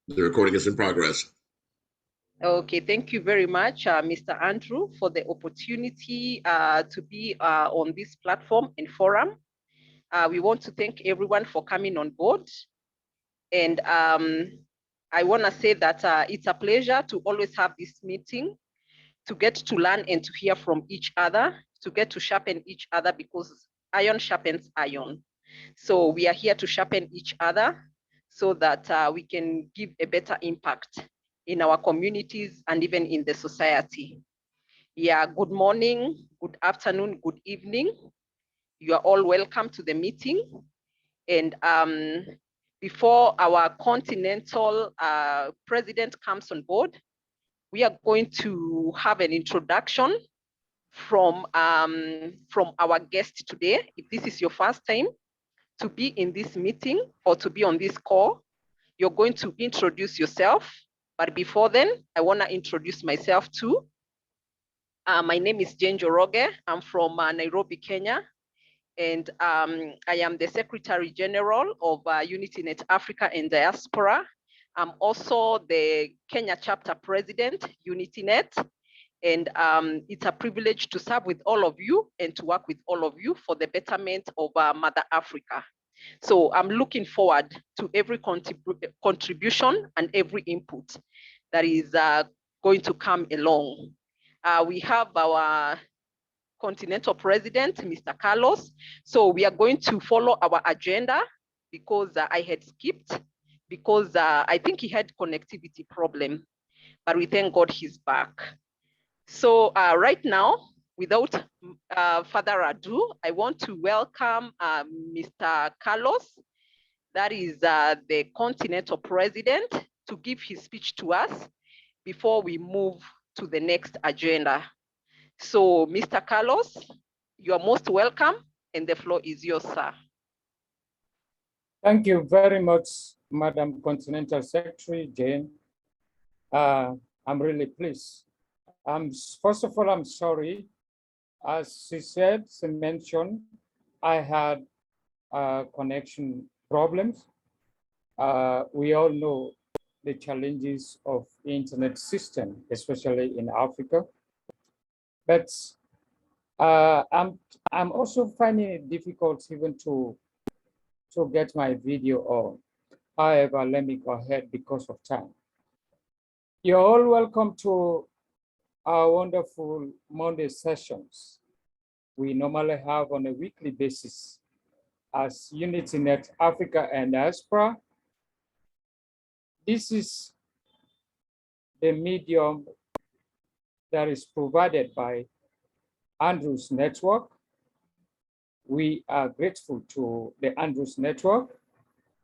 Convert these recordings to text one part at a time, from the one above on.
The recording is in progress. Okay, thank you very much, Mr. Andrew, for the opportunity to be on this platform and forum. We want to thank everyone for coming on board. And I want to say that it's a pleasure to always have this meeting, to get to learn and to hear from each other, to get to sharpen each other, because iron sharpens iron. So we are here to sharpen each other so that we can give a better impact in our communities and even in the society. Yeah, good morning, good afternoon, good evening. You are all welcome to the meeting. And before our continental president comes on board, we are going to have an introduction from our guest today. If this is your first time to be in this meeting or to be on this call, you're going to introduce yourself. But before then, I want to introduce myself too. My name is Jane Joroge. I'm from Nairobi, Kenya. And I am the Secretary General of UnityNet Africa and Diaspora. I'm also the Kenya Chapter President, UnityNet. And it's a privilege to serve with all of you and to work with all of you for the betterment of Mother Africa. So I'm looking forward to every contribution and every input that is going to come along. We have our Continental President, Mr. Carlos. So we are going to follow our agenda because I had skipped because I think he had connectivity problem, but we thank God he's back. So right now, without further ado, I want to welcome Mr. Carlos, that is the Continental President, to give his speech to us before we move to the next agenda. So Mr. Carlos, you are most welcome and the floor is yours, sir. Thank you very much, Madam Continental Secretary Jane. I'm really pleased. First of all, I'm sorry. As she mentioned, I had connection problems. We all know the challenges of the internet system, especially in Africa. But I'm also finding it difficult even to get my video on. However, let me go ahead because of time. You're all welcome to our wonderful Monday sessions we normally have on a weekly basis as UnityNet Africa and Diaspora. This is the medium that is provided by Andrew's Network. We are grateful to the Andrew's Network,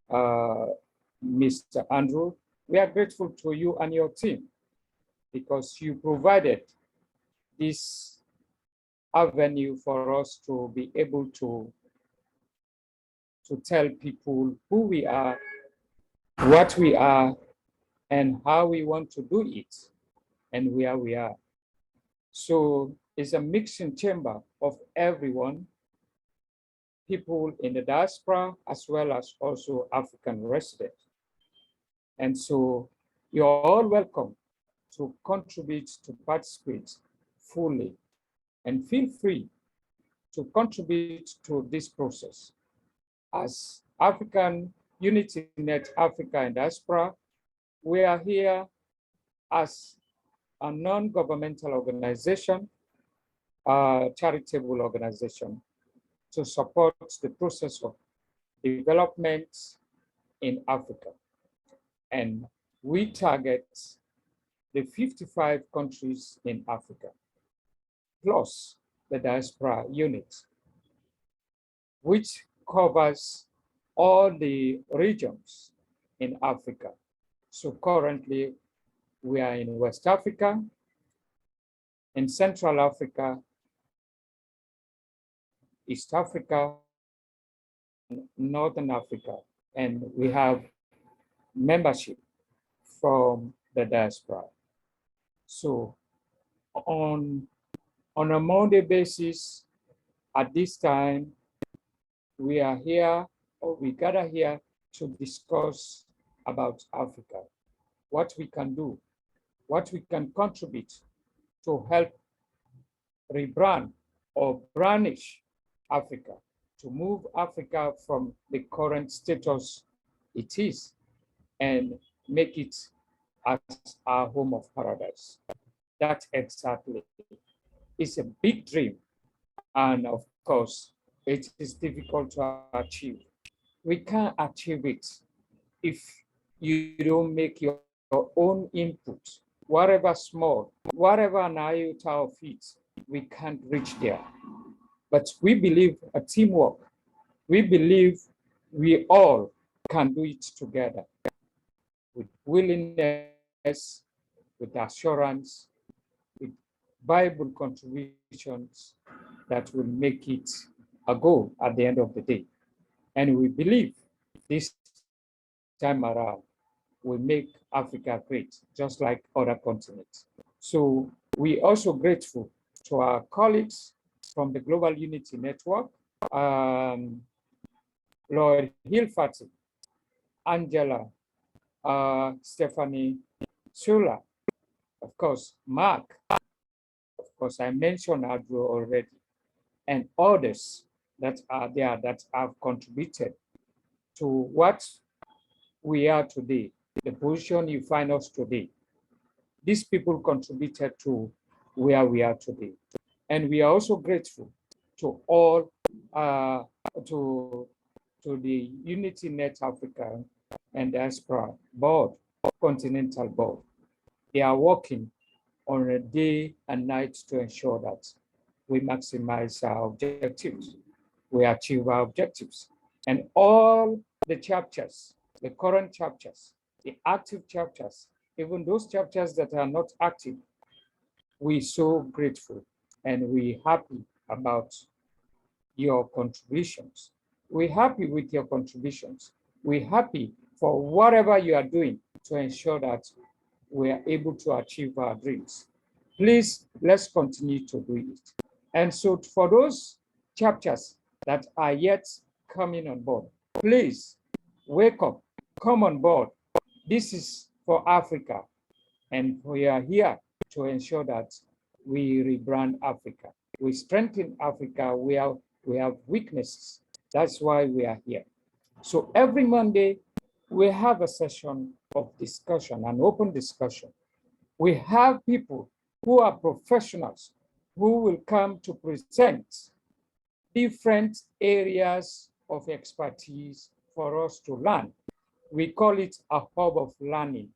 Mr. Andrew. We are grateful to you and your team because you provided this avenue for us to be able to tell people who we are, what we are, and how we want to do it, and where we are. So it's a mixing chamber of everyone, people in the diaspora, as well as also African residents. And so you're all welcome to contribute, to participate fully, and feel free to contribute to this process. As African UnityNet Africa and Diaspora, we are here as a non-governmental organization, a charitable organization, to support the process of development in Africa. And we target the 55 countries in Africa, plus the diaspora unit, which covers all the regions in Africa. So currently, we are in West Africa, in Central Africa, East Africa, Northern Africa, and we have membership from the diaspora. So on a Monday basis, at this time, we are here, or we gather here to discuss about Africa. what we can do, what we can contribute to help rebrand or brandish Africa, to move Africa from the current status it is and make it as our home of paradise. That exactly is a big dream. And of course, it is difficult to achieve. We can't achieve it if you don't make your own input, whatever small, whatever an iota of it, we can't reach there. But we believe a teamwork. We believe we all can do it together with willingness, with assurance, with viable contributions that will make it a goal at the end of the day. And we believe this time around will make Africa great, just like other continents. So we're also grateful to our colleagues from the Global Unity Network, Lord Hilfati, Angela, Stephanie Sula, of course, Mark, of course, I mentioned Andrew already, and others that are there that have contributed to what we are today, the position you find us today. These people contributed to where we are today. And we are also grateful to all, to the UnityNet Africa and Diaspora Board, Continental Board. They are working on a day and night to ensure that we maximize our objectives, we achieve our objectives. And all the chapters, the current chapters, the active chapters, even those chapters that are not active, we're so grateful and we're happy about your contributions. We're happy with your contributions. We're happy for whatever you are doing to ensure that we are able to achieve our dreams. Please, let's continue to do it. And so for those chapters that are yet coming on board, please wake up, come on board. This is for Africa, and we are here to ensure that we rebrand Africa. We strengthen Africa. We have weaknesses. That's why we are here. So every Monday, we have a session of discussion, an open discussion. We have people who are professionals who will come to present different areas of expertise for us to learn. We call it a hub of learning,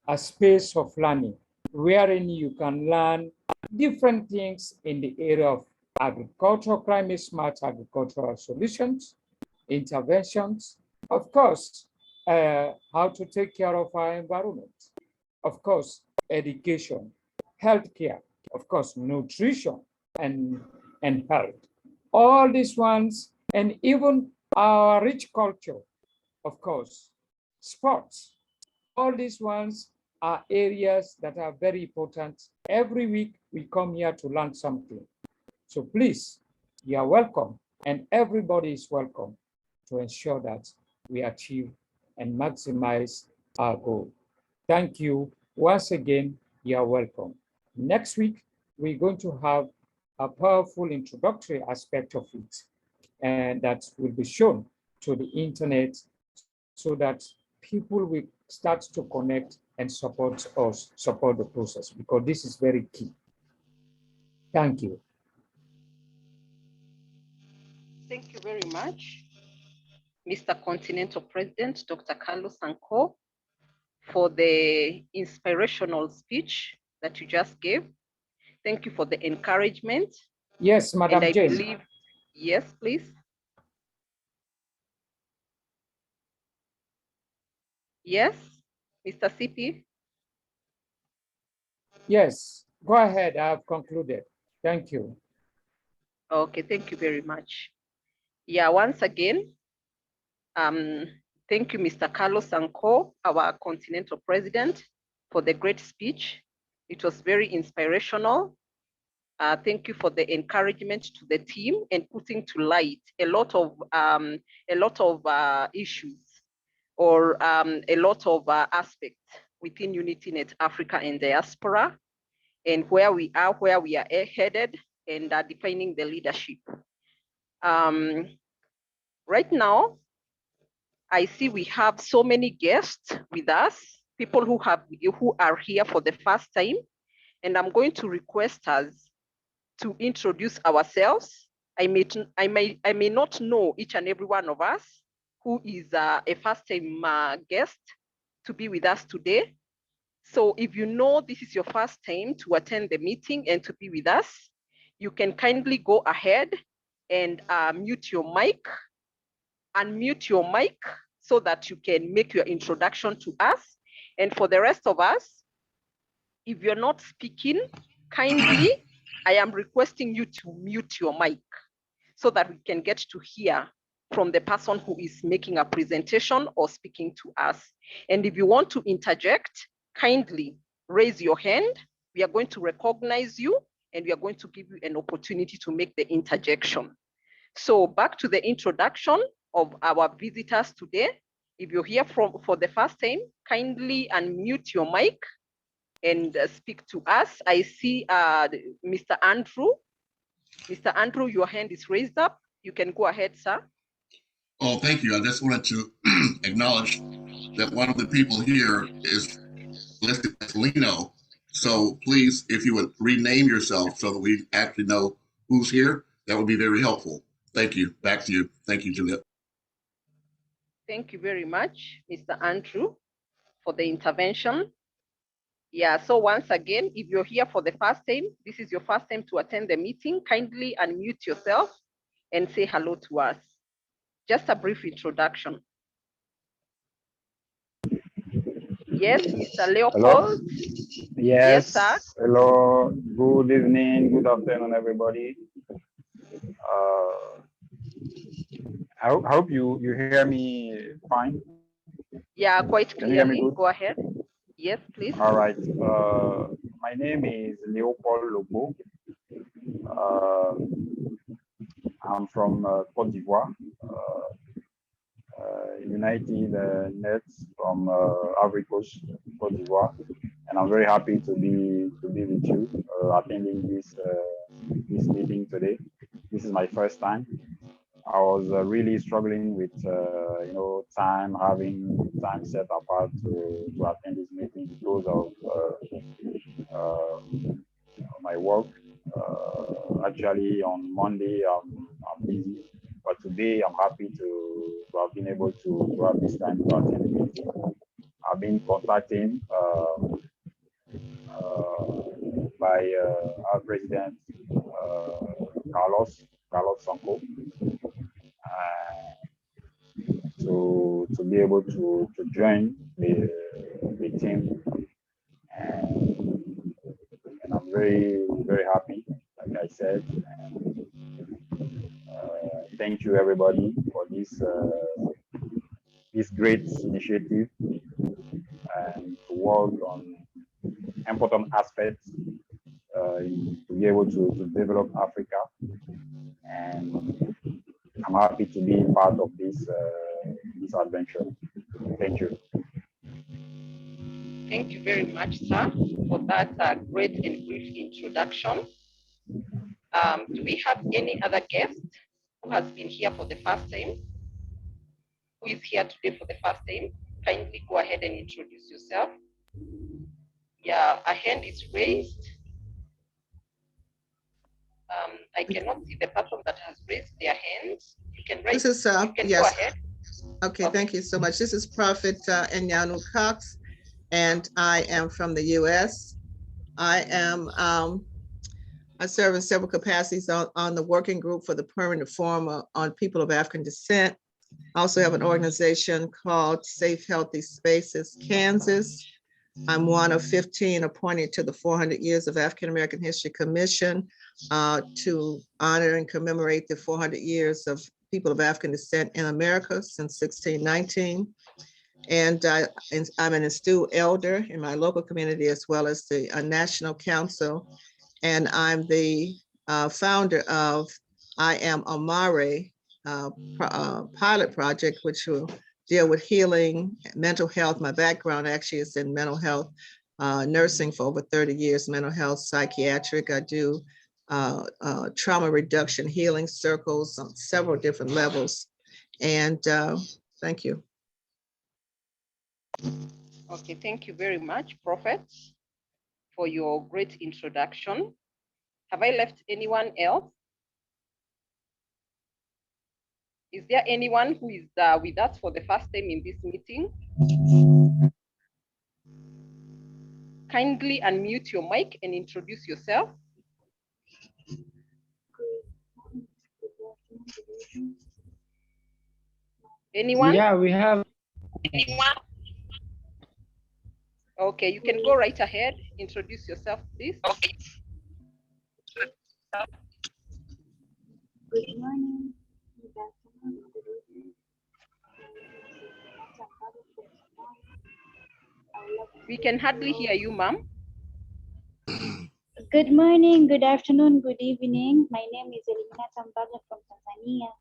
a space of learning, wherein you can learn different things in the area of agriculture, climate smart agricultural solutions, interventions, of course, how to take care of our environment, of course, education, healthcare, of course, nutrition and health. All these ones, and even our rich culture, of course, sports. All these ones are areas that are very important. Every week we come here to learn something. So please, you are welcome, and everybody is welcome to ensure that we achieve and maximize our goal. Thank you. Once again, you are welcome. Next week, we're going to have a powerful introductory aspect of it, and that will be shown to the internet so that people will start to connect and support us, support the process, because this is very key. Thank you. Thank you very much, Mr. Continental President, Dr. Carlos Sanko, for the inspirational speech that you just gave. Thank you for the encouragement. Yes, Madam Jane. Believe, yes, please. Yes, Mr. CP. Yes, go ahead. I have concluded. Thank you. Okay, thank you very much. Yeah, once again, thank you, Mr. Carlos Sanko, our Continental President, for the great speech. It was very inspirational. Thank you for the encouragement to the team and putting to light a lot of issues or a lot of aspects within UnityNet Africa and Diaspora, and where we are headed, and defining the leadership. Right now, I see we have so many guests with us, people who are here for the first time, and I'm going to request us to introduce ourselves. I may not know each and every one of us who is a first-time guest to be with us today. So if you know this is your first time to attend the meeting and to be with us, you can kindly go ahead and unmute your mic so that you can make your introduction to us. And for the rest of us, if you're not speaking, kindly, I am requesting you to mute your mic so that we can get to hear from the person who is making a presentation or speaking to us. And if you want to interject, kindly raise your hand. We are going to recognize you and we are going to give you an opportunity to make the interjection. So back to the introduction of our visitors today. If you're here for the first time, kindly unmute your mic and speak to us. I see Mr. Andrew. Mr. Andrew, your hand is raised up. You can go ahead, sir. Oh, thank you. I just wanted to acknowledge that one of the people here is listed as Lino. So please, if you would rename yourself so that we actually know who's here, that would be very helpful. Thank you. Back to you. Thank you, Juliet. Thank you very much, Mr. Andrew, for the intervention. Yeah, so once again, if you're here for the first time, this is your first time to attend the meeting, kindly unmute yourself and say hello to us. Just a brief introduction. Yes, Mr. Leopold. Hello? Yes, sir. Hello. Good evening. Good afternoon, everybody. I hope you hear me fine. Yeah, quite clearly. Go ahead. Yes, please. All right. My name is Leopold Lobo. I'm from Cote d'Ivoire. UnityNet from Ivory Coast, Cote d'Ivoire, and I'm very happy to be with you attending this meeting today. This is my first time. I was really struggling with having time set apart to attend this meeting because of my work. Actually, on Monday I'm busy. But today, I'm happy to have been able to have this time to attend the meeting. I've been contacted by our president, Carlos Sanko, to be able to join the team. And I'm very, very happy, like I said. Thank you, everybody, for this great initiative and to work on important aspects to be able to develop Africa. And I'm happy to be part of this adventure. Thank you. Thank you very much, sir, for that great and brief introduction. Do we have any other guest who has been here for the first time? Who is here today for the first time? Kindly go ahead and introduce yourself. Yeah, a hand is raised. I cannot see the person that has raised their hands. You can raise. This is you can yes. Go ahead. Okay, thank you so much. This is Prophet Enyanu Cox, and I am from the U.S. I serve in several capacities on the working group for the Permanent Forum on People of African Descent. I also have an organization called Safe Healthy Spaces, Kansas. I'm one of 15 appointed to the 400 Years of African American History Commission to honor and commemorate the 400 years of people of African descent in America since 1619. And I'm an astute elder in my local community as well as the National Council. And I'm the founder of I Am Amare pilot project, which will deal with healing, mental health. My background actually is in mental health, nursing for over 30 years, mental health, psychiatric. I do trauma reduction, healing circles on several different levels. And thank you. Okay, thank you very much, Prophet, for your great introduction. Have I left anyone else? Is there anyone who is with us for the first time in this meeting? Kindly unmute your mic and introduce yourself. Anyone? Yeah, we have. Anyone? Okay, you can go right ahead. Introduce yourself, please. Okay. Good morning, good afternoon, good evening. We can hardly hear you, ma'am. Good morning, good afternoon, good evening. My name is Elimina Tambaga from Tanzania.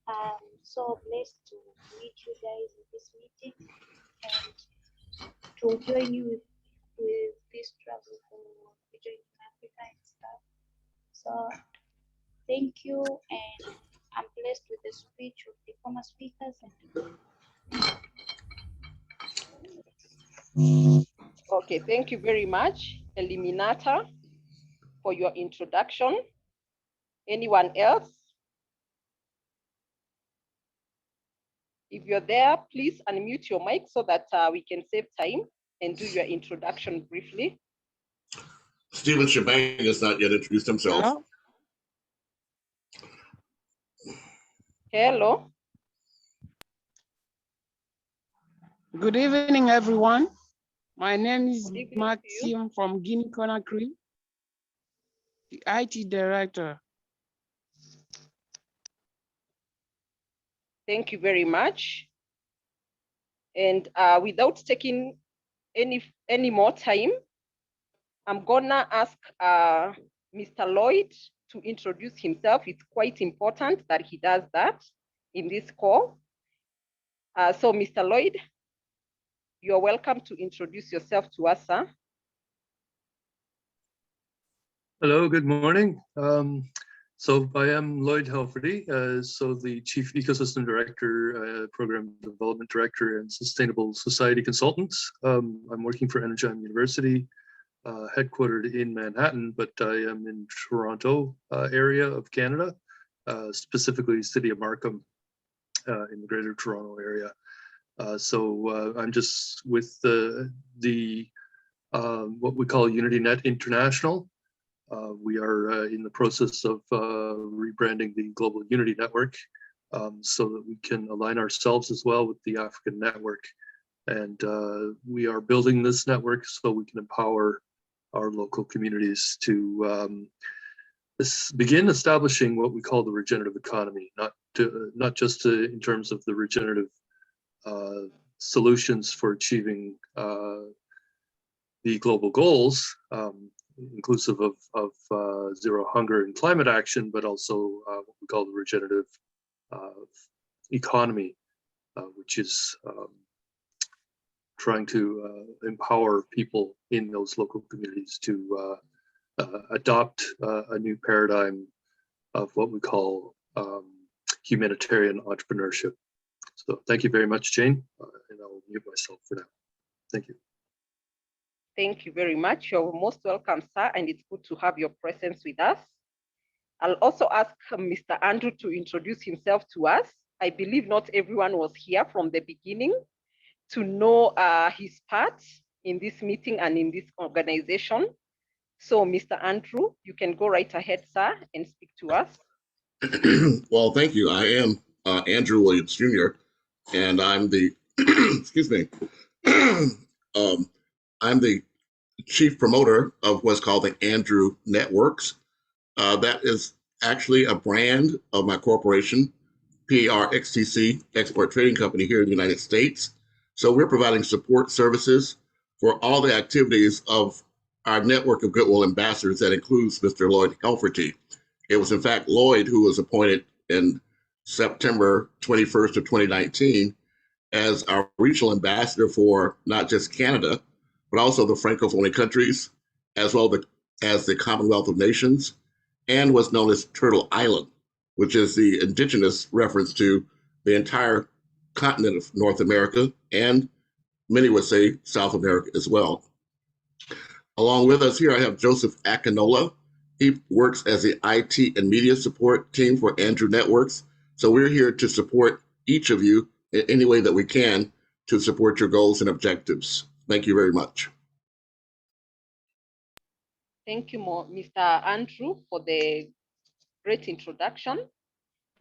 I'm so blessed to meet you guys in this meeting and to join you with this struggle for joining Africa and stuff. So thank you, and I'm blessed with the speech of the former speakers. Okay, thank you very much, Eliminata, for your introduction. Anyone else? If you're there, please unmute your mic so that we can save time and do your introduction briefly. Stephen Shabang has not yet introduced himself. Hello? Hello. Good evening, everyone. My name is Maxim from Guinea Conakry, the IT director. Thank you very much. And without taking any more time, I'm gonna ask Mr. Lloyd to introduce himself. It's quite important that he does that in this call. So Mr. Lloyd, you're welcome to introduce yourself to us, sir. Hello, good morning. So I am Lloyd Helferty, so the Chief Ecosystem Director, Program Development Director, and Sustainable Society Consultant. I'm working for Energym University, headquartered in Manhattan, but I am in Toronto area of Canada, specifically City of Markham in the Greater Toronto area. So I'm just with the what we call UnityNet International. We are in the process of rebranding the Global Unity Network so that we can align ourselves as well with the African network. And we are building this network so we can empower our local communities to begin establishing what we call the regenerative economy, not just in terms of the regenerative solutions for achieving the global goals, inclusive of zero hunger and climate action, but also what we call the regenerative economy, which is trying to empower people in those local communities to adopt a new paradigm of what we call humanitarian entrepreneurship. So thank you very much, Jane, and I'll mute myself for now. Thank you. Thank you very much. You're most welcome, sir, and it's good to have your presence with us. I'll also ask Mr. Andrew to introduce himself to us. I believe not everyone was here from the beginning to know his part in this meeting and in this organization. So Mr. Andrew, you can go right ahead, sir, and speak to us. Well, thank you. I am Andrew Williams Jr., and I'm the, excuse me, I'm the chief promoter of what's called the Andrew Networks. That is actually a brand of my corporation, PRXTC, Export Trading Company here in the United States. So we're providing support services for all the activities of our network of Goodwill ambassadors that includes Mr. Lloyd Helferty. It was in fact Lloyd who was appointed in September 21st of 2019 as our regional ambassador for not just Canada, but also the Francophone countries, as well as the Commonwealth of Nations, and what's known as Turtle Island, which is the indigenous reference to the entire continent of North America, and many would say South America as well. Along with us here, I have Joseph Akinola. He works as the IT and media support team for Andrew Networks. So we're here to support each of you in any way that we can to support your goals and objectives. Thank you very much. Thank you, Mr. Andrew, for the great introduction.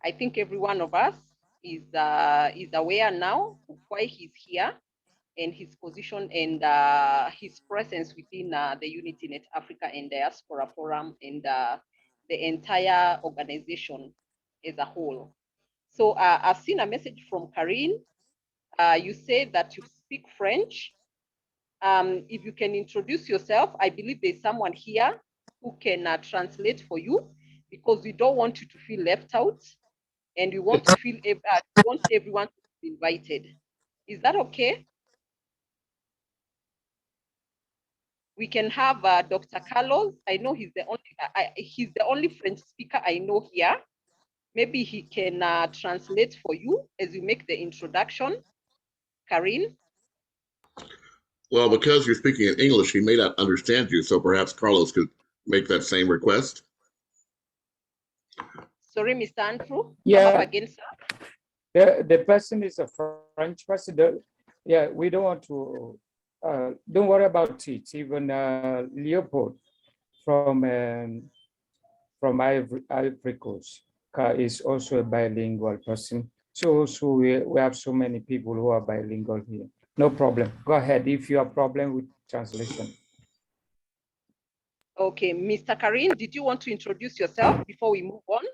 I think every one of us is aware now of why he's here and his position and his presence within the UnityNet Africa and Diaspora Forum and the entire organization as a whole. So I've seen a message from Karine. You say that you speak French. If you can introduce yourself, I believe there's someone here who can translate for you, because we don't want you to feel left out, and we want to feel want everyone to be invited. Is that okay? We can have Dr. Carlos. I know he's the only French speaker I know here. Maybe he can translate for you as you make the introduction. Karine? Well, because you're speaking in English, he may not understand you, so perhaps Carlos could make that same request. Sorry, Mr. Andrew. Yeah. Come up again, sir. The person is a French person. Yeah, we don't want to, don't worry about it. Even Leopold from Ivory Coast is also a bilingual person. So we have so many people who are bilingual here. No problem. Go ahead if you have a problem with translation. Okay, Mr. Karine, did you want to introduce yourself before we move on?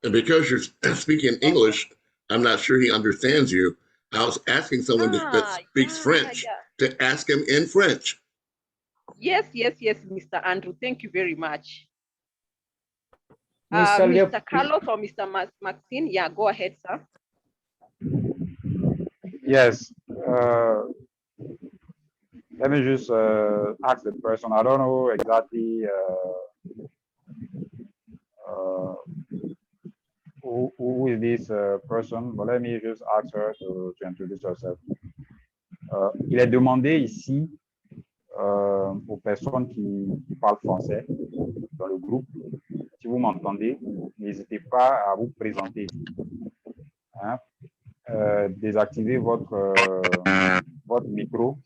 And because you're speaking English, I'm not sure he understands you. I was asking someone that speaks French to ask him in French. Yes, Mr. Andrew. Thank you very much. Mr. Mr. Carlos or Mr. Maxine? Yeah, go ahead, sir. Yes. Let me just ask the person. I don't know exactly who is this person, but let me just ask her to introduce herself. Il est demandé ici aux personnes qui parlent français dans le groupe, si vous m'entendez, n'hésitez pas à vous présenter. Hein? Désactivez votre micro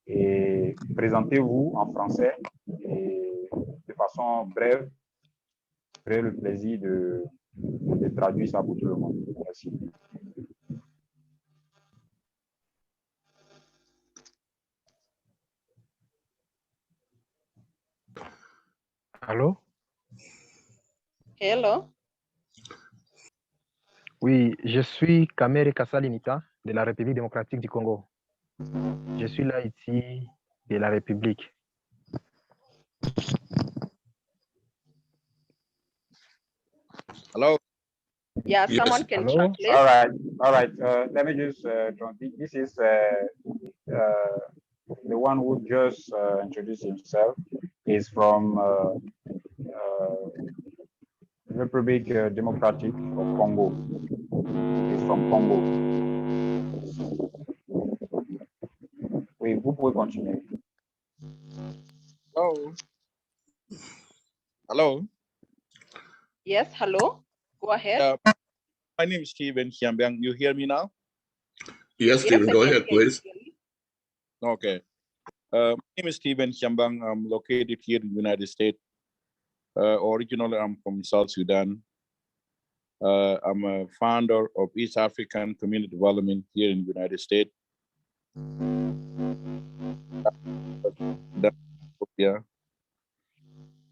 et présentez-vous en français et de façon brève. J'aurai le plaisir de traduire ça pour tout le monde. Merci. Allô? Hello. Oui, je suis Kamere Kasalinita de la République démocratique du Congo. Je suis là ici de la République. Hello. Yeah, someone can Hello? translate. All right. Let me just translate. This is the one who just introduced himself. Is from Republic Democratic of Congo. He's from Congo. Oui, vous pouvez continuer. Hello. Hello. Yes, hello. Go ahead. My name is Stephen Hyambang. You hear me now? Yes, Stephen, go ahead, please. Okay. My name is Stephen Hyambang. I'm located here in the United States. Originally, I'm from South Sudan. I'm a founder of East African Community Development here in the United States.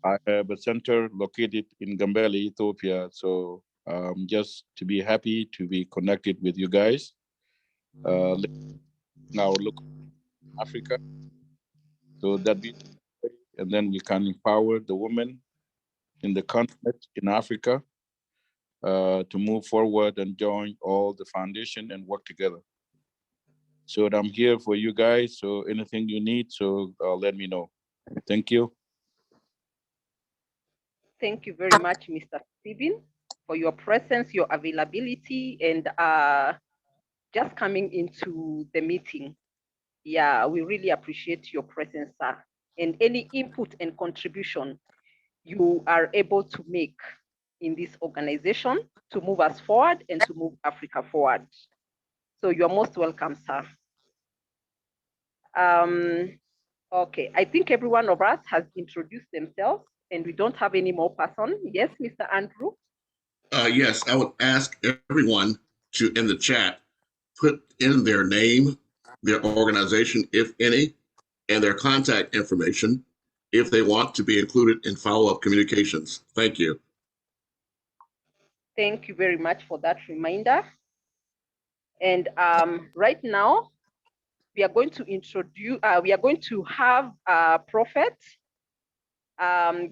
I have a center located in Gambela, Ethiopia. So just to be happy to be connected with you guys. Now look Africa, so that we, and then we can empower the women in the continent in Africa to move forward and join all the foundation and work together. So I'm here for you guys. So anything you need, so let me know. Thank you. Thank you very much, Mr. Stephen, for your presence, your availability, and just coming into the meeting. Yeah, we really appreciate your presence, sir, and any input and contribution you are able to make in this organization to move us forward and to move Africa forward. So you're most welcome, sir. Okay, I think every one of us has introduced themselves and we don't have any more person. Yes, Mr. Andrew? Yes, I would ask everyone to, in the chat, put in their name, their organization, if any, and their contact information if they want to be included in follow-up communications. Thank you. Thank you very much for that reminder. And right now, we are going to introduce, we are going to have a prophet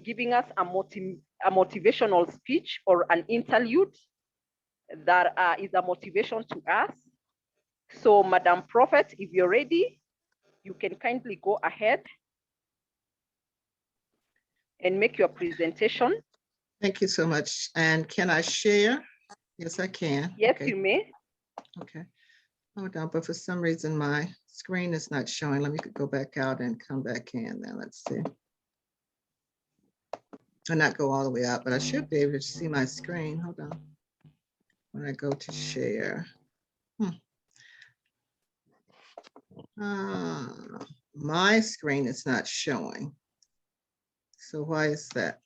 giving us a motivational speech or an interlude that is a motivation to us. So, Madam Prophet, if you're ready, you can kindly go ahead and make your presentation. Thank you so much. And can I share? Yes, I can. Yes, Okay. you may. Okay. Hold on, but for some reason my screen is not showing. Let me go back out and come back in then. Let's see. And not go all the way out, but I should be able to see my screen. Hold on. When I go to share. My screen is not showing. So why is that?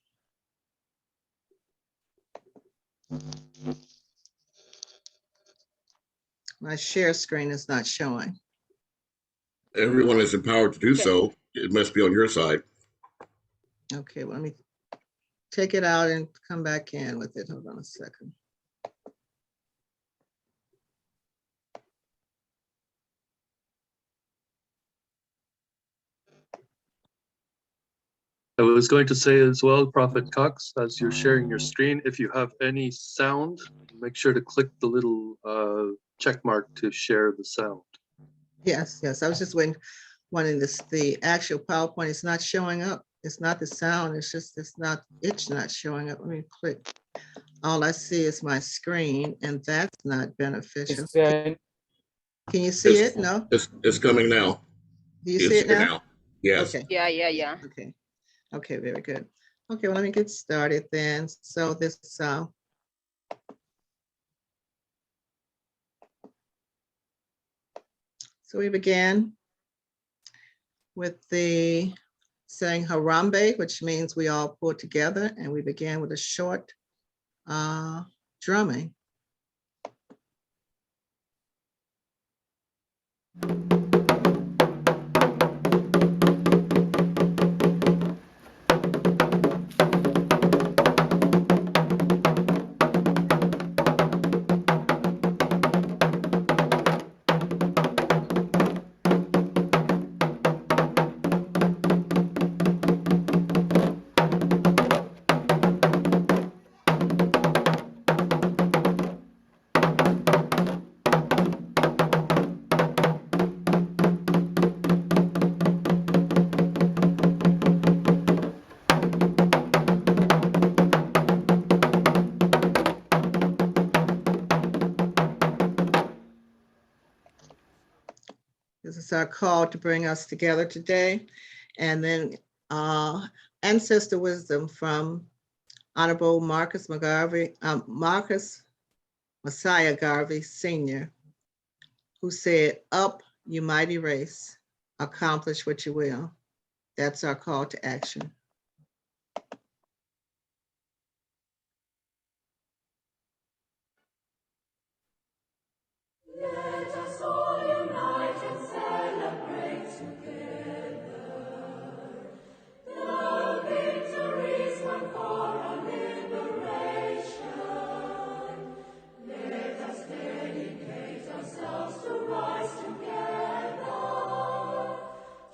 My share screen is not showing. Everyone is empowered to do so. It must be on your side. Okay, well, let me take it out and come back in with it. Hold on a second. I was going to say as well, Prophet Cox, as you're sharing your screen, if you have any sound, make sure to click the little check mark to share the sound. Yes, yes. I was just wanting this. The actual PowerPoint is not showing up. It's not the sound. It's just it's not showing up. Let me click. All I see is my screen, and that's not beneficial. Can you see it? No. It's coming now. Do you see it now? Yes. Okay. Yeah. Okay. Okay. Very good. Okay. Well, let me get started then. So this. So we began with the saying Harambe, which means we all pull together, and we began with a short drumming. This is our call to bring us together today. And then ancestor wisdom from Honorable Marcus Messiah Garvey Sr., who said, "Up, you mighty race, accomplish what you will." That's our call to action. Let us all unite and celebrate together the victories won for our liberation. Let us dedicate ourselves to rise together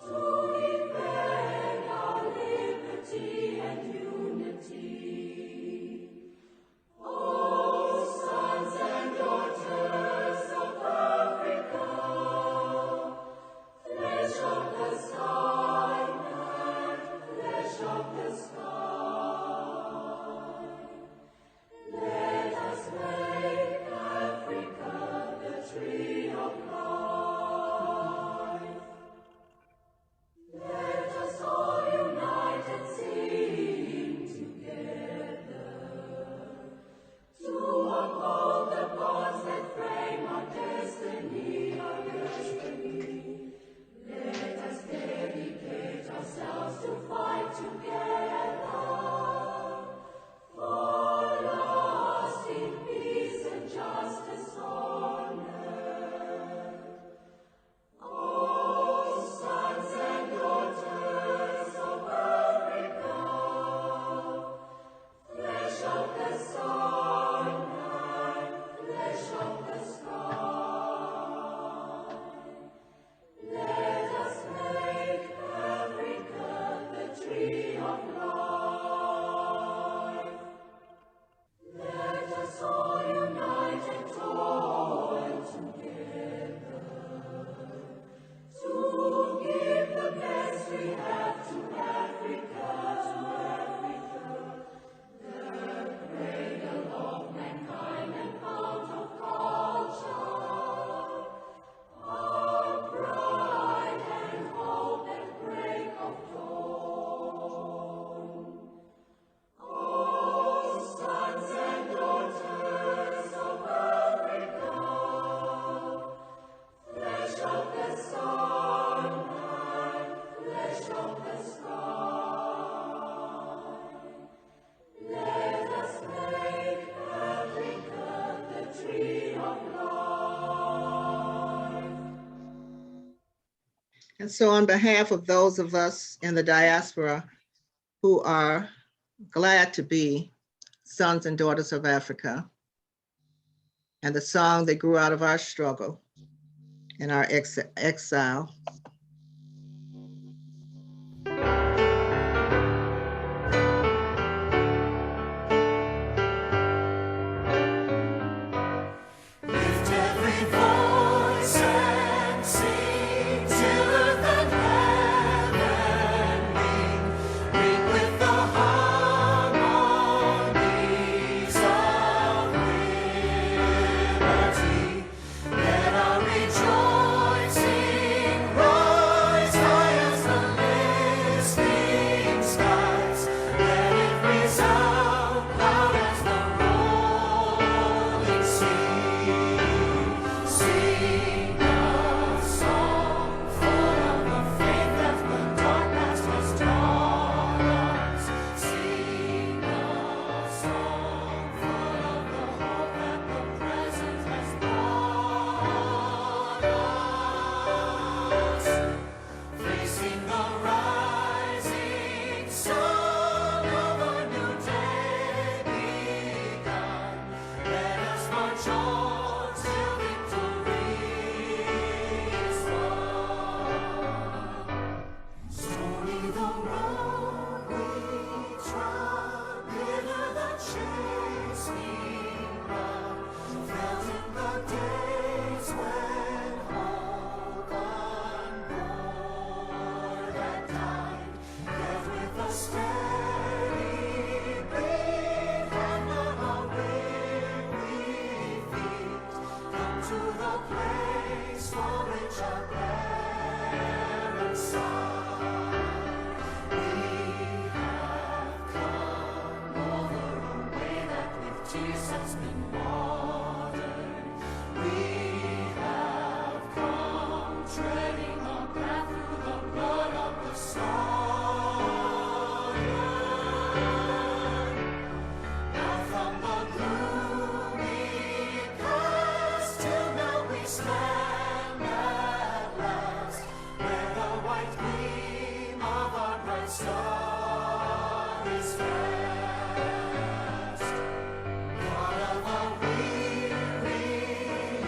to defend our liberation. And so on behalf of those of us in the diaspora who are glad to be sons and daughters of Africa, and the song that grew out of our struggle and our exile. Lift every voice and sing till earth and heaven ring with the harmonies of liberty. Let our rejoicing rise high as the listening skies. Let it resound loud as the rolling sea. Sing a song full of the faith that the dark past has taught us. Sing a song full of the hope that the present has brought us. Facing the rising sun of a new day begun, let us march on till victory is won. Stormy the road we trod, bitter the chasing rod, felt in the days when hope unborn had died. Yet with a steady beat and not a weary feet, come to the place for which our parents sighed. We have come over a way that with tears has been watered. We have come treading a path through the blood of the Zion. Now from the gloomy past till now we stand at last, where the white gleam of our bright star is fast. God of our weary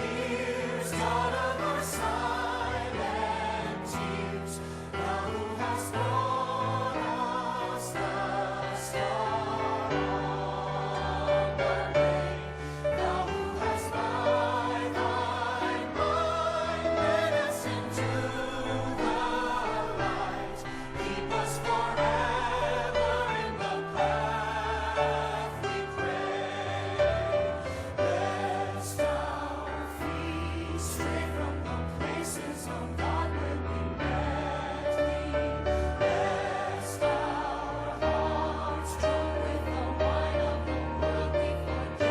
years, God of our silent tears, thou who hast brought us thus far on the way, thou who hast by thy mind led us into the light, keep us forever in the path we pray. Lest our feet stray from the places of God where we met thee, lest our hearts drunk with the wine of the world we forget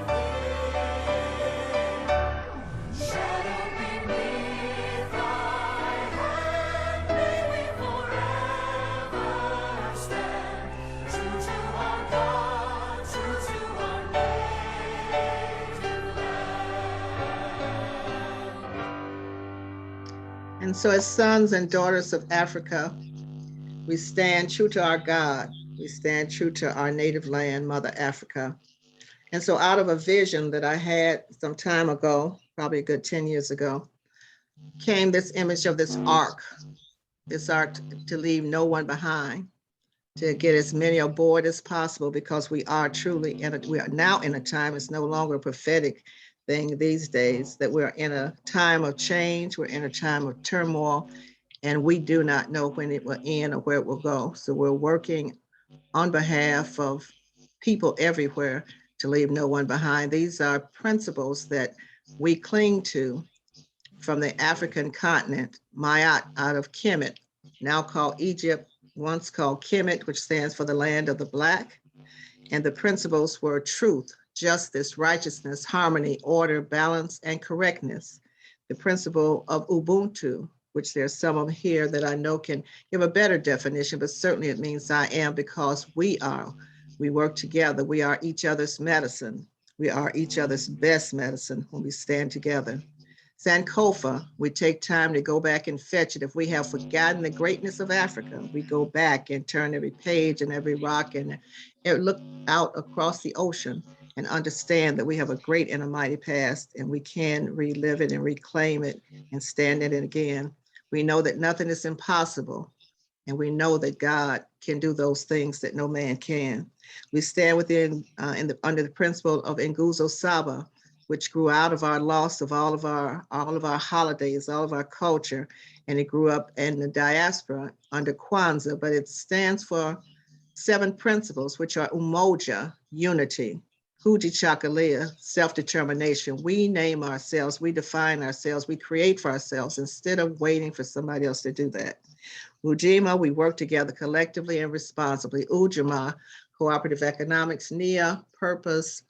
thee. Shadowed beneath thy hand, may we forever stand, true to our God, true to our native land. And so as sons and daughters of Africa, we stand true to our God. We stand true to our native land, Mother Africa. And so out of a vision that I had some time ago, probably a good 10 years ago, came this image of this ark to leave no one behind, to get as many aboard as possible, because we are now in a time, it's no longer a prophetic thing these days, that we're in a time of change, we're in a time of turmoil, and we do not know when it will end or where it will go. So we're working on behalf of people everywhere to leave no one behind. These are principles that we cling to from the African continent, Mayat out of Kemet, now called Egypt, once called Kemet, which stands for the land of the Black. And the principles were truth, justice, righteousness, harmony, order, balance, and correctness. The principle of Ubuntu, which there's some of here that I know can give a better definition, but certainly it means I am, because we work together. We are each other's medicine. We are each other's best medicine when we stand together. Sankofa, we take time to go back and fetch it. If we have forgotten the greatness of Africa, we go back and turn every page and every rock and look out across the ocean and understand that we have a great and a mighty past, and we can relive it and reclaim it and stand in it again. We know that nothing is impossible, and we know that God can do those things that no man can. We stand within under the principle of Nguzo Saba, which grew out of our loss of all of our holidays, all of our culture, and it grew up in the diaspora under Kwanzaa, but it stands for 7 principles, which are umoja, unity, kujichagulia, self-determination. We name ourselves, we define ourselves, we create for ourselves instead of waiting for somebody else to do that. Ujima, we work together collectively and responsibly. Ujima, cooperative economics. Nia, purpose.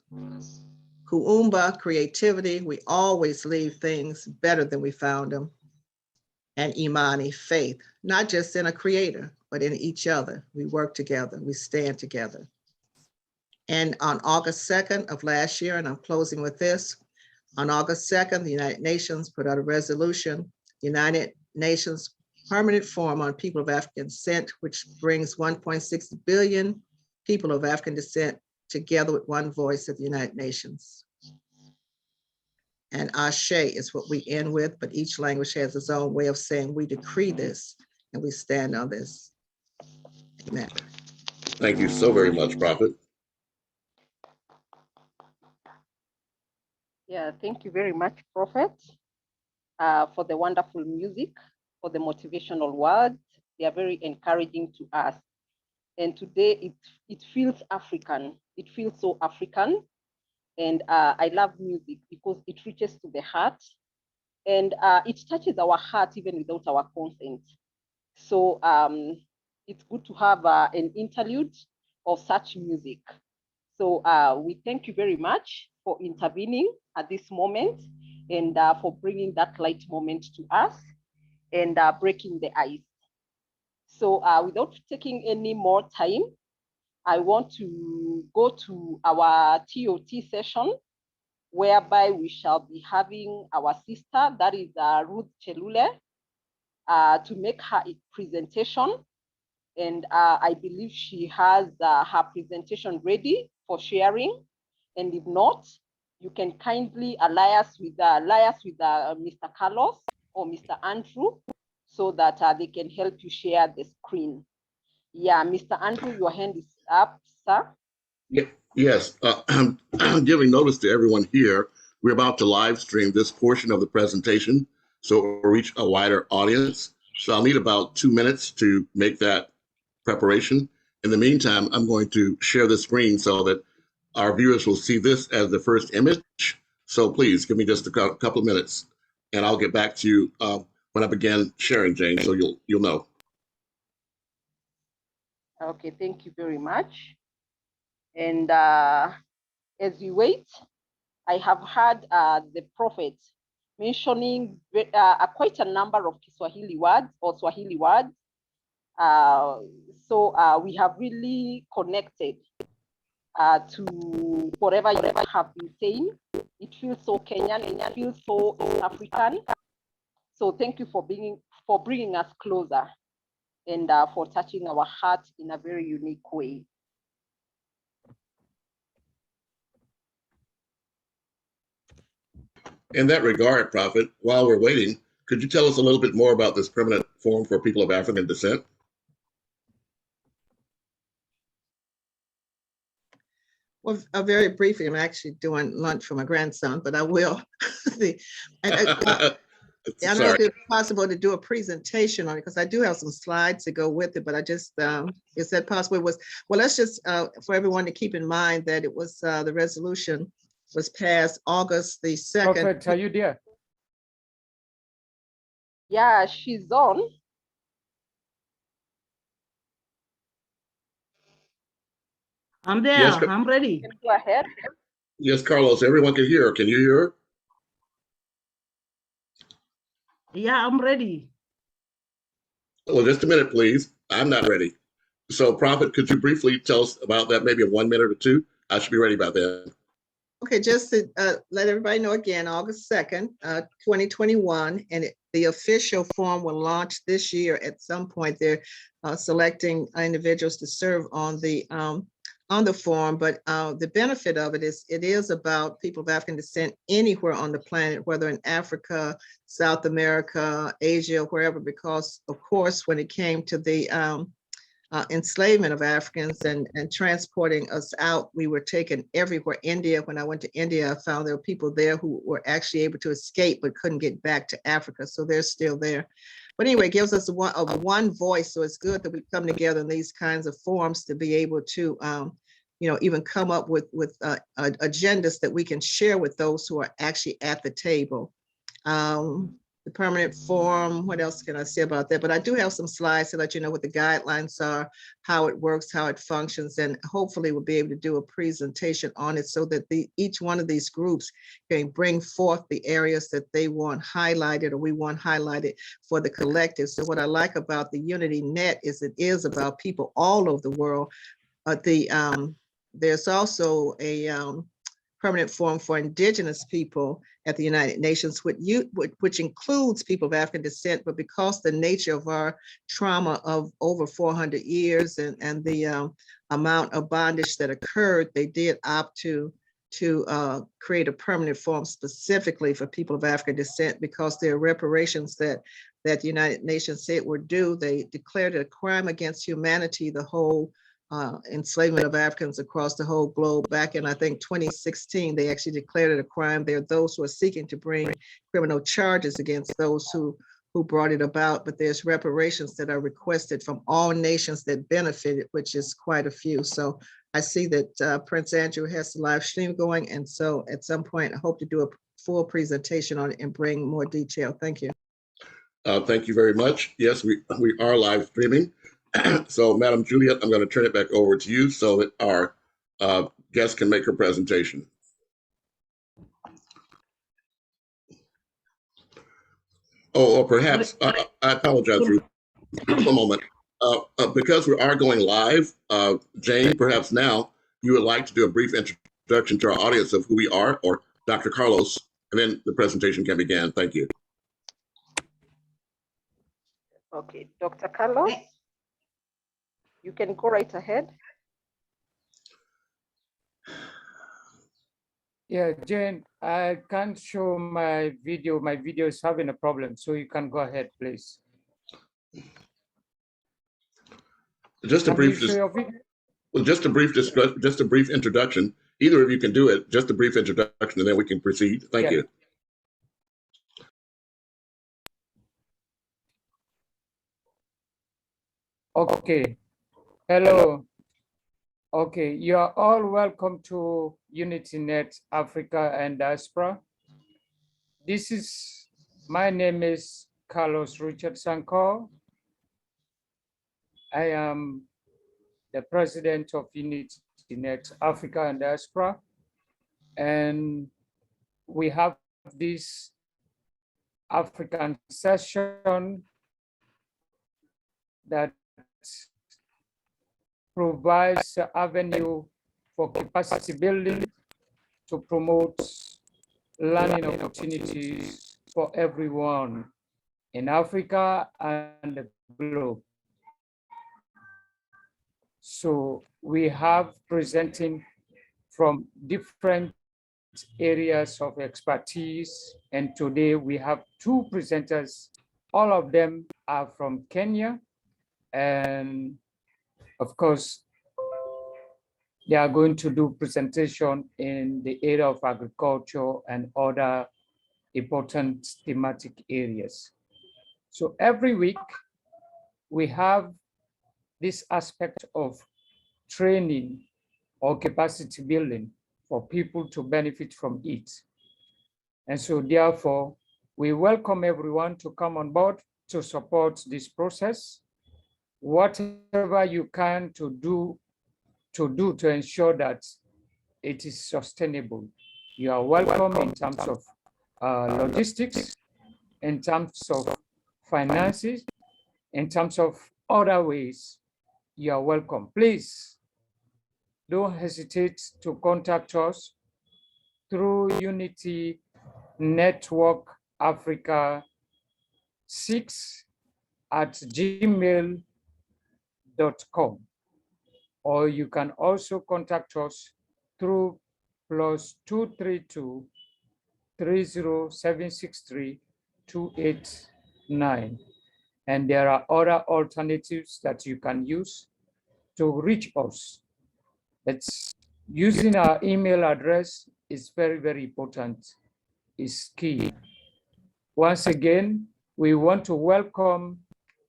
Kuumba, creativity. We always leave things better than we found them. And Imani, faith, not just in a creator, but in each other. We work together, we stand together. And on August 2nd of last year, and I'm closing with this, on August 2nd, the United Nations put out a resolution, United Nations Permanent Forum on People of African Descent, which brings 1.6 billion people of African descent together with one voice at the United Nations. And Ashe is what we end with, but each language has its own way of saying we decree this and we stand on this. Amen. Thank you so very much, Prophet. Yeah, thank you very much, Prophet, for the wonderful music, for the motivational words. They are very encouraging to us. And today it feels African. It feels so African. And I love music because it reaches to the heart and it touches our heart even without our consent. So it's good to have an interlude of such music. So we thank you very much for intervening at this moment and for bringing that light moment to us and breaking the ice. So without taking any more time, I want to go to our TOT session, whereby we shall be having our sister, that is Ruth Chelule, to make her presentation. And I believe she has her presentation ready for sharing. And if not, you can kindly liaise with Mr. Carlos or Mr. Andrew so that they can help you share the screen. Yeah, Mr. Andrew, your hand is up, sir. Yeah, yes, I'm giving notice to everyone here. We're about to live stream this portion of the presentation, so it will reach a wider audience. So I'll need about 2 minutes to make that preparation. In the meantime, I'm going to share the screen so that our viewers will see this as the first image. So please give me just a couple of minutes, and I'll get back to you when I begin sharing, Jane, so you'll know. Okay, thank you very much. And as we wait, I have heard the prophet mentioning quite a number of Kiswahili words or Swahili words. So we have really connected to whatever you have been saying. It feels so Kenyan and it feels so African. So thank you for bringing us closer and for touching our heart in a very unique way. In that regard, Prophet, while we're waiting, could you tell us a little bit more about this permanent forum for people of African descent? Well, very briefly, I'm actually doing lunch for my grandson, but I will. I don't know if it's possible to do a presentation on it because I do have some slides to go with it, but I just, is that possible? Well, let's just, for everyone to keep in mind that it was, the resolution was passed August the 2nd. Prophet, are you there? Yeah, she's on. I'm there, Yes, I'm ready. Go ahead. Yes, Carlos, everyone can hear her. Can you hear her? Yeah, I'm ready. Well, just a minute, please. I'm not ready. So, Prophet, could you briefly tell us about that, maybe in 1 minute or two? I should be ready by then. Okay, just to let everybody know again, August 2nd, 2021, and the official form will launch this year at some point. They're selecting individuals to serve on the form, but the benefit of it is about people of African descent anywhere on the planet, whether in Africa, South America, Asia, wherever, because of course, when it came to the enslavement of Africans and transporting us out, we were taken everywhere. India, when I went to India, I found there were people there who were actually able to escape but couldn't get back to Africa. So they're still there. But anyway, it gives us one voice. So it's good that we come together in these kinds of forums to be able to even come up with agendas that we can share with those who are actually at the table. The permanent forum, what else can I say about that? But I do have some slides to let you know what the guidelines are, how it works, how it functions, and hopefully we'll be able to do a presentation on it so that each one of these groups can bring forth the areas that they want highlighted or we want highlighted for the collective. So what I like about the UnityNet is it is about people all over the world. There's also a permanent forum for indigenous people at the United Nations, which includes people of African descent, but because the nature of our trauma of over 400 years and the amount of bondage that occurred, they did opt to create a permanent forum specifically for people of African descent because there are reparations that the United Nations said were due. They declared it a crime against humanity, the whole enslavement of Africans across the whole globe. Back in, I think, 2016, they actually declared it a crime. There are those who are seeking to bring criminal charges against those who brought it about, but there's reparations that are requested from all nations that benefited, which is quite a few. So I see that Prince Andrew has the live stream going, and so at some point, I hope to do a full presentation on it and bring more detail. Thank you. Thank you very much. Yes, we are live streaming. So, Madam Juliet, I'm going to turn it back over to you so that our guest can make her presentation. Or perhaps, I apologize, Ruth. A moment. Because we are going live, Jane, perhaps now you would like to do a brief introduction to our audience of who we are, or Dr. Carlos, and then the presentation can begin. Thank you. Okay, Dr. Carlos, you can go right ahead. Yeah, Jane, I can't show my video. My video is having a problem, so you can go ahead, please. Just a brief introduction. Either of you can do it. Just a brief introduction, and then we can proceed. Thank you. Okay. Hello. Okay, you are all welcome to UnityNet Africa and Diaspora. My name is Carlos Richard Sankor. I am the president of UnityNet Africa and Diaspora. And we have this African session that provides an avenue for capacity building to promote learning opportunities for everyone in Africa and the globe. So we have presenting from different areas of expertise, and today we have two presenters. All of them are from Kenya, and of course, they are going to do presentation in the area of agriculture and other important thematic areas. So every week, we have this aspect of training or capacity building for people to benefit from it. And so therefore, we welcome everyone to come on board to support this process. Whatever you can to do to ensure that it is sustainable. You are welcome in terms of logistics, in terms of finances, in terms of other ways. You are welcome. Please don't hesitate to contact us through Unity Network Africa 6@gmail.com, or you can also contact us through +232 30763 289. And there are other alternatives that you can use to reach us. It's using our email address is very, very important, is key. Once again, we want to welcome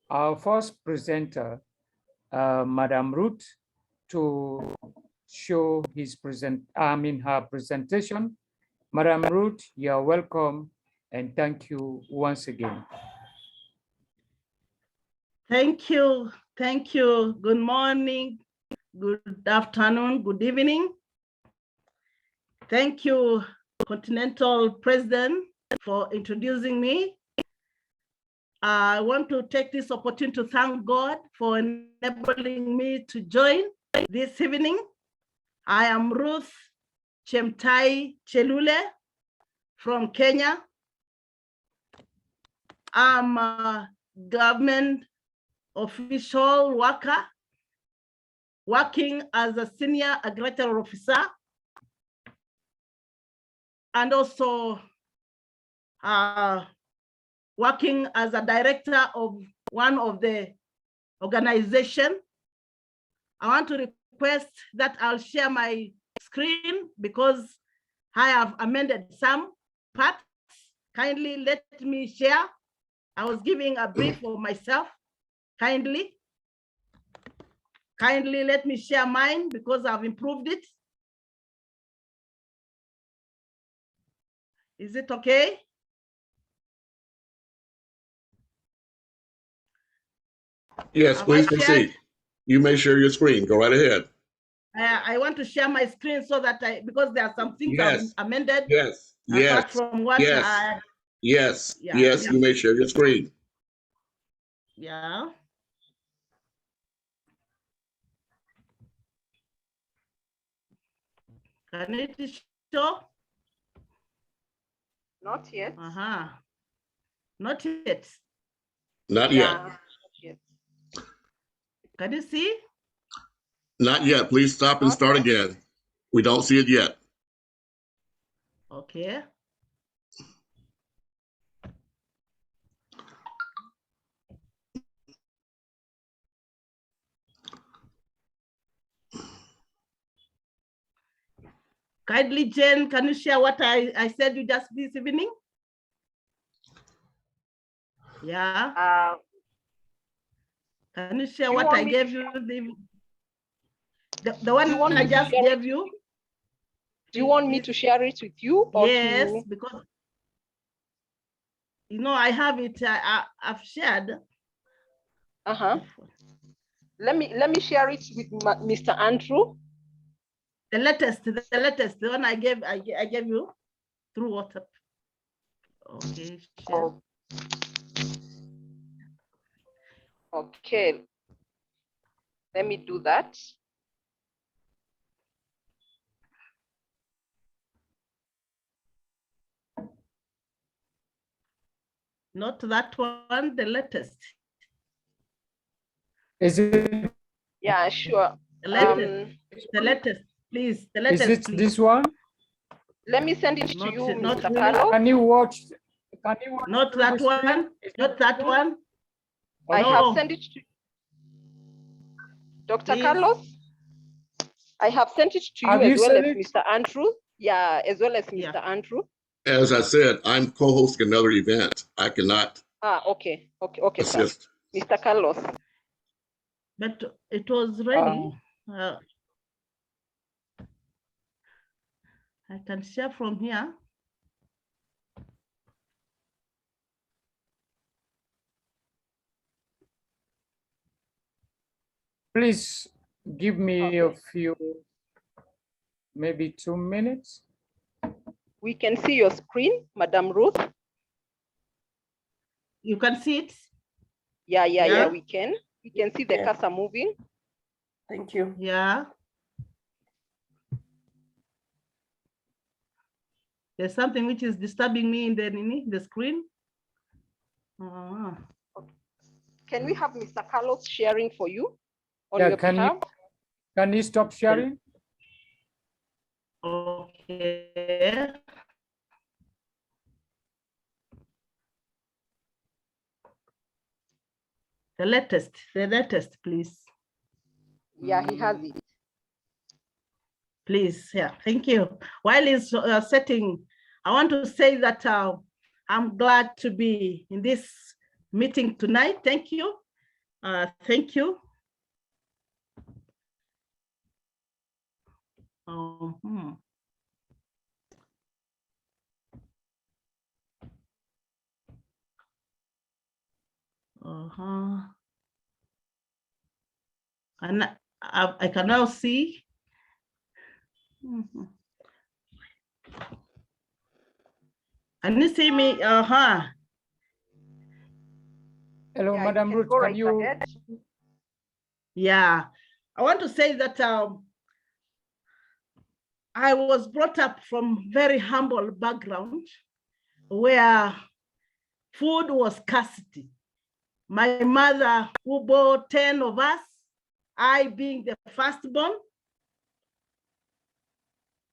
our first presenter, Madam Ruth, to show her presentation. Madam Ruth, you are welcome, and thank you once again. Thank you. Thank you. Good morning, good afternoon, good evening. Thank you, Continental President, for introducing me. I want to take this opportunity to thank God for enabling me to join this evening. I am Ruth Chemtai Chelule from Kenya. I'm a government official worker working as a senior agricultural officer and also working as a director of one of the organization. I want to request that I'll share my screen because I have amended some parts. Kindly let me share. I was giving a brief for myself. Kindly let me share mine because I've improved it. Is it okay? Yes, please proceed. You may share your screen. Go right ahead. I want to share my screen so that because there are some things that have amended. Yes. Apart from what Yes. You may share your screen. Yeah. Can it show? Not yet. Not yet. Not yet. Not yet. Can you see? Not yet. Please stop and start again. We don't see it yet. Okay. Kindly, Jane, can you share what I said you just this evening? Yeah. Can you share what I gave you? The one I just gave you? Do you want me to share it with you? Or yes, because I have it. I've shared. Let me share it with Mr. Andrew. The latest, the one I gave you through WhatsApp. Okay. Share. Okay. Let me do that. Not that one, the latest. Is it? Yeah, sure. The latest, please. The latest. Is it please. this one? Let me send it to you, Mr. Really. Carlos. Can you watch? Not that one. Not that one. I have sent it to Dr. Please. Carlos. I have sent it to you as well as Mr. Andrew. Yeah, as well as Mr. Andrew. As I said, I'm co-hosting another event. I cannot Okay, assist. sir. Mr. Carlos. But it was ready. I can share from here. Please give me a few, maybe 2 minutes. We can see your screen, Madam Ruth. You can see it? Yeah, we can. We can see the cursor moving. Thank you. Yeah. There's something which is disturbing me in the screen. Can we have Mr. Carlos sharing for you on Yeah, your can behalf? you stop sharing? Okay. The latest, please. Yeah, he has it. Please, yeah, thank you. While he's setting, I want to say that I'm glad to be in this meeting tonight. Thank you. Thank you. And I can now see. Can you see me? Hello, Yeah, Madam Ruth, go can right you? ahead. Yeah, I want to say that I was brought up from very humble background where food was scarcity. My mother, who bore 10 of us, I being the firstborn,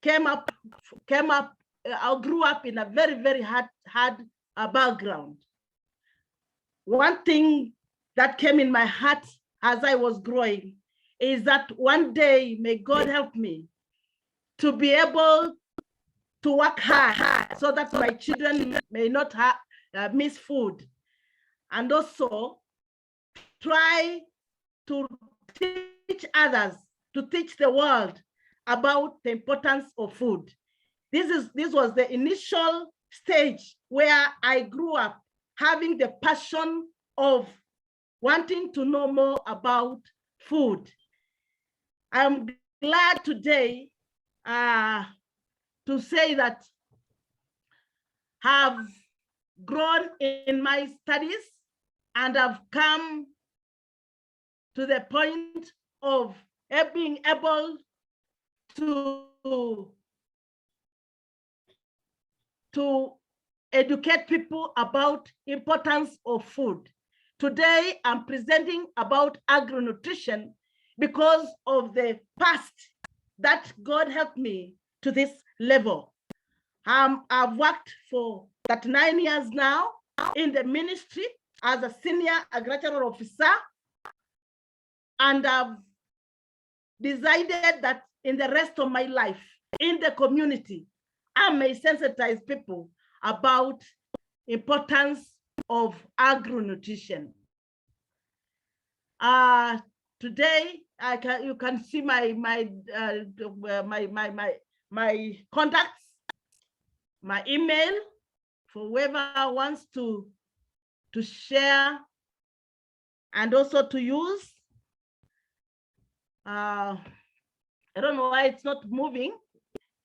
I grew up in a very, very hard background. One thing that came in my heart as I was growing is that one day, may God help me to be able to work hard so that my children may not miss food. And also try to teach others, to teach the world about the importance of food. This was the initial stage where I grew up having the passion of wanting to know more about food. I'm glad today to say that have grown in my studies and have come to the point of being able to educate people about importance of food. Today, I'm presenting about agri-nutrition because of the past that God helped me to this level. I've worked for 39 years now in the ministry as a senior agricultural officer, and I've decided that in the rest of my life in the community, I may sensitize people about importance of agri-nutrition. Today, you can see my contacts, my email for whoever wants to share and also to use. I don't know why it's not moving.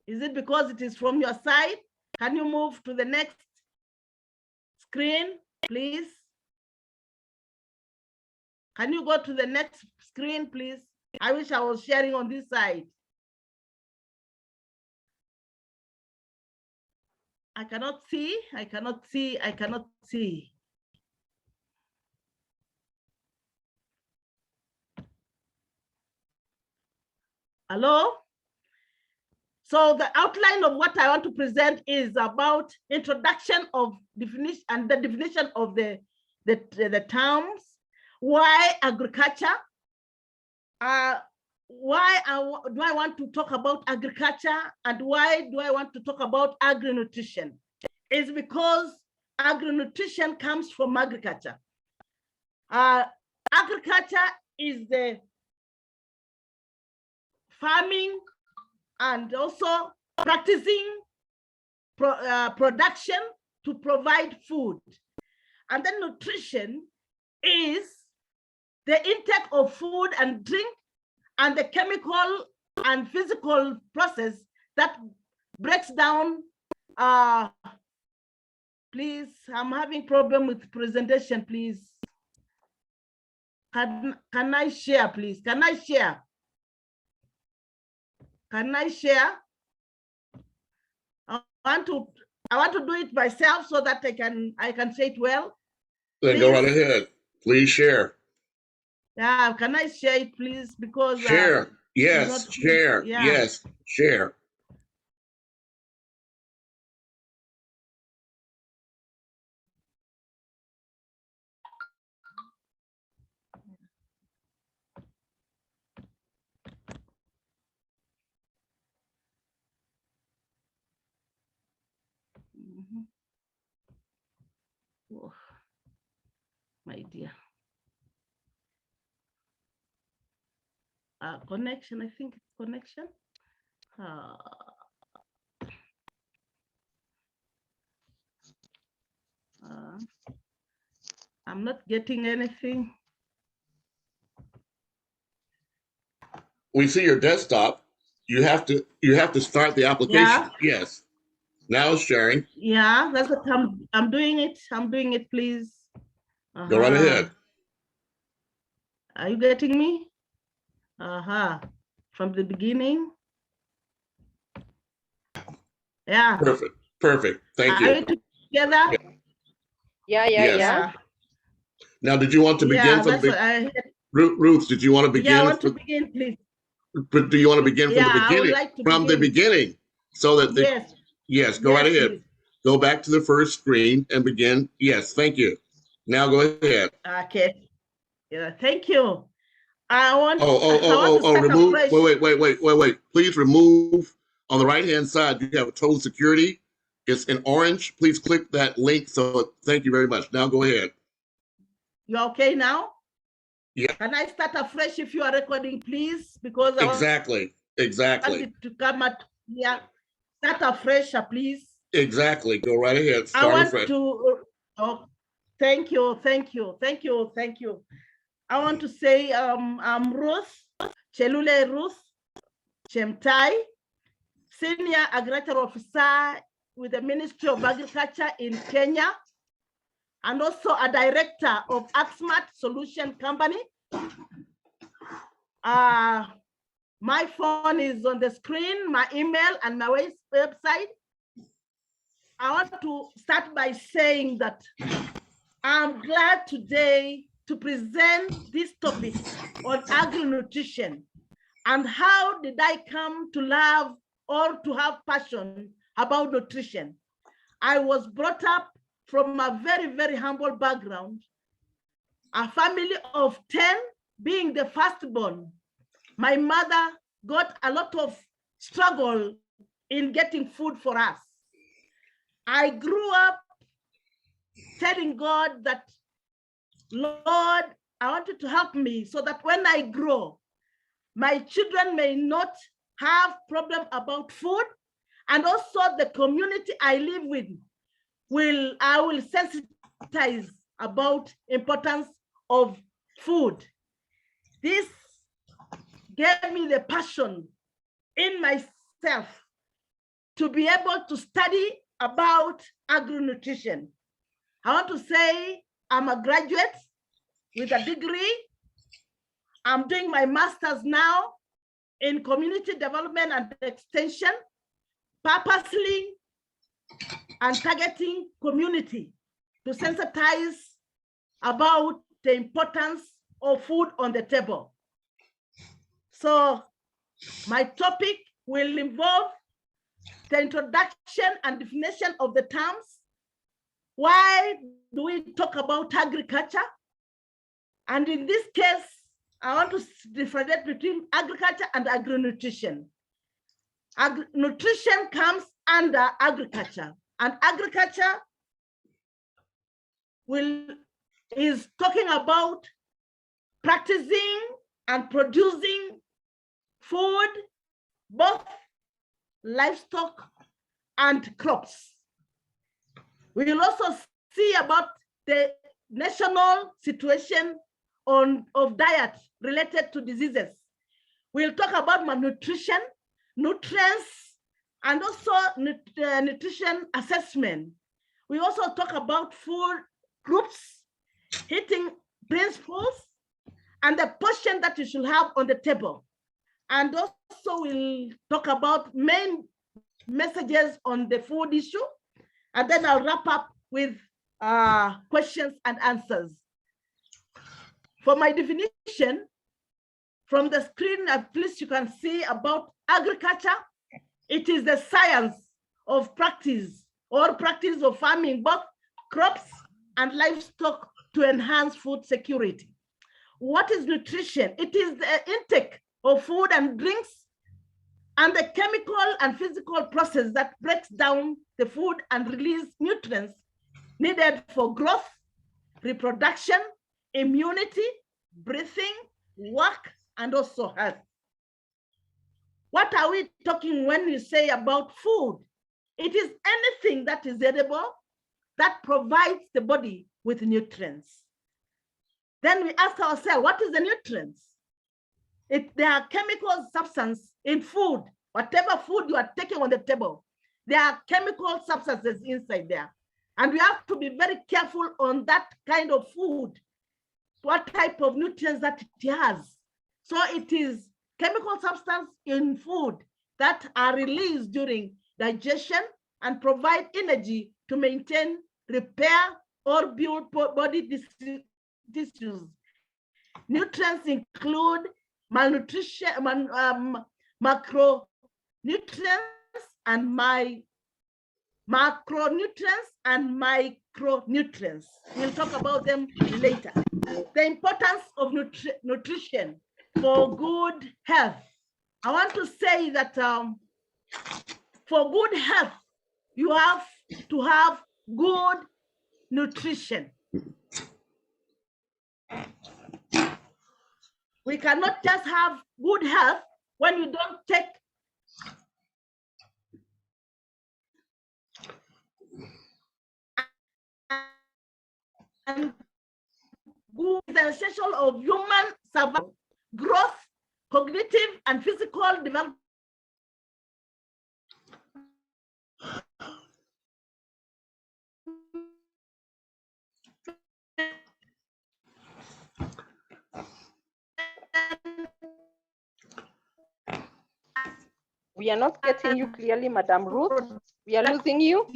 Is it because it is from your side? Can you move to the next screen, please? Can you go to the next screen, please? I wish I was sharing on this side. I cannot see, I cannot see, I cannot see. Hello? So the outline of what I want to present is about introduction of definition and the definition of the terms. Why agriculture? Why do I want to talk about agriculture, and why do I want to talk about agri-nutrition? It's because agri-nutrition comes from agriculture. Agriculture is the farming and also practicing production to provide food. And then nutrition is the intake of food and drink and the chemical and physical process that breaks down. Please, I'm having problem with presentation, please. Can I share, please? Can I share? Can I share? want to do it myself so that I can say it well. Then go right Please. ahead. Please share. Yeah, can I share it, please? Because Share. it's Yes. not- Share. yeah. Yes. Share. Mhm. Oh, my dear. Connection, I think it's connection. I'm not getting anything. We see your desktop. You have to start the application. Yeah. Yes. Now it's sharing. Yeah, that's what I'm doing it. I'm doing it, please. Go right Uh-huh. ahead. Are you getting me? From the beginning. Yeah. Perfect. Perfect. Thank Are you. we together? Yeah. Yes. Now, did you want to begin Yeah, from that's the what I Ruth? Did you want to begin? Yeah, I want to begin, please. But do you want to begin from Yeah, the I would beginning? like to From the begin. beginning, so that the Yes. yes, go right Yes, ahead. please. Go back to the first screen and begin. Yes, thank you. Now go ahead. Okay. Yeah, thank you. I want to start remove. afresh. Wait. Please remove on the right-hand side. You have a total security. It's in orange. Please click that link. So thank you very much. Now go ahead. You're okay now? Yeah. Can I start afresh if you are recording, please? Because I Exactly. want it to come at, yeah. Start afresh, please. Exactly. Go right ahead. I Start want afresh. to, thank you. I want to say I'm Ruth, Chelule Ruth Chemtai, Senior Agriculture Officer with the Ministry of Agriculture in Kenya, and also a director of AXMAT Solution Company. My phone is on the screen, my email and my website. I want to start by saying that I'm glad today to present this topic on agri-nutrition and how did I come to love or to have passion about nutrition. I was brought up from a very, very humble background, a family of 10, being the firstborn. My mother got a lot of struggle in getting food for us. I grew up telling God that, Lord, I want you to help me so that when I grow, my children may not have problem about food, and also the community I live with I will sensitize about importance of food. This gave me the passion in myself to be able to study about agri-nutrition. I want to say I'm a graduate with a degree. I'm doing my master's now in community development and extension, purposely and targeting community to sensitize about the importance of food on the table. So my topic will involve the introduction and definition of the terms. Why do we talk about agriculture? And in this case, I want to differentiate between agriculture and agri-nutrition. Nutrition comes under agriculture, and agriculture is talking about practicing and producing food, both livestock and crops. We will also see about the national situation of diet related to diseases. We'll talk about malnutrition, nutrients, and also nutrition assessment. We also talk about food groups, eating principles, and the portion that you should have on the table. And also we'll talk about main messages on the food issue, and then I'll wrap up with questions and answers. For my definition, from the screen, at least you can see about agriculture. It is the science of practice or practice of farming, both crops and livestock, to enhance food security. What is nutrition? It is the intake of food and drinks and the chemical and physical process that breaks down the food and release nutrients needed for growth, reproduction, immunity, breathing, work, and also health. What are we talking when we say about food? It is anything that is edible that provides the body with nutrients. Then we ask ourselves, what is the nutrients? There are chemical substances in food. Whatever food you are taking on the table, there are chemical substances inside there. And we have to be very careful on that kind of food, what type of nutrients that it has. So it is chemical substance in food that are released during digestion and provide energy to maintain, repair, or build body tissues. Nutrients include malnutrition, macronutrients and macronutrients and micronutrients. We'll talk about them later. The importance of nutrition for good health. I want to say that for good health, you have to have good nutrition. We cannot just have good health when you don't take and good is essential of human survival, growth, cognitive and physical development. We are not getting you clearly, Madam Ruth. We are losing you.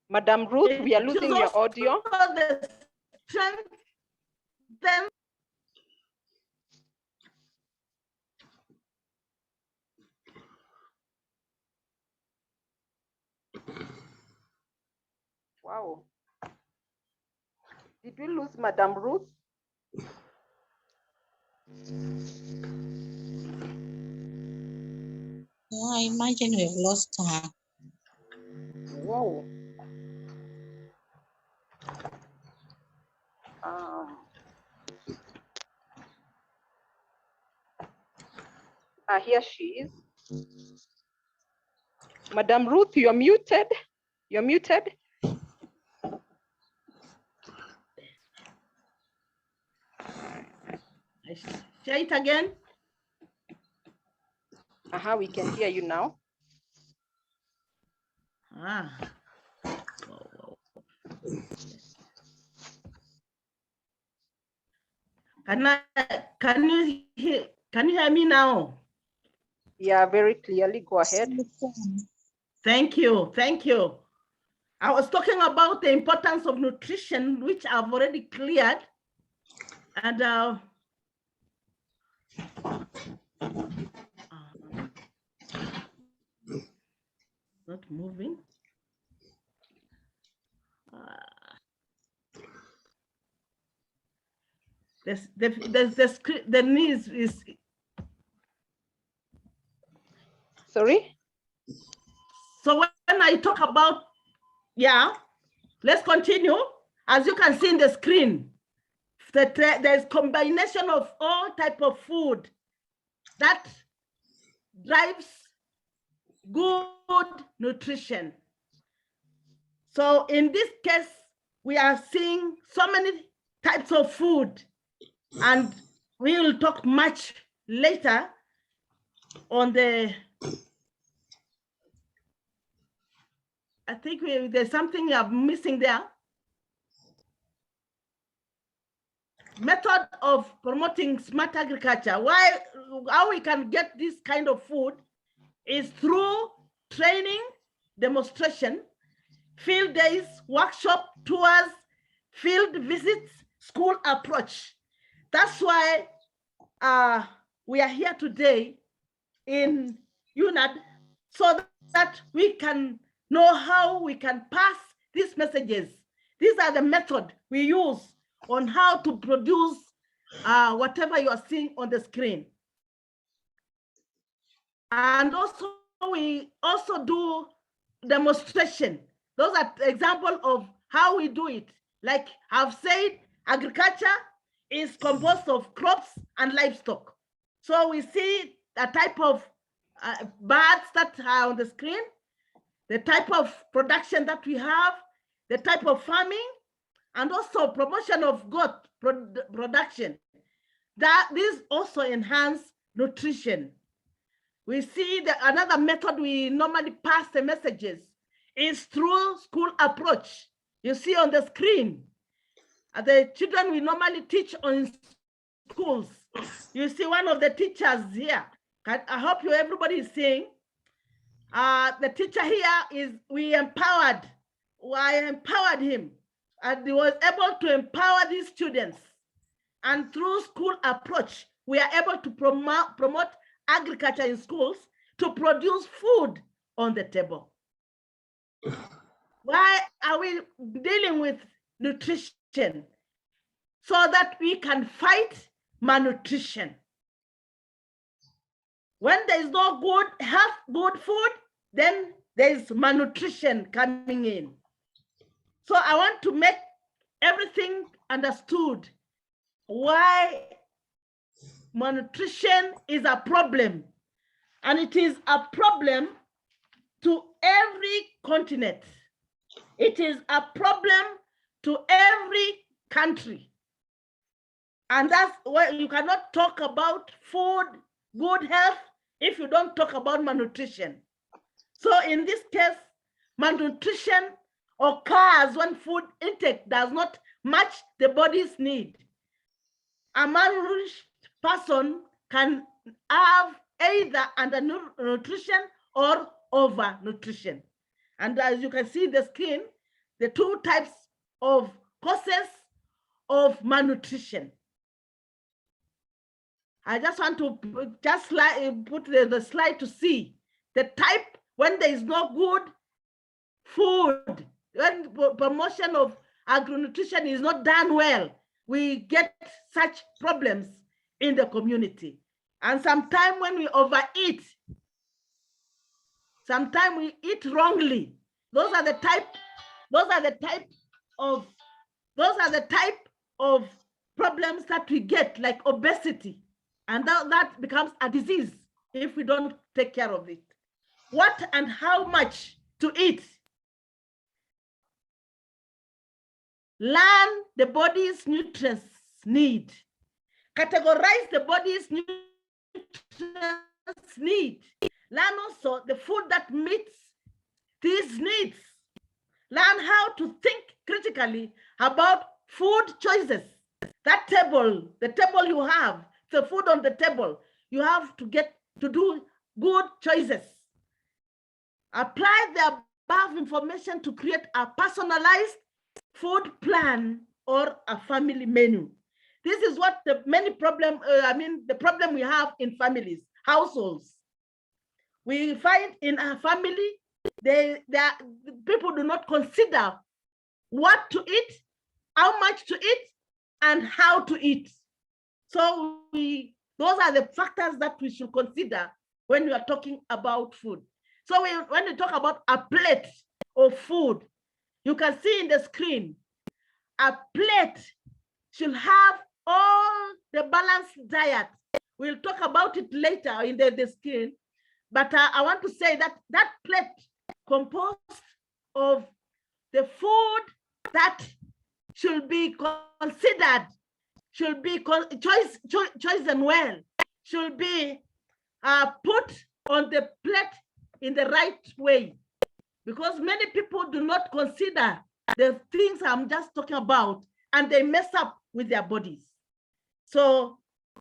Madam Ruth, we are losing your audio. Wow. Did we lose Madam Ruth? Yeah, I imagine we've lost her. Wow. Here she is. Madam Ruth, you're muted. You're muted. Say it again. We can hear you now. Can you hear me now? Yeah, very clearly. Go ahead. Thank you. Thank you. I was talking about the importance of nutrition, which I've already cleared. And not moving. The knees is. Sorry? So when I talk about, let's continue. As you can see in the screen, there's combination of all type of food that drives good nutrition. So in this case, we are seeing so many types of food, and we will talk much later on the, I think there's something I'm missing there. method of promoting smart agriculture, how we can get this kind of food is through training, demonstration, field days, workshop, tours, field visits, school approach. That's why we are here today in UNAD, so that we can know how we can pass these messages. These are the methods we use on how to produce whatever you are seeing on the screen. And also, we also do demonstration. Those are examples of how we do it. Like I've said, agriculture is composed of crops and livestock. So we see a type of birds that are on the screen, the type of production that we have, the type of farming, and also promotion of goat production. That this also enhance nutrition. We see that another method we normally pass the messages is through school approach. You see on the screen, the children we normally teach on schools. You see one of the teachers here. I hope everybody is seeing. The teacher here is, I empowered him, and he was able to empower these students. And through school approach, we are able to promote agriculture in schools to produce food on the table. Why are we dealing with nutrition? So that we can fight malnutrition. When there is no good health, good food, then there is malnutrition coming in. So I want to make everything understood why malnutrition is a problem. And it is a problem to every continent. It is a problem to every country. And that's why you cannot talk about food, good health, if you don't talk about malnutrition. So in this case, malnutrition occurs when food intake does not match the body's need. A malnourished person can have either undernutrition or overnutrition. And as you can see in the screen, the two types of causes of malnutrition. I just want to just put the slide to see the type when there is no good food, when promotion of agronutrition is not done well, we get such problems in the community. And sometimes when we overeat, sometimes we eat wrongly. Those are the type of problems that we get, like obesity. And that becomes a disease if we don't take care of it. What and how much to eat? Learn the body's nutrients need. Categorize the body's nutrients need. Learn also the food that meets these needs. Learn how to think critically about food choices. That table, the table you have, the food on the table, you have to get to do good choices. Apply the above information to create a personalized food plan or a family menu. This is what the the problem we have in families, households. We find in a family, people do not consider what to eat, how much to eat, and how to eat. So those are the factors that we should consider when we are talking about food. So when we talk about a plate of food, you can see in the screen, a plate should have all the balanced diet. We'll talk about it later in the screen, but I want to say that that plate composed of the food that should be considered, should be chosen well, should be put on the plate in the right way. Because many people do not consider the things I'm just talking about, and they mess up with their bodies. So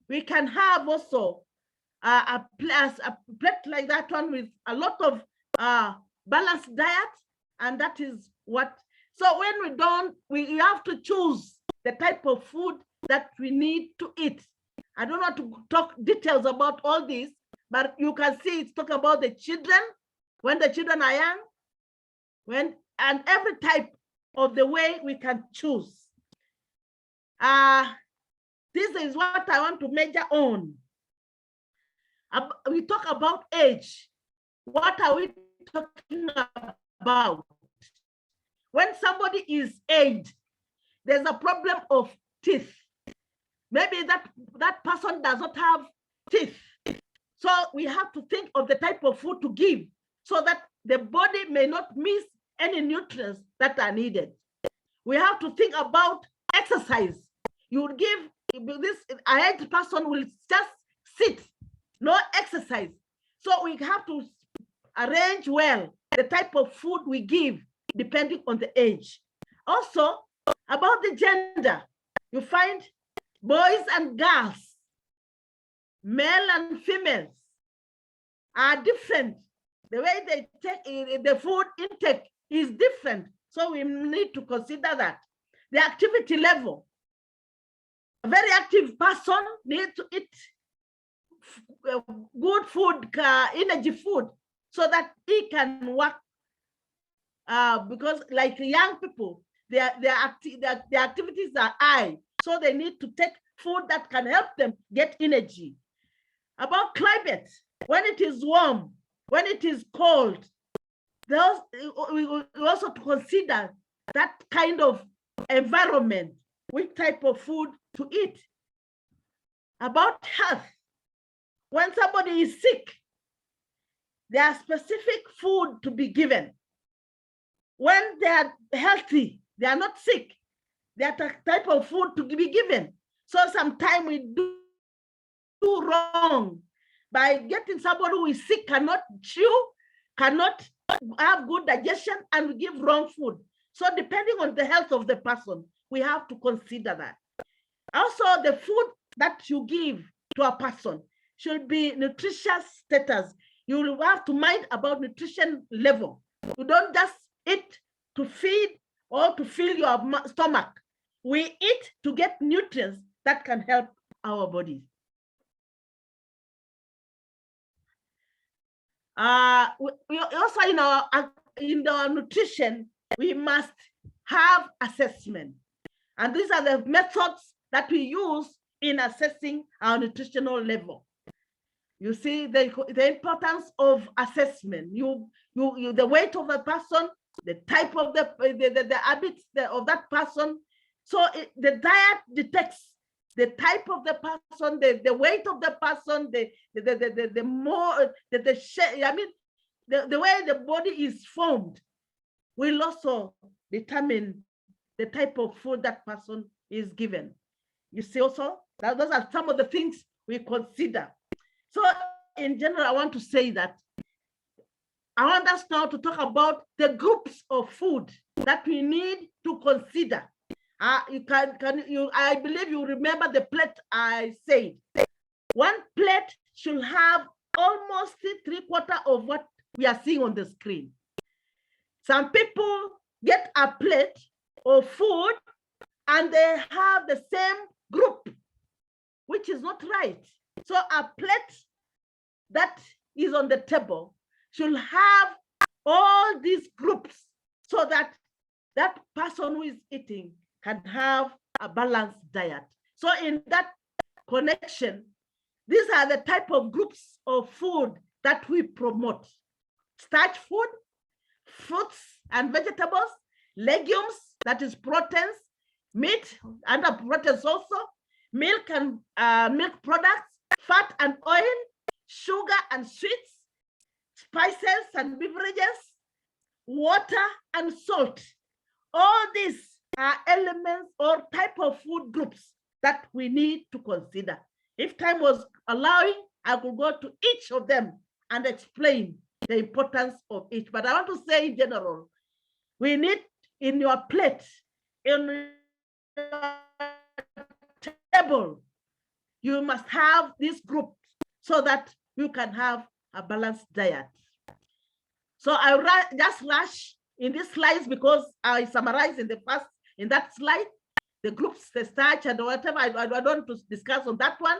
we can have also a plate like that one with a lot of balanced diet, and that is what. So when we have to choose the type of food that we need to eat. I don't want to talk details about all this, but you can see it's talking about the children, when the children are young, and every type of the way we can choose. This is what I want to major on. We talk about age. What are we talking about? When somebody is aged, there's a problem of teeth. Maybe that person does not have teeth. So we have to think of the type of food to give so that the body may not miss any nutrients that are needed. We have to think about exercise. You would give this, a aged person will just sit, no exercise. So we have to arrange well the type of food we give depending on the age. Also, about the gender, you find boys and girls, male and females are different. The way they take the food intake is different. So we need to consider that. The activity level. A very active person needs to eat good food, energy food, so that he can work. Because like young people, their activities are high, so they need to take food that can help them get energy. About climate, when it is warm, when it is cold, we also to consider that kind of environment, which type of food to eat. About health, when somebody is sick, there are specific food to be given. When they are healthy, they are not sick, there are type of food to be given. So sometimes we do wrong by getting somebody who is sick, cannot chew, cannot have good digestion, and we give wrong food. So depending on the health of the person, we have to consider that. Also, the food that you give to a person should be nutritious status. You will have to mind about nutrition level. You don't just eat to feed or to fill your stomach. We eat to get nutrients that can help our bodies. We also in our nutrition, we must have assessment. And these are the methods that we use in assessing our nutritional level. You see the importance of assessment. The weight of the person, the type of the habits of that person. So the diet detects the type of the person, the weight of the person, the way the body is formed will also determine the type of food that person is given. You see also that those are some of the things we consider. So in general, I want to say that I want us now to talk about the groups of food that we need to consider. I believe you remember the plate I said. One plate should have almost 3/4 of what we are seeing on the screen. Some people get a plate of food and they have the same group, which is not right. So a plate that is on the table should have all these groups so that that person who is eating can have a balanced diet. So in that connection, these are the type of groups of food that we promote. Starch food, fruits and vegetables, legumes, that is proteins, meat, and proteins also, milk and milk products, fat and oil, sugar and sweets, spices and beverages, water and salt. All these are elements or type of food groups that we need to consider. If time was allowing, I could go to each of them and explain the importance of each. But I want to say in general, we need in your plate, in your table, you must have this group so that you can have a balanced diet. So I just rush in these slides because I summarize in that slide, the groups, the starch and whatever. I don't want to discuss on that one.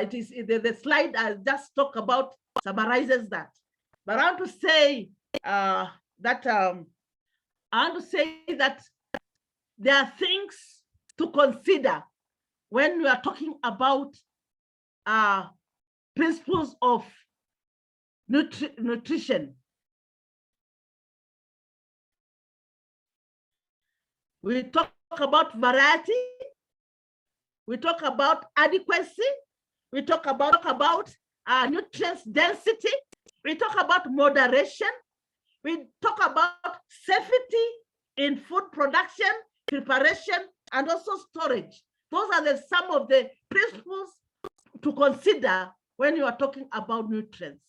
It is the slide I just talk about summarizes that. But I want to say that there are things to consider when we are talking about principles of nutrition. We talk about variety, we talk about adequacy, we talk about nutrients density, we talk about moderation, we talk about safety in food production, preparation, and also storage. Those are some of the principles to consider when you are talking about nutrients.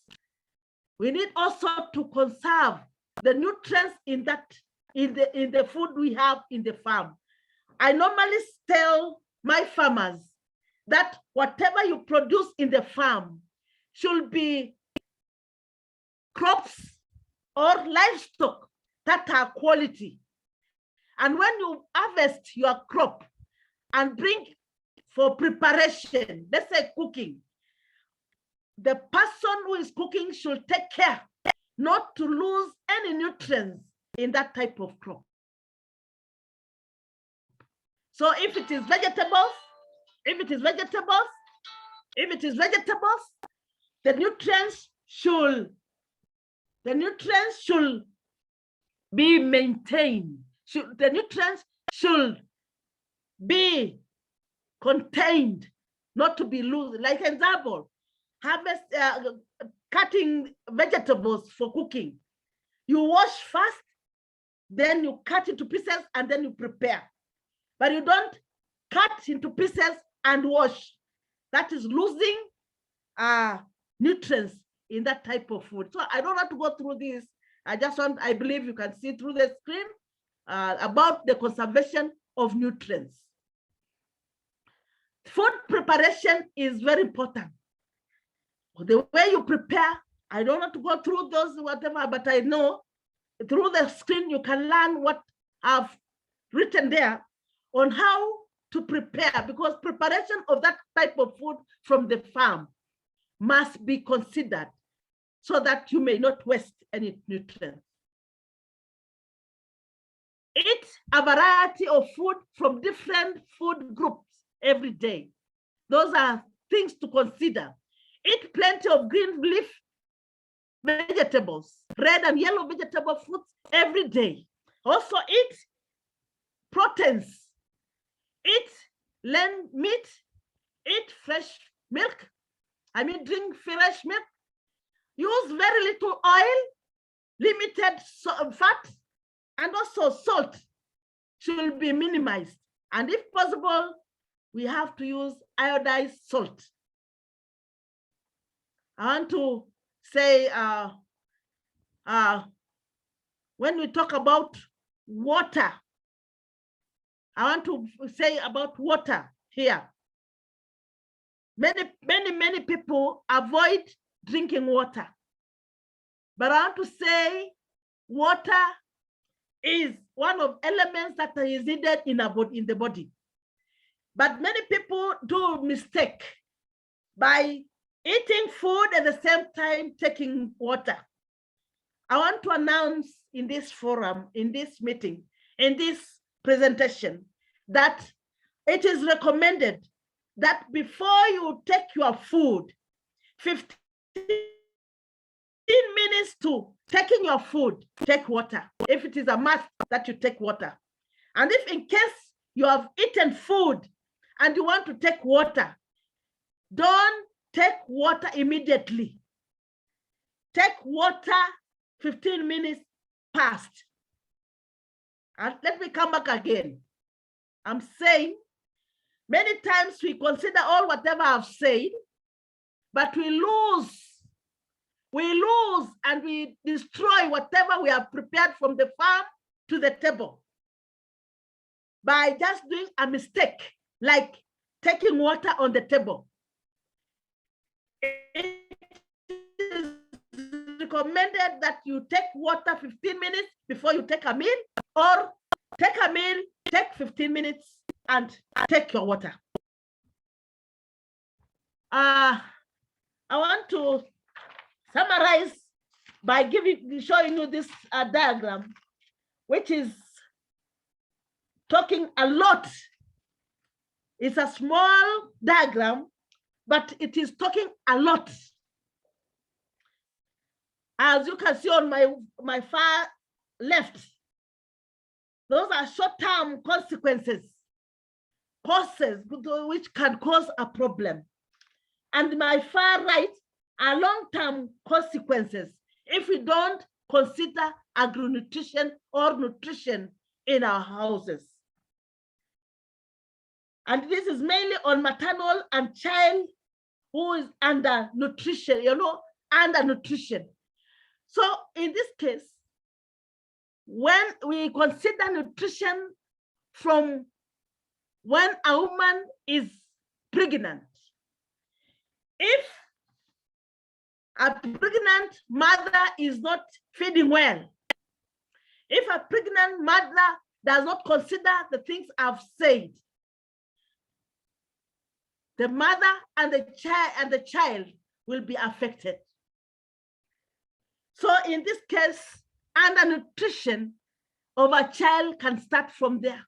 We need also to conserve the nutrients in the food we have in the farm. I normally tell my farmers that whatever you produce in the farm should be crops or livestock that are quality. And when you harvest your crop and bring for preparation, let's say cooking, the person who is cooking should take care not to lose any nutrients in that type of crop. So if it is vegetables, the nutrients should be maintained. The nutrients should be contained, not to be loose. Like example, cutting vegetables for cooking. You wash first, then you cut into pieces, and then you prepare. But you don't cut into pieces and wash. That is losing nutrients in that type of food. So I don't want to go through this. I believe you can see through the screen about the conservation of nutrients. Food preparation is very important. The way you prepare, I don't want to go through those whatever, but I know through the screen you can learn what I've written there on how to prepare, because preparation of that type of food from the farm must be considered so that you may not waste any nutrients. Eat a variety of food from different food groups every day. Those are things to consider. Eat plenty of green leaf vegetables, red and yellow vegetable fruits every day. Also eat proteins. Eat lean meat. Eat fresh milk. Drink fresh milk. Use very little oil, limited fat, and also salt should be minimized. And if possible, we have to use iodized salt. I want to say, when we talk about water, I want to say about water here. Many people avoid drinking water. But I want to say water is one of elements that is needed in the body. But many people do mistake by eating food at the same time taking water. I want to announce in this forum, in this meeting, in this presentation, that it is recommended that before you take your food, 15 minutes to taking your food, take water. If it is a must that you take water. And if in case you have eaten food and you want to take water, don't take water immediately. Take water 15 minutes past. And let me come back again. I'm saying many times we consider all whatever I've said, but we lose and we destroy whatever we have prepared from the farm to the table by just doing a mistake, like taking water on the table. It is recommended that you take water 15 minutes before you take a meal, or take a meal, take 15 minutes and take your water. I want to summarize by showing you this diagram, which is talking a lot. It's a small diagram, but it is talking a lot. As you can see on my far left, those are short-term consequences, causes which can cause a problem. And my far right are long-term consequences if we don't consider agronutrition or nutrition in our houses. And this is mainly on maternal and child who is under nutrition, under nutrition. So in this case, when we consider nutrition from when a woman is pregnant, if a pregnant mother is not feeding well, if a pregnant mother does not consider the things I've said, the mother and the child will be affected. So in this case, undernutrition of a child can start from there.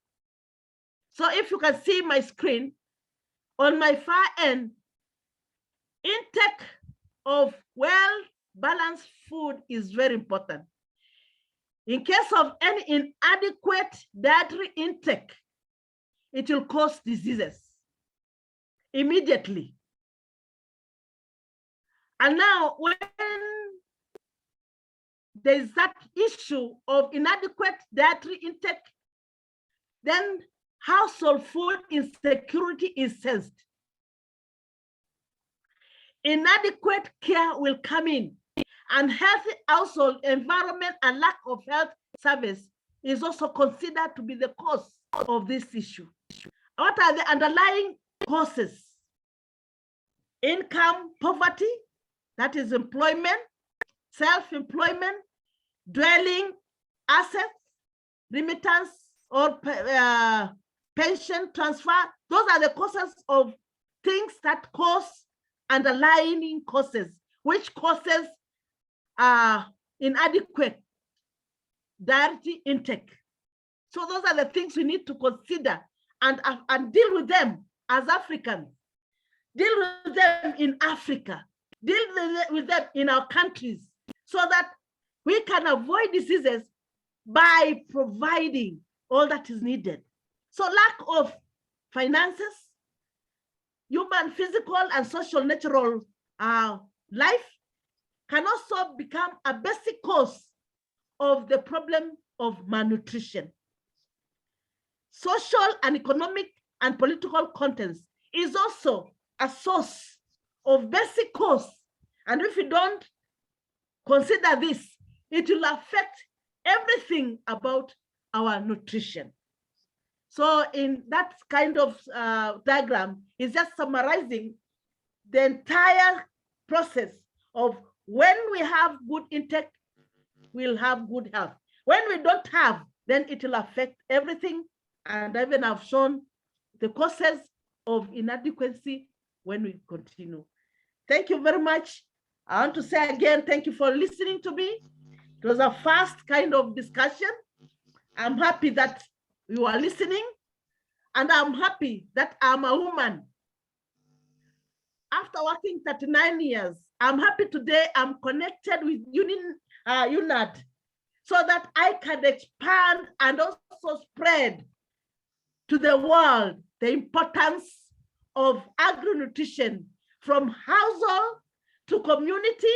So if you can see my screen, on my far end, intake of well-balanced food is very important. In case of any inadequate dietary intake, it will cause diseases immediately. And now, when there's that issue of inadequate dietary intake, then household food insecurity is sensed. Inadequate care will come in, and healthy household environment and lack of health service is also considered to be the cause of this issue. What are the underlying causes? Income poverty, that is employment, self-employment, dwelling, assets, remittance, or pension transfer. Those are the causes of things that cause underlying causes, which causes inadequate dietary intake. So those are the things we need to consider and deal with them as Africans. Deal with them in Africa. Deal with them in our countries so that we can avoid diseases by providing all that is needed. So lack of finances, human, physical, and social natural life can also become a basic cause of the problem of malnutrition. Social and economic and political contents is also a source of basic cause. And if we don't consider this, it will affect everything about our nutrition. So in that kind of diagram, is just summarizing the entire process of when we have good intake, we'll have good health. When we don't have, then it will affect everything. And even I've shown the causes of inadequacy when we continue. Thank you very much. I want to say again, thank you for listening to me. It was a fast kind of discussion. I'm happy that you are listening. And I'm happy that I'm a woman. After working 39 years, I'm happy today I'm connected with UNITNet so that I can expand and also spread to the world the importance of agronutrition from household to community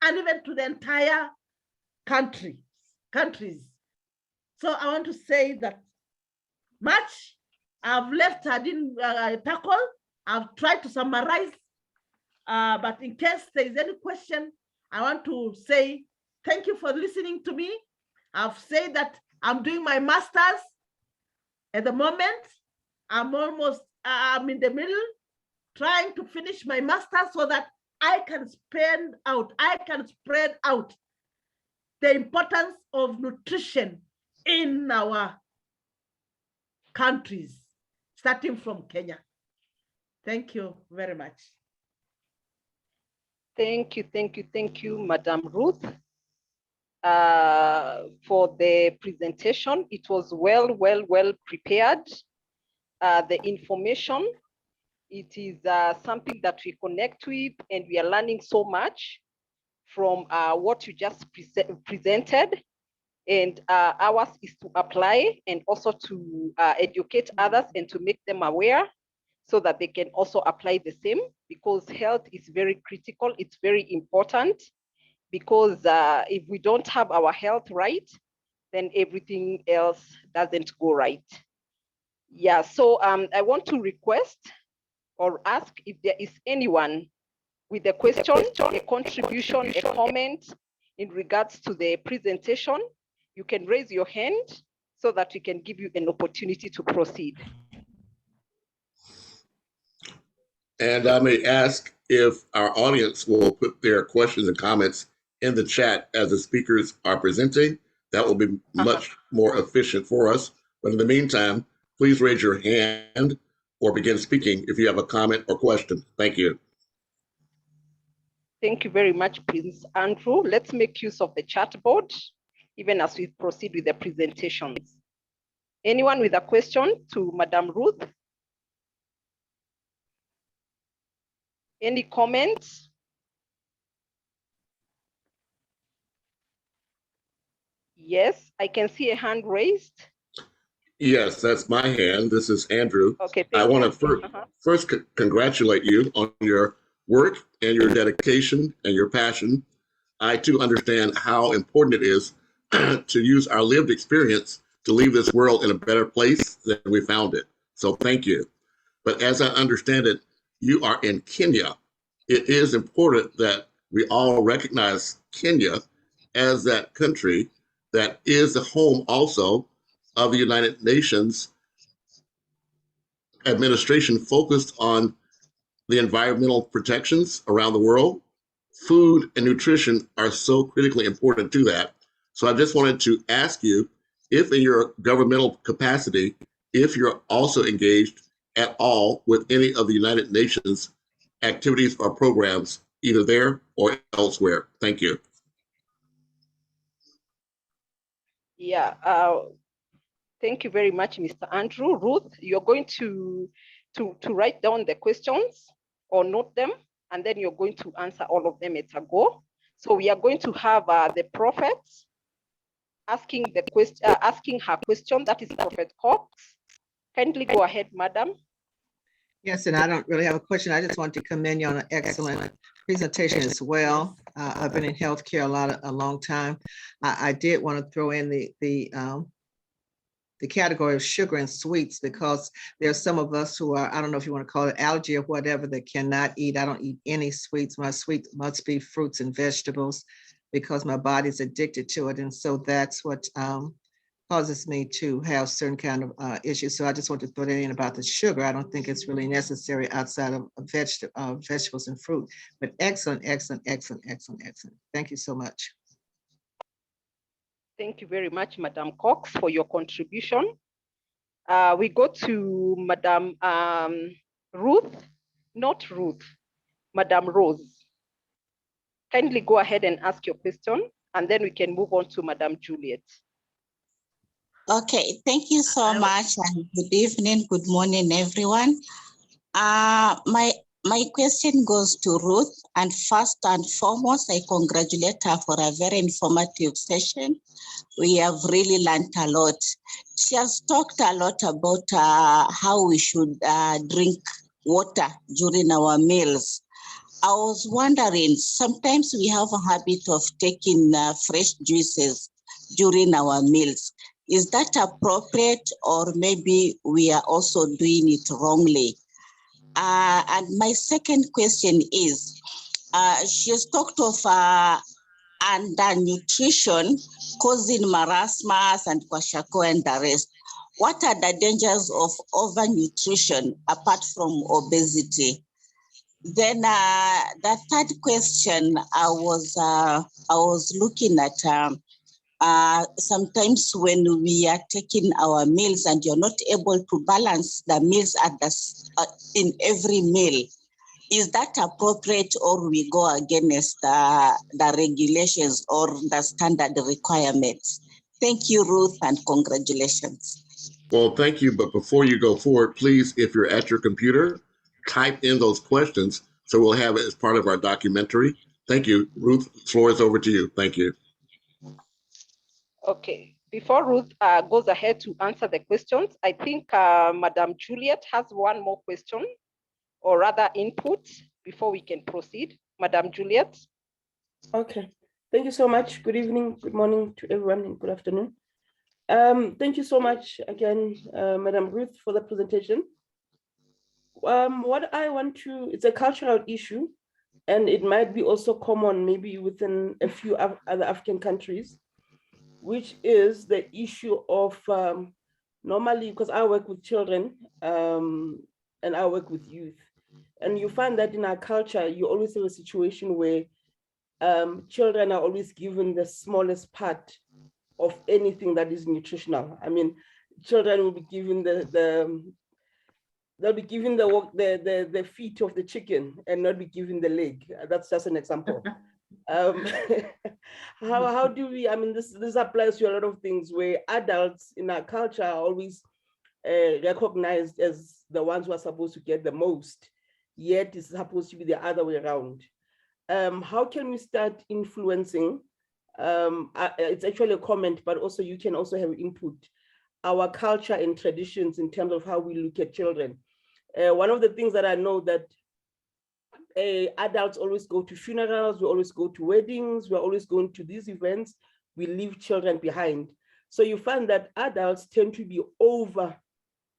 and even to the entire countries. So I want to say that much I've left, I didn't tackle. I've tried to summarize, but in case there is any question, I want to say thank you for listening to me. I've said that I'm doing my master's at the moment. I'm in the middle, trying to finish my master's so that I can spread out the importance of nutrition in our countries, starting from Kenya. Thank you very much. Thank you, Madam Ruth, for the presentation. It was well prepared. The information, it is something that we connect with, and we are learning so much from what you just presented. And ours is to apply and also to educate others and to make them aware so that they can also apply the same, because health is very critical. It's very important, because if we don't have our health right, then everything else doesn't go right. Yeah, so I want to request or ask if there is anyone with a question, a contribution, a comment in regards to the presentation. You can raise your hand so that we can give you an opportunity to proceed. And I may ask if our audience will put their questions and comments in the chat as the speakers are presenting. That will be much more efficient for us. But in the meantime, please raise your hand or begin speaking if you have a comment or question. Thank you. Thank you very much, Prince Andrew. Let's make use of the chat board, even as we proceed with the presentations. Anyone with a question to Madam Ruth? Any comments? Yes, I can see a hand raised. Yes, that's my hand. This is Andrew. Okay, I want to first congratulate you on your work and your dedication and your passion. I too understand how important it is to use our lived experience to leave this world in a better place than we found it. So thank you. But as I understand it, you are in Kenya. It is important that we all recognize Kenya as that country that is the home also of the United Nations administration focused on the environmental protections around the world. Food and nutrition are so critically important to that. So I just wanted to ask you if in your governmental capacity, if you're also engaged at all with any of the United Nations activities or programs, either there or elsewhere. Thank you. Yeah, thank you very much, Mr. Andrew. Ruth, you're going to write down the questions or note them, and then you're going to answer all of them at a go. So we are going to have the prophets asking the question, asking her question. That is Prophet Cox. Kindly go ahead, madam. Yes, and I don't really have a question. I just want to commend you on an excellent presentation as well. I've been in healthcare a long time. I did want to throw in the category of sugar and sweets, because there's some of us who are, I don't know if you want to call it allergy or whatever, that cannot eat. I don't eat any sweets. My sweet must be fruits and vegetables, because my body's addicted to it. And so that's what causes me to have certain kind of issues. So I just want to throw that in about the sugar. I don't think it's really necessary outside of vegetables and fruit, but excellent, excellent, excellent, excellent, excellent. Thank you so much. Thank you very much, Madam Cox, for your contribution. We go to Madam Ruth, not Ruth, Madam Rose. Kindly go ahead and ask your question, and then we can move on to Madam Juliet. Okay, thank you so much, and good evening, good morning, everyone. My question goes to Ruth, and first and foremost, I congratulate her for a very informative session. We have really learned a lot. She has talked a lot about how we should drink water during our meals. I was wondering, sometimes we have a habit of taking fresh juices during our meals. Is that appropriate, or maybe we are also doing it wrongly? And my second question is, she has talked of undernutrition causing marasmus and kwashiorkor and the rest. What are the dangers of overnutrition apart from obesity? Then the third question, I was looking at sometimes when we are taking our meals and you're not able to balance the meals at in every meal, is that appropriate, or we go against the regulations or the standard requirements? Thank you, Ruth, and congratulations. Well, thank you. But before you go forward, please, if you're at your computer, type in those questions so we'll have it as part of our documentary. Thank you. Ruth, floor is over to you. Thank you. Okay, before Ruth goes ahead to answer the questions, I think Madam Juliet has one more question, or rather input, before we can proceed. Madam Juliet. Okay, thank you so much. Good evening, good morning to everyone, and good afternoon. Thank you so much again, Madam Ruth, for the presentation. What I want to, it's a cultural issue, and it might be also common maybe within a few other African countries, which is the issue of normally, because I work with children and I work with youth, and you find that in our culture, you always have a situation where children are always given the smallest part of anything that is nutritional. I mean, children will be given they'll be given the feet of the chicken and not be given the leg. That's just an example. How do we, I mean, this applies to a lot of things where adults in our culture are always recognized as the ones who are supposed to get the most, yet it's supposed to be the other way around. How can we start influencing? It's actually a comment, but also you can also have input, our culture and traditions in terms of how we look at children. One of the things that I know that adults always go to funerals, we always go to weddings, we're always going to these events, we leave children behind. So you find that adults tend to be over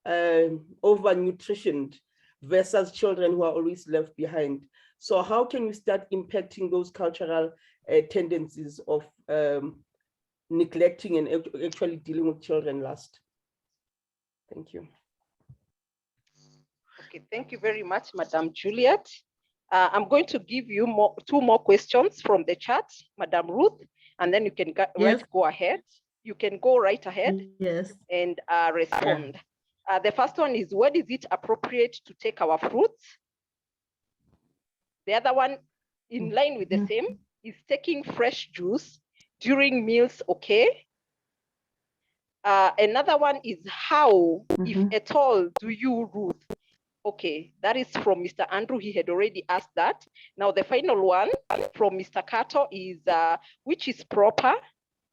nutritioned versus children who are always left behind. So how can we start impacting those cultural tendencies of neglecting and actually dealing with children last? Thank you. Okay, thank you very much, Madam Juliet. I'm going to give you two more questions from the chat, Madam Ruth, and then you can go ahead. You can go right ahead and respond. The first one is, when is it appropriate to take our fruits? The other one, in line with the same, is taking fresh juice during meals okay? Another one is, how, if at all, do you, Ruth? Okay, that is from Mr. Andrew. He had already asked that. Now the final one from Mr. Kato is, which is proper?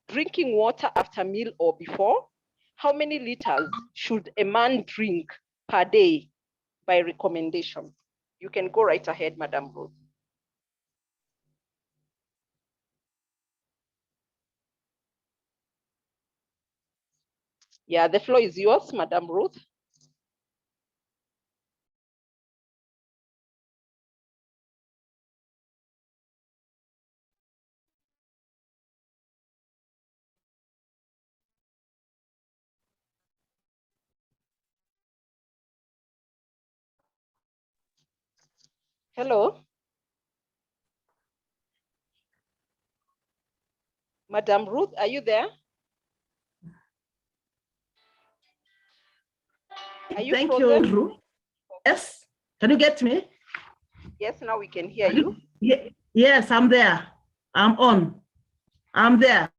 Drinking water after meal or before? How many liters should a man drink per day by recommendation? You can go right ahead, Madam Ruth. Yeah, the floor is yours, Madam Ruth. Hello. Madam Ruth, are you there? Are you Thank frozen? you, Ruth. Yes, can you get me? Yes, now we can hear you. Yes, I'm there. I'm on. I'm there.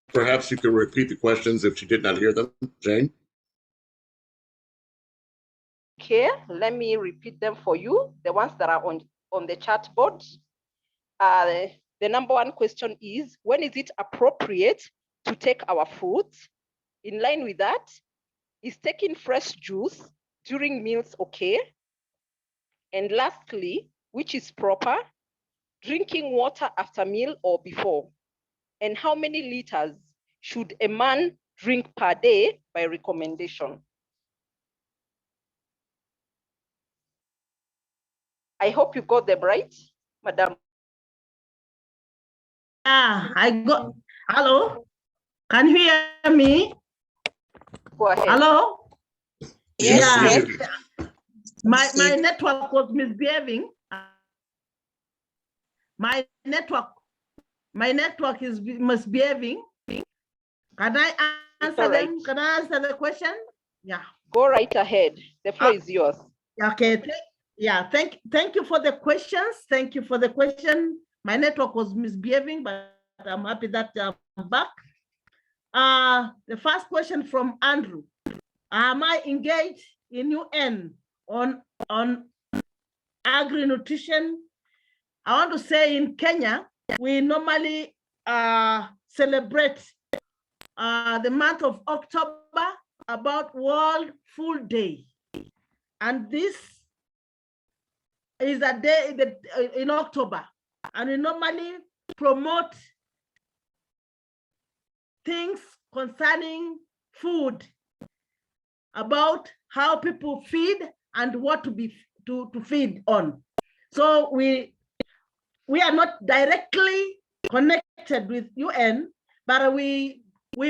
Perhaps you could repeat the questions if you did not hear them, Jane. Okay, let me repeat them for you, the ones that are on the chat board. The number one question is, when is it appropriate to take our fruits? In line with that, is taking fresh juice during meals okay? And lastly, which is proper? Drinking water after meal or before? And how many liters should a man drink per day by recommendation? I hope you got them right, Madam. I got, hello? Can you hear me? Go ahead. Hello? Yes, Yeah. yes. My network was misbehaving. My network is misbehaving. Can I answer all right. them? Can I answer the question? Yeah. Go right ahead. The floor is yours. Okay. Thank you for the questions. Thank you for the question. My network was misbehaving, but I'm happy that I'm back. The first question from Andrew. Am I engaged in UN on agri-nutrition? I want to say in Kenya, we normally celebrate the month of October about World Food Day. And this is a day in October. And we normally promote things concerning food, about how people feed and what to feed on. So we are not directly connected with UN, but we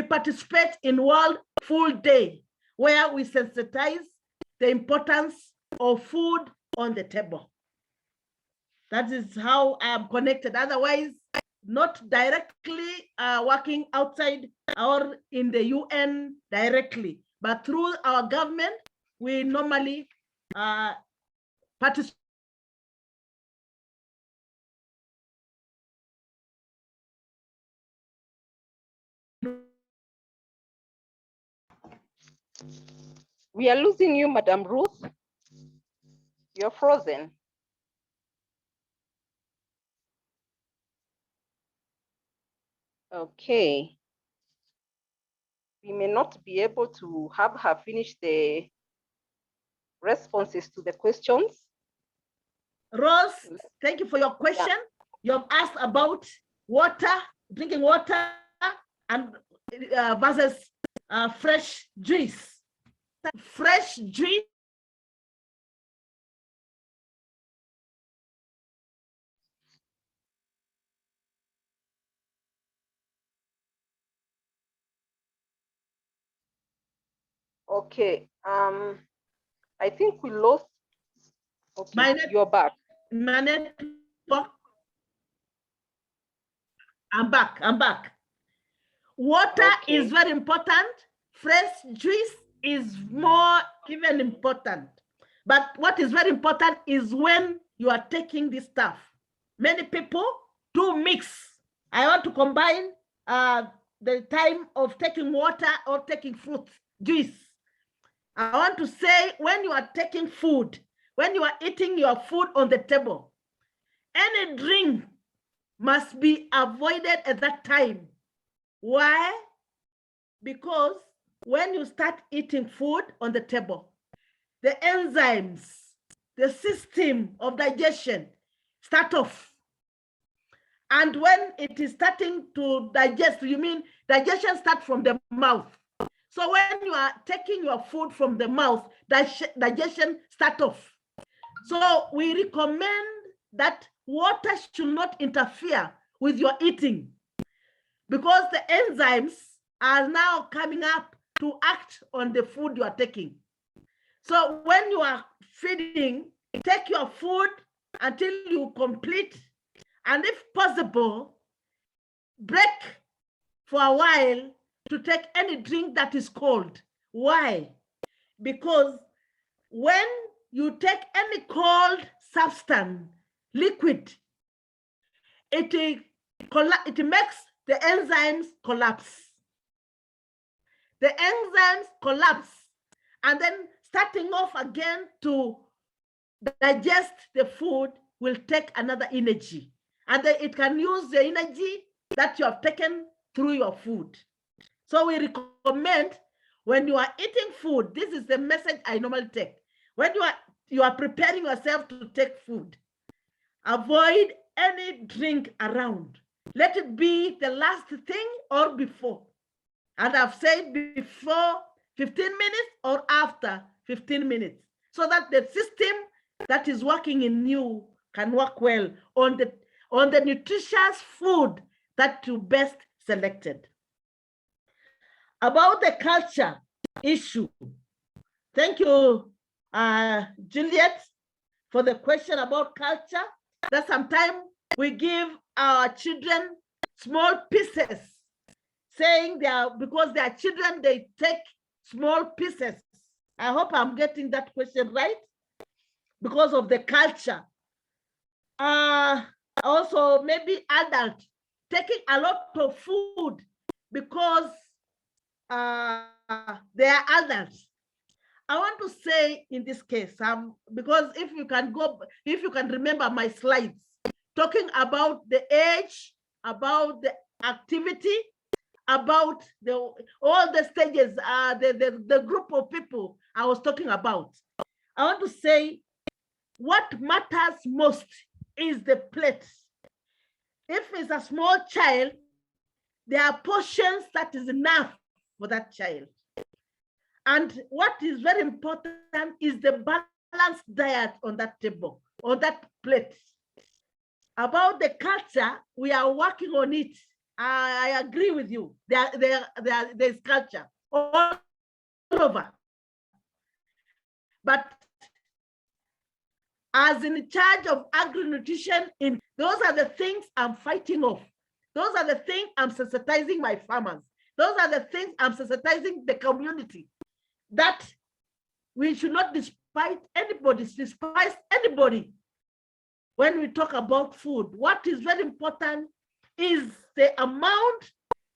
participate in World Food Day, where we sensitize the importance of food on the table. That is how I am connected. Otherwise, not directly working outside or in the UN directly, but through our government, we normally participate. We are losing you, Madam Ruth. You're frozen. Okay. We may not be able to have her finish the responses to the questions. Rose, thank you for your question. Yeah. You have asked about water, drinking water, and versus fresh juice. Fresh juice. Okay. I think we lost. Okay, you're back. My network. I'm back. Water is very important. Fresh juice is more even important. But what is very important is when you are taking this stuff. Many people do mix. I want to combine the time of taking water or taking fruit juice. I want to say when you are taking food, when you are eating your food on the table, any drink must be avoided at that time. Why? Because when you start eating food on the table, the enzymes, the system of digestion start off. And when it is starting to digest, you mean digestion starts from the mouth. So when you are taking your food from the mouth, digestion starts off. So we recommend that water should not interfere with your eating, because the enzymes are now coming up to act on the food you are taking. So when you are feeding, take your food until you complete, and if possible, break for a while to take any drink that is cold. Why? Because when you take any cold substance, liquid, it makes the enzymes collapse. The enzymes collapse, and then starting off again to digest the food will take another energy, and then it can use the energy that you have taken through your food. So we recommend when you are eating food, this is the message I normally take. When you are preparing yourself to take food, avoid any drink around. Let it be the last thing or before. And I've said before 15 minutes or after 15 minutes, so that the system that is working in you can work well on the nutritious food that you best selected. About the culture issue, thank you, Juliet, for the question about culture, that sometimes we give our children small pieces, saying because they are children, they take small pieces. I hope I'm getting that question right, because of the culture. Also, maybe adults taking a lot of food because they are adults. I want to say in this case, because if you can remember my slides, talking about the age, about the activity, about all the stages, the group of people I was talking about. I want to say what matters most is the plate. If it's a small child, there are portions that is enough for that child. And what is very important is the balanced diet on that table, on that plate. About the culture, we are working on it. I agree with you. There's culture all over. But as in charge of agri-nutrition, those are the things I'm fighting off. Those are the things I'm sensitizing my farmers. Those are the things I'm sensitizing the community, that we should not despise anybody when we talk about food. What is very important is the amount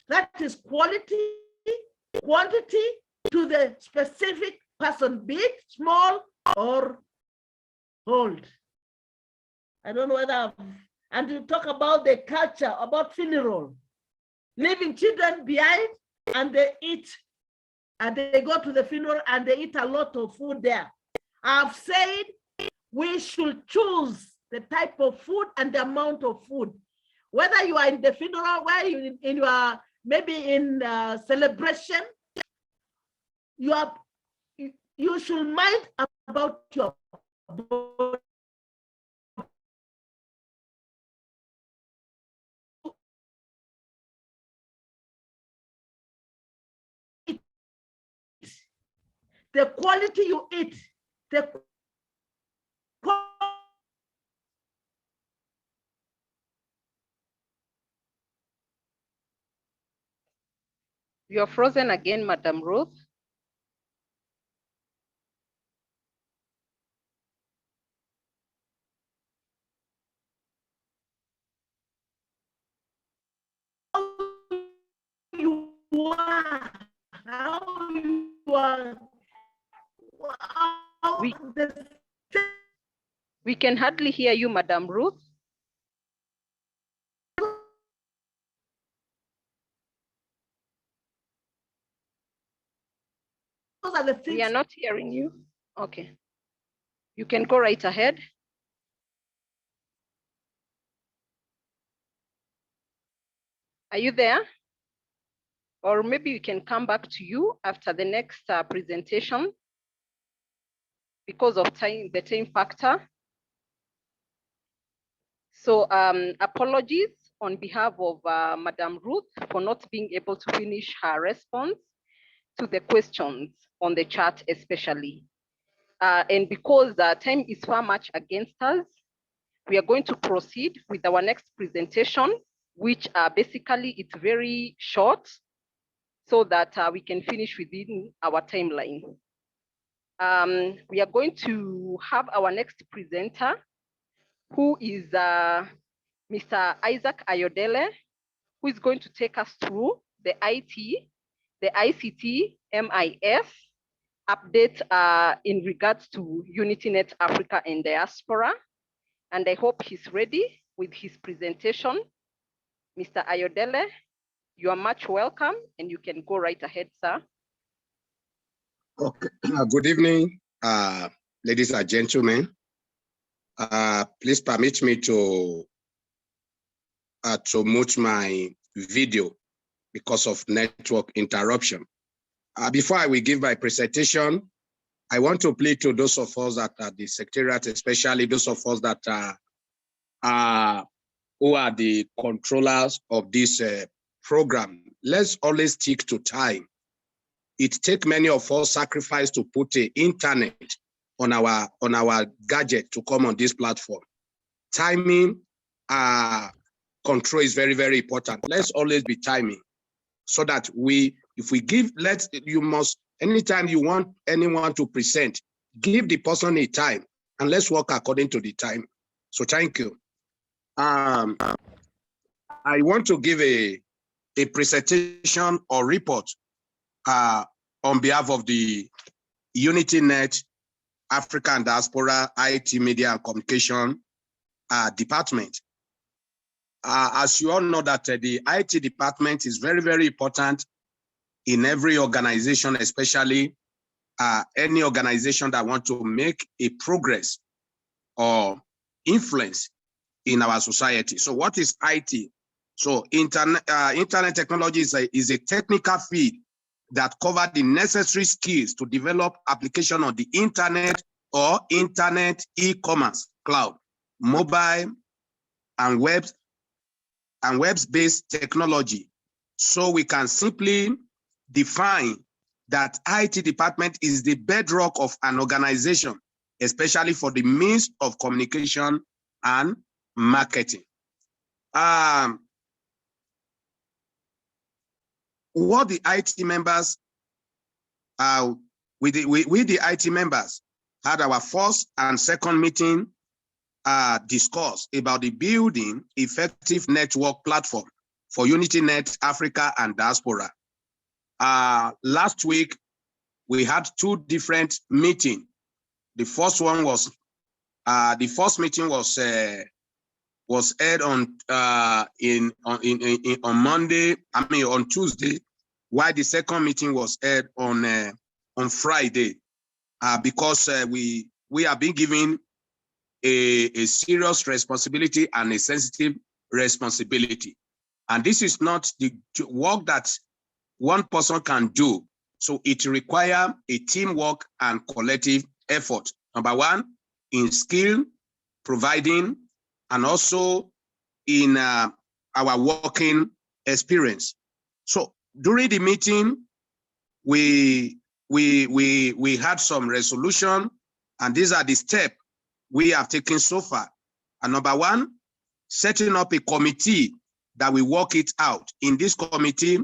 that is quality, quantity to the specific person, be it small or old. I don't know whether, and you talk about the culture, about funeral, leaving children behind, and they eat, and they go to the funeral and they eat a lot of food there. I've said we should choose the type of food and the amount of food. Whether you are in the funeral, where you in your maybe in celebration, you should mind about your body. The quality you eat, those You're frozen again, Madam Ruth. We can hardly hear you, Madam Ruth. are the things. We are not hearing you. Okay. You can go right ahead. Are you there? Or maybe we can come back to you after the next presentation because of time, the time factor. So apologies on behalf of Madam Ruth for not being able to finish her response to the questions on the chat especially. And because time is far much against us, we are going to proceed with our next presentation, which basically it's very short so that we can finish within our timeline. We are going to have our next presenter, who is Mr. Isaac Ayodele, who is going to take us through the IT, the ICT, MIS update in regards to UnityNet Africa and Diaspora. And I hope he's ready with his presentation. Mr. Ayodele, you are much welcome and you can go right ahead, sir. Okay. Good evening, ladies and gentlemen. Please permit me to mute my video because of network interruption. Before I will give my presentation, I want to plead to those of us that are the secretariat, especially those of us that who are the controllers of this program. Let's always stick to time. It takes many of us sacrifice to put the internet on our gadget to come on this platform. Timing control is very, very important. Let's always be timing so that if we give, anytime you want anyone to present, give the person a time and let's work according to the time. So thank you. I want to give a presentation or report on behalf of the UnityNet Africa and Diaspora IT Media and Communication Department. As you all know that the IT department is very, very important in every organization, especially any organization that want to make a progress or influence in our society. So what is IT? So internet technology is a technical field that covers the necessary skills to develop application on the internet or internet e-commerce, cloud, mobile, and web-based technology. So we can simply define that IT department is the bedrock of an organization, especially for the means of communication and marketing. What the IT members, we the IT members had our first and second meeting discuss about the building effective network platform for UnityNet Africa and Diaspora. Last week, we had two different meetings. The first one was, the first meeting was aired on Monday, on Tuesday, while the second meeting was aired on Friday, because we are being given a serious responsibility and a sensitive responsibility. And this is not the work that one person can do. So it requires a teamwork and collective effort. Number one, in skill providing, and also in our working experience. So during the meeting, we had some resolution, and these are the steps we have taken so far. And number one, setting up a committee that will work it out. In this committee,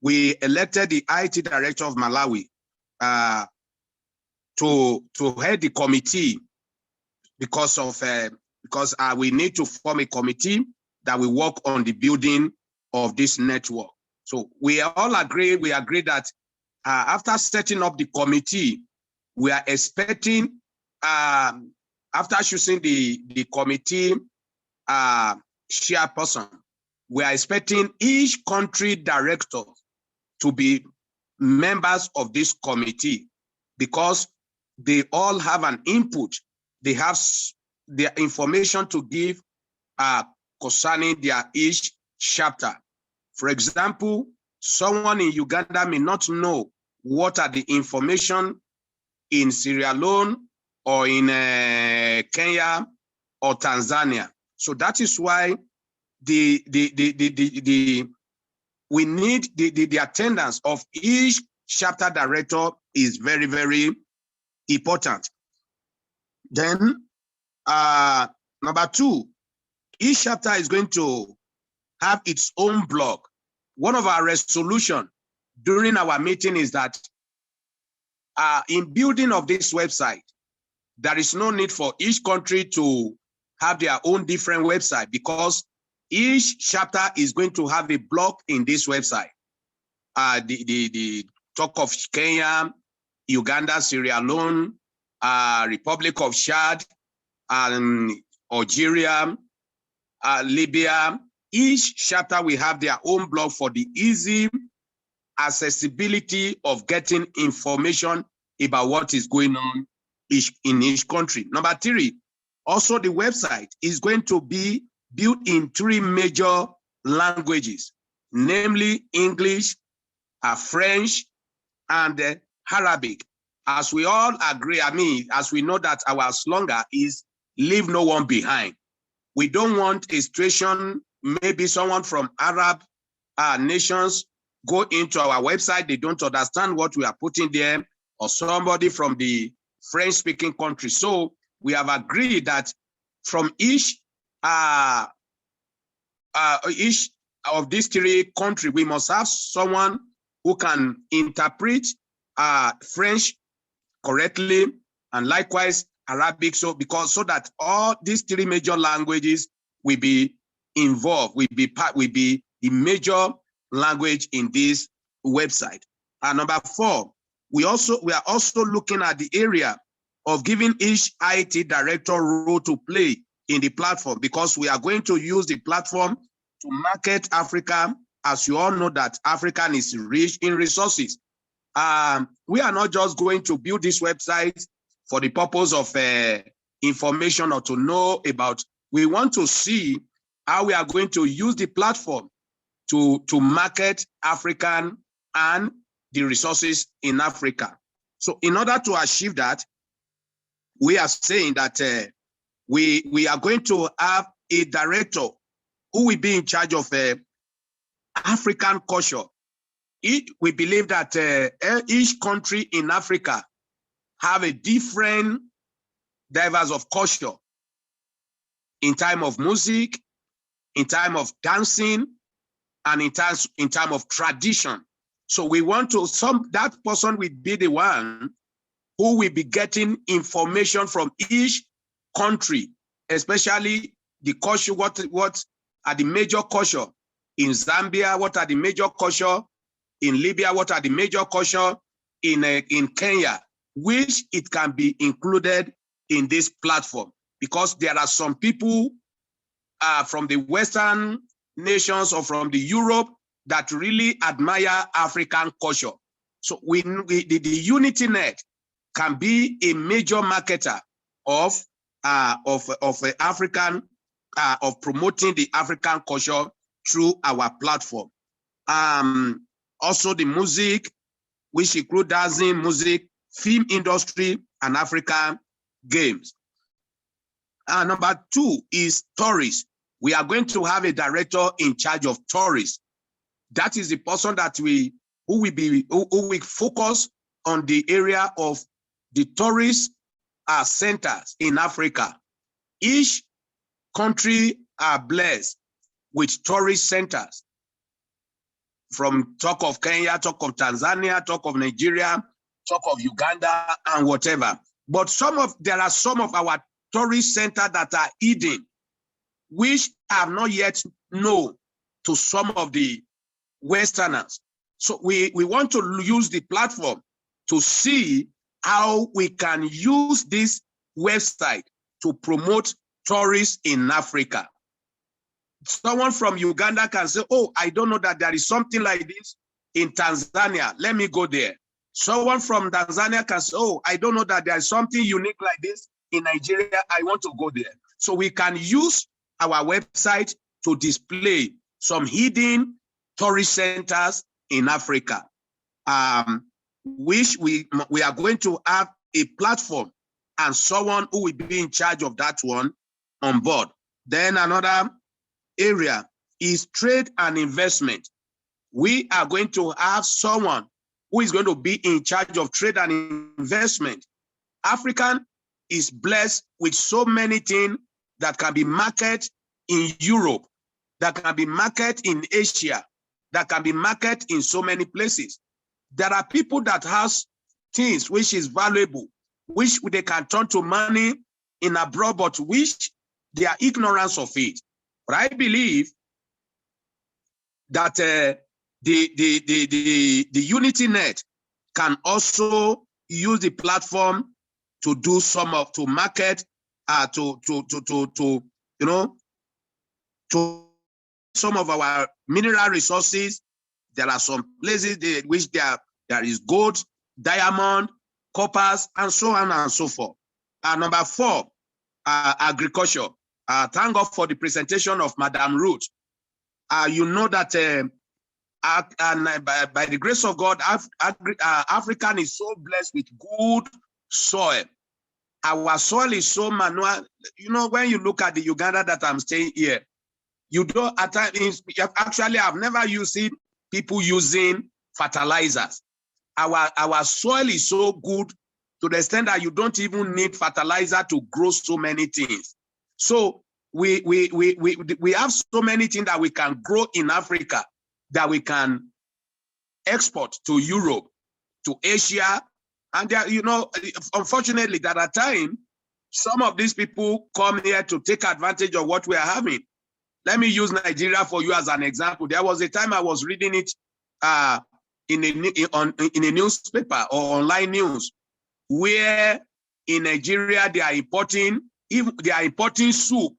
we elected the IT director of Malawi to head the committee because we need to form a committee that will work on the building of this network. So we agree that after setting up the committee, we are expecting, after choosing the committee chairperson, we are expecting each country director to be members of this committee because they all have an input. They have their information to give concerning their each chapter. For example, someone in Uganda may not know what are the information in Sierra Leone or in Kenya or Tanzania. So that is why we need the attendance of each chapter director is very, very important. Then number two, each chapter is going to have its own blog. One of our resolutions during our meeting is that in building of this website, there is no need for each country to have their own different website because each chapter is going to have a blog in this website. The talk of Kenya, Uganda, Sierra Leone, Republic of Chad, Algeria, Libya. Each chapter will have their own blog for the easy accessibility of getting information about what is going on in each country. Number three, also the website is going to be built in three major languages, namely English, French, and Arabic. As we all agree, as we know that our slogan is leave no one behind. We don't want a situation, maybe someone from Arab nations go into our website, they don't understand what we are putting there, or somebody from the French-speaking countries. So we have agreed that from each of these three countries, we must have someone who can interpret French correctly, and likewise Arabic. So that all these three major languages will be involved, will be the major language in this website. And number 4, we are also looking at the area of giving each IT director role to play in the platform, because we are going to use the platform to market Africa. As you all know that Africa is rich in resources. We are not just going to build this website for the purpose of information or to know about. We want to see how we are going to use the platform to market African and the resources in Africa. So in order to achieve that, we are saying that we are going to have a director who will be in charge of African culture. We believe that each country in Africa have a different diverse of culture in time of music, in time of dancing, and in time of tradition. So we want to, that person will be the one who will be getting information from each country, especially the culture, what are the major culture in Zambia, what are the major culture in Libya, what are the major culture in Kenya, which it can be included in this platform, because there are some people from the Western nations or from the Europe that really admire African culture. So the UnityNet can be a major marketer of African of promoting the African culture through our platform. Also the music, which include dancing, music, film industry, and African games. Number 2 is tourists. We are going to have a director in charge of tourists. That is the person that who will focus on the area of the tourist centers in Africa. Each country are blessed with tourist centers. From talk of Kenya, talk of Tanzania, talk of Nigeria, talk of Uganda, and whatever. But there are some of our tourist centers that are hidden, which are not yet known to some of the Westerners. So we want to use the platform to see how we can use this website to promote tourists in Africa. Someone from Uganda can say, oh, I don't know that there is something like this in Tanzania. Let me go there. Someone from Tanzania can say, oh, I don't know that there is something unique like this in Nigeria. I want to go there. So we can use our website to display some hidden tourist centers in Africa, which we are going to have a platform and someone who will be in charge of that one on board. Then another area is trade and investment. We are going to have someone who is going to be in charge of trade and investment. African is blessed with so many things that can be marketed in Europe, that can be marketed in Asia, that can be marketed in so many places. There are people that has things which is valuable, which they can turn to money in abroad, but which they are ignorance of it. But I believe that the UnityNet can also use the platform to do to market, to some of our mineral resources. There are some places which there is gold, diamond, coppers, and so on and so forth. Number 4, agriculture. Thank God for the presentation of Madam Ruth. You know that by the grace of God, African is so blessed with good soil. Our soil is so manual. You know, when you look at the Uganda that I'm staying here, you don't at times, actually I've never used it, people using fertilizers. Our soil is so good to the extent that you don't even need fertilizer to grow so many things. So we have so many things that we can grow in Africa that we can export to Europe, to Asia. And there, you know, unfortunately, that at times, some of these people come here to take advantage of what we are having. Let me use Nigeria for you as an example. There was a time I was reading it in a newspaper or online news, where in Nigeria they are importing soup,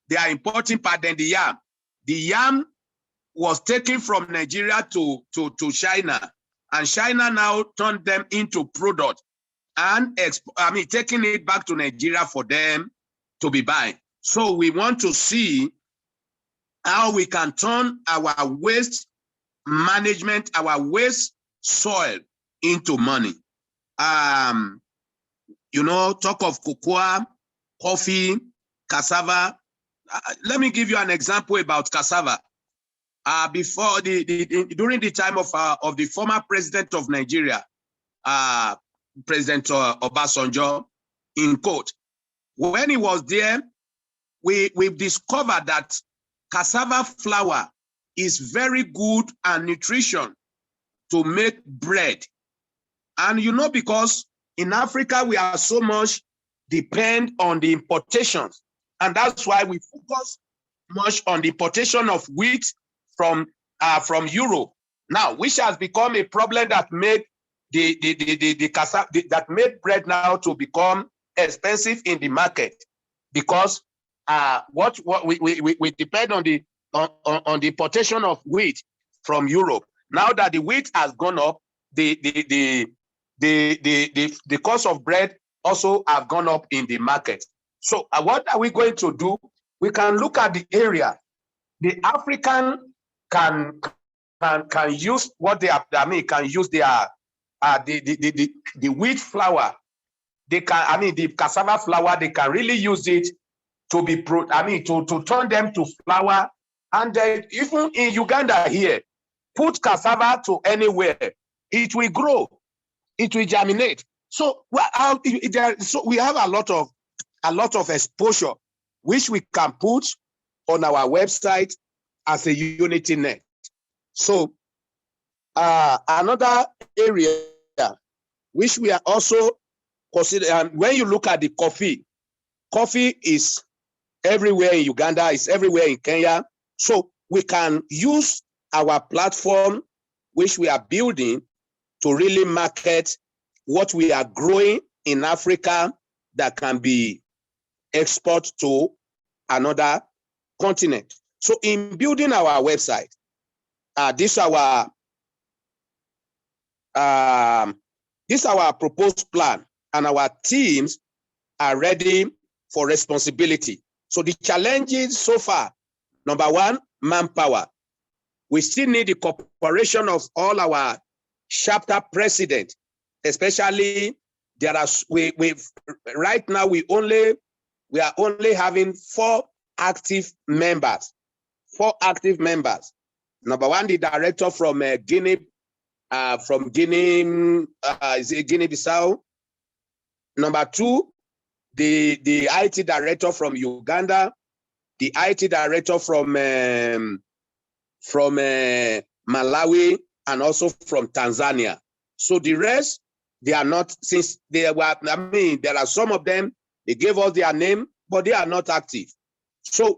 they are importing the yam. The yam was taken from Nigeria to China, and China now turned them into product and taking it back to Nigeria for them to be buying. So we want to see how we can turn our waste management, our waste soil into money. You know, talk of cocoa, coffee, cassava. Let me give you an example about cassava. Before during the time of the former president of Nigeria, President Obasanjo, in quote, when he was there, we've discovered that cassava flour is very good and nutrition to make bread. And you know, because in Africa, we are so much depend on the importations. And that's why we focus much on the importation of wheat from Europe. Now, which has become a problem that made that made bread now to become expensive in the market, because we depend on the importation of wheat from Europe. Now that the wheat has gone up, the cost of bread also have gone up in the market. So what are we going to do? We can look at the area. The African can use what they have. Can use their the wheat flour. They can, the cassava flour. They can really use it to be to turn them to flour. And even in Uganda here, put cassava to anywhere, it will grow, it will germinate. So we have a lot of exposure which we can put on our website as a UnityNet. So another area which we are also considering, when you look at the coffee is everywhere in Uganda, it's everywhere in Kenya. So we can use our platform, which we are building, to really market what we are growing in Africa that can be exported to another continent. So in building our website, this our proposed plan, and our teams are ready for responsibility. So the challenges so far, number one, manpower. We still need the cooperation of all our chapter presidents, especially right now we are only having 4 active members. 4 active members. Number one, the director from Guinea, Guinea-Bissau. Number 2, the IT director from Uganda, the IT director from Malawi, and also from Tanzania. So the rest, they are not, since they were, there are some of them, they gave us their name, but they are not active. So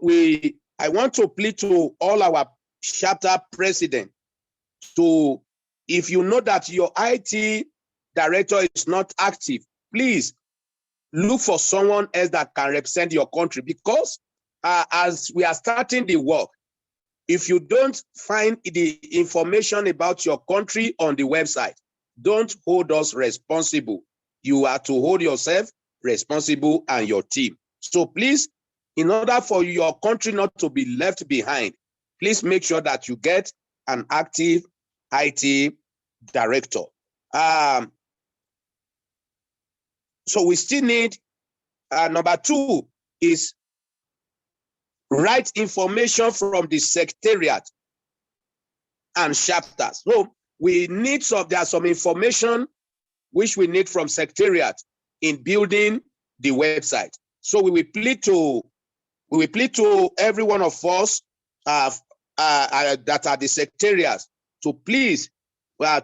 I want to plead to all our chapter presidents to, if you know that your IT director is not active, please look for someone else that can represent your country, because as we are starting the work, if you don't find the information about your country on the website, don't hold us responsible. You are to hold yourself responsible and your team. So please, in order for your country not to be left behind, please make sure that you get an active IT director. So we still need, number 2 is right information from the secretariat and chapters. So we need there's some information which we need from secretariat, in building the website. So we will plead to every one of us that are the secretariats to please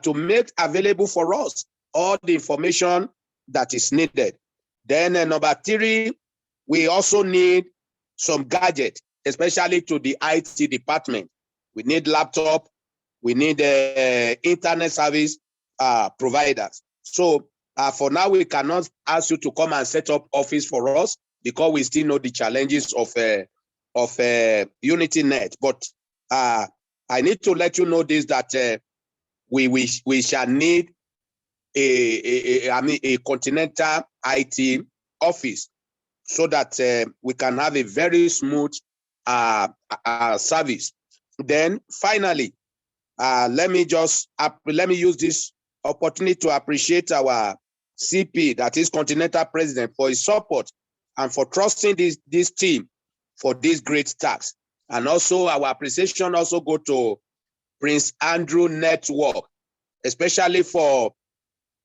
to make available for us all the information that is needed. Then number 3, we also need some gadget, especially to the IT department. We need laptop, we need internet service providers. So for now, we cannot ask you to come and set up office for us because we still know the challenges of UnityNet. But I need to let you know this, that we shall need a continental IT office so that we can have a very smooth service. Then finally, let me use this opportunity to appreciate our CP, that is Continental President, for his support and for trusting this team for this great task. And also our appreciation also go to Prince Andrew Network, especially for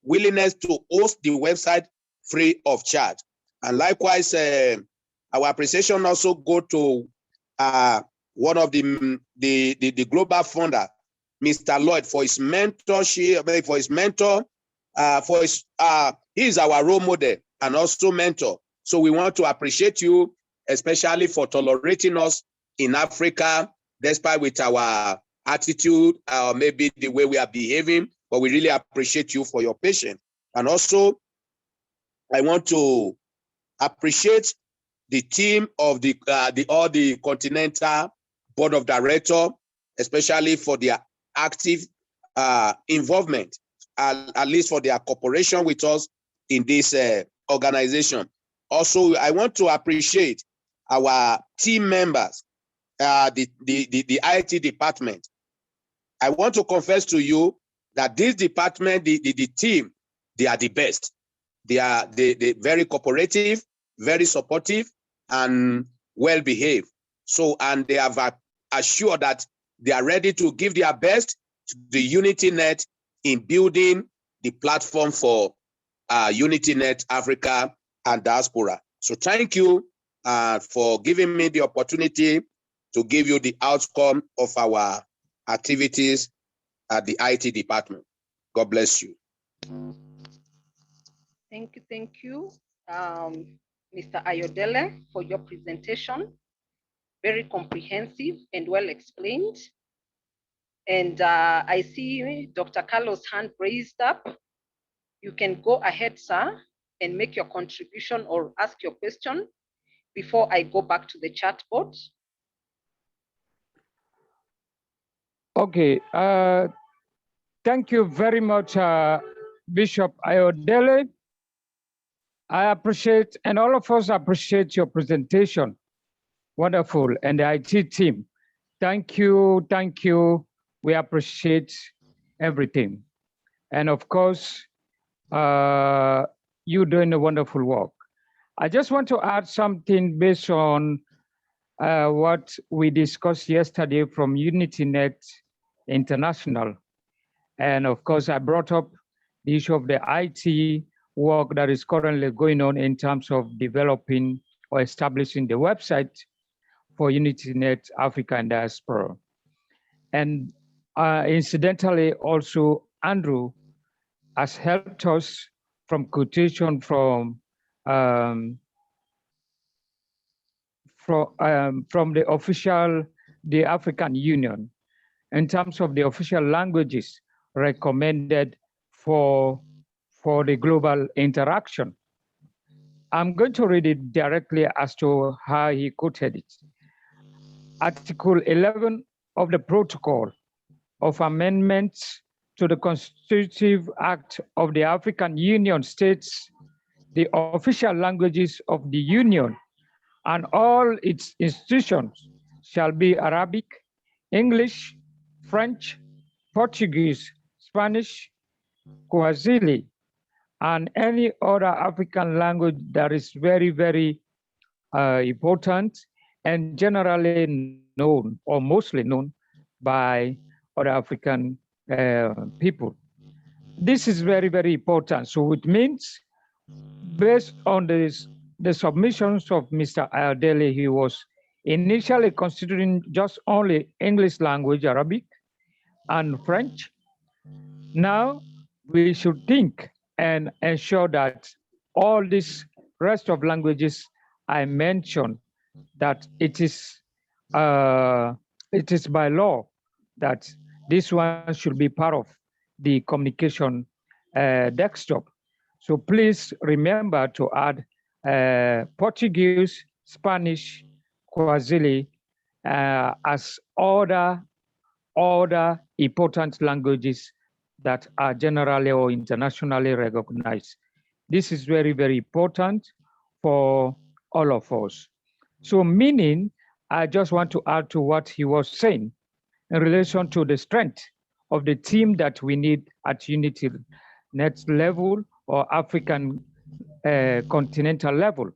willingness to host the website free of charge. And likewise, our appreciation also go to one of the global founder, Mr. Lloyd, for his mentorship, for his mentor, he is our role model and also mentor. So we want to appreciate you, especially for tolerating us in Africa, despite with our attitude, or maybe the way we are behaving, but we really appreciate you for your patience. And also, I want to appreciate the team of all the Continental Board of Directors, especially for their active involvement, at least for their cooperation with us in this organization. Also, I want to appreciate our team members, the IT department. I want to confess to you that this department, the team, they are the best. They are very cooperative, very supportive, and well-behaved. So, and they have assured that they are ready to give their best to the UnityNet in building the platform for UnityNet Africa and Diaspora. So thank you for giving me the opportunity to give you the outcome of our activities at the IT department. God bless you. Thank you, Mr. Ayodele, for your presentation. Very comprehensive and well explained. And I see Dr. Carlos' hand raised up. You can go ahead, sir, and make your contribution or ask your question before I go back to the chat board. Okay, thank you very much, Bishop Ayodele. I appreciate, and all of us appreciate your presentation. Wonderful, and the IT team. Thank you, thank you. We appreciate everything. And of course, you're doing a wonderful work. I just want to add something based on what we discussed yesterday from UnityNet International. And of course, I brought up the issue of the IT work that is currently going on in terms of developing or establishing the website for UnityNet Africa and Diaspora. And incidentally, also, Andrew has helped us from quotation from the official, the African Union, in terms of the official languages recommended for the global interaction. I'm going to read it directly as to how he quoted it. Article 11 of the Protocol of Amendments to the Constitutive Act of the African Union states the official languages of the Union and all its institutions shall be Arabic, English, French, Portuguese, Spanish, Swahili, and any other African language that is very, very important and generally known or mostly known by other African people. This is very, very important. So it means based on the submissions of Mr. Ayodele, he was initially considering just only English language, Arabic and French. Now we should think and ensure that all these rest of languages I mentioned, that it is by law that this one should be part of the communication desktop. So please remember to add Portuguese, Spanish, Swahili as other important languages that are generally or internationally recognized. This is very, very important for all of us. So meaning, I just want to add to what he was saying in relation to the strength of the team that we need at UnityNet level or African continental level.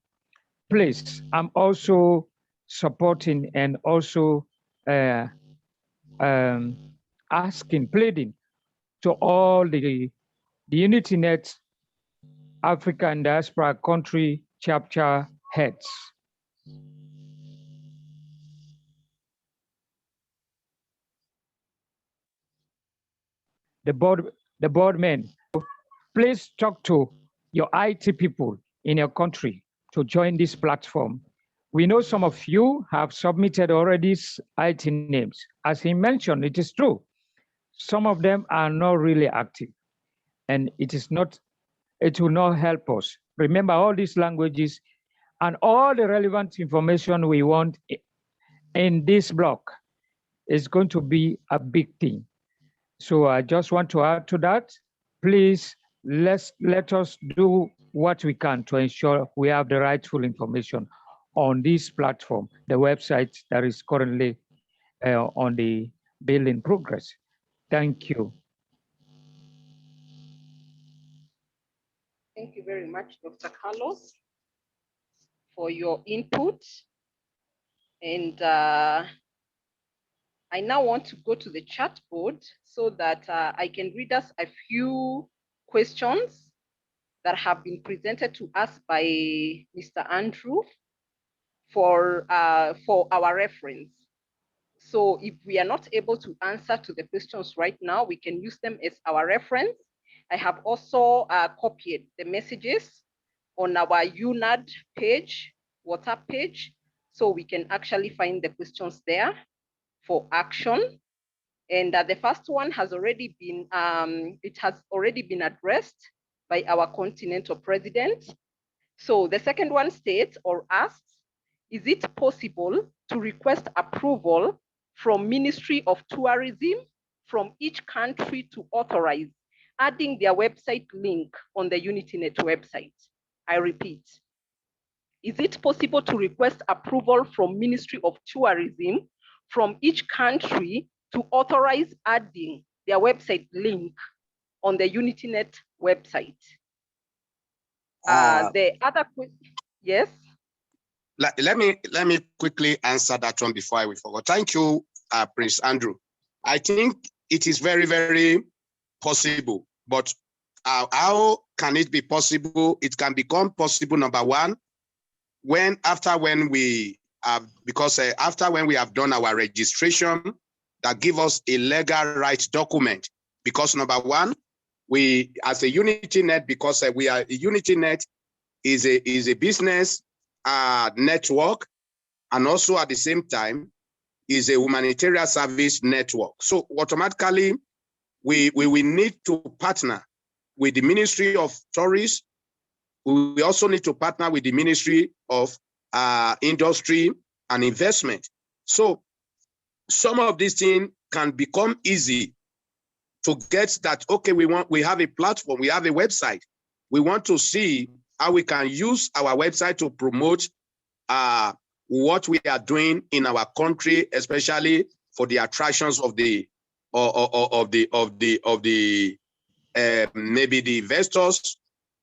Please, I'm also supporting and also asking, pleading to all the UnityNet Africa and Diaspora country chapter heads. The board men, please talk to your IT people in your country to join this platform. We know some of you have submitted already IT names. As he mentioned, it is true. Some of them are not really active, and it will not help us. Remember all these languages and all the relevant information we want in this block is going to be a big thing. So I just want to add to that. Please, let us do what we can to ensure we have the rightful information on this platform, the website that is currently on the bill in progress. Thank you. Thank you very much, Dr. Carlos, for your input. And I now want to go to the chat board so that I can read us a few questions that have been presented to us by Mr. Andrew for our reference. So if we are not able to answer to the questions right now, we can use them as our reference. I have also copied the messages on our UNAD page, WhatsApp page, so we can actually find the questions there for action. And the first one has already been, addressed by our continental president. So the second one states or asks, is it possible to request approval from Ministry of Tourism from each country to authorize adding their website link on the UnityNet website? I repeat, is it possible to request approval from Ministry of Tourism from each country to authorize adding their website link on the UnityNet website? The other question, yes? Let me quickly answer that one before I forget. Thank you, Prince Andrew. I think it is very, very possible, but how can it be possible? It can become possible, number one, after when we have done our registration, that give us a legal right document. Because number one, we as a UnityNet, because we are UnityNet is a business network, and also at the same time is a humanitarian service network. So automatically, we need to partner with the Ministry of Tourism. We also need to partner with the Ministry of Industry and Investment. So some of these things can become easy to get that, okay, we have a platform, we have a website. We want to see how we can use our website to promote what we are doing in our country, especially for the attractions of the maybe the investors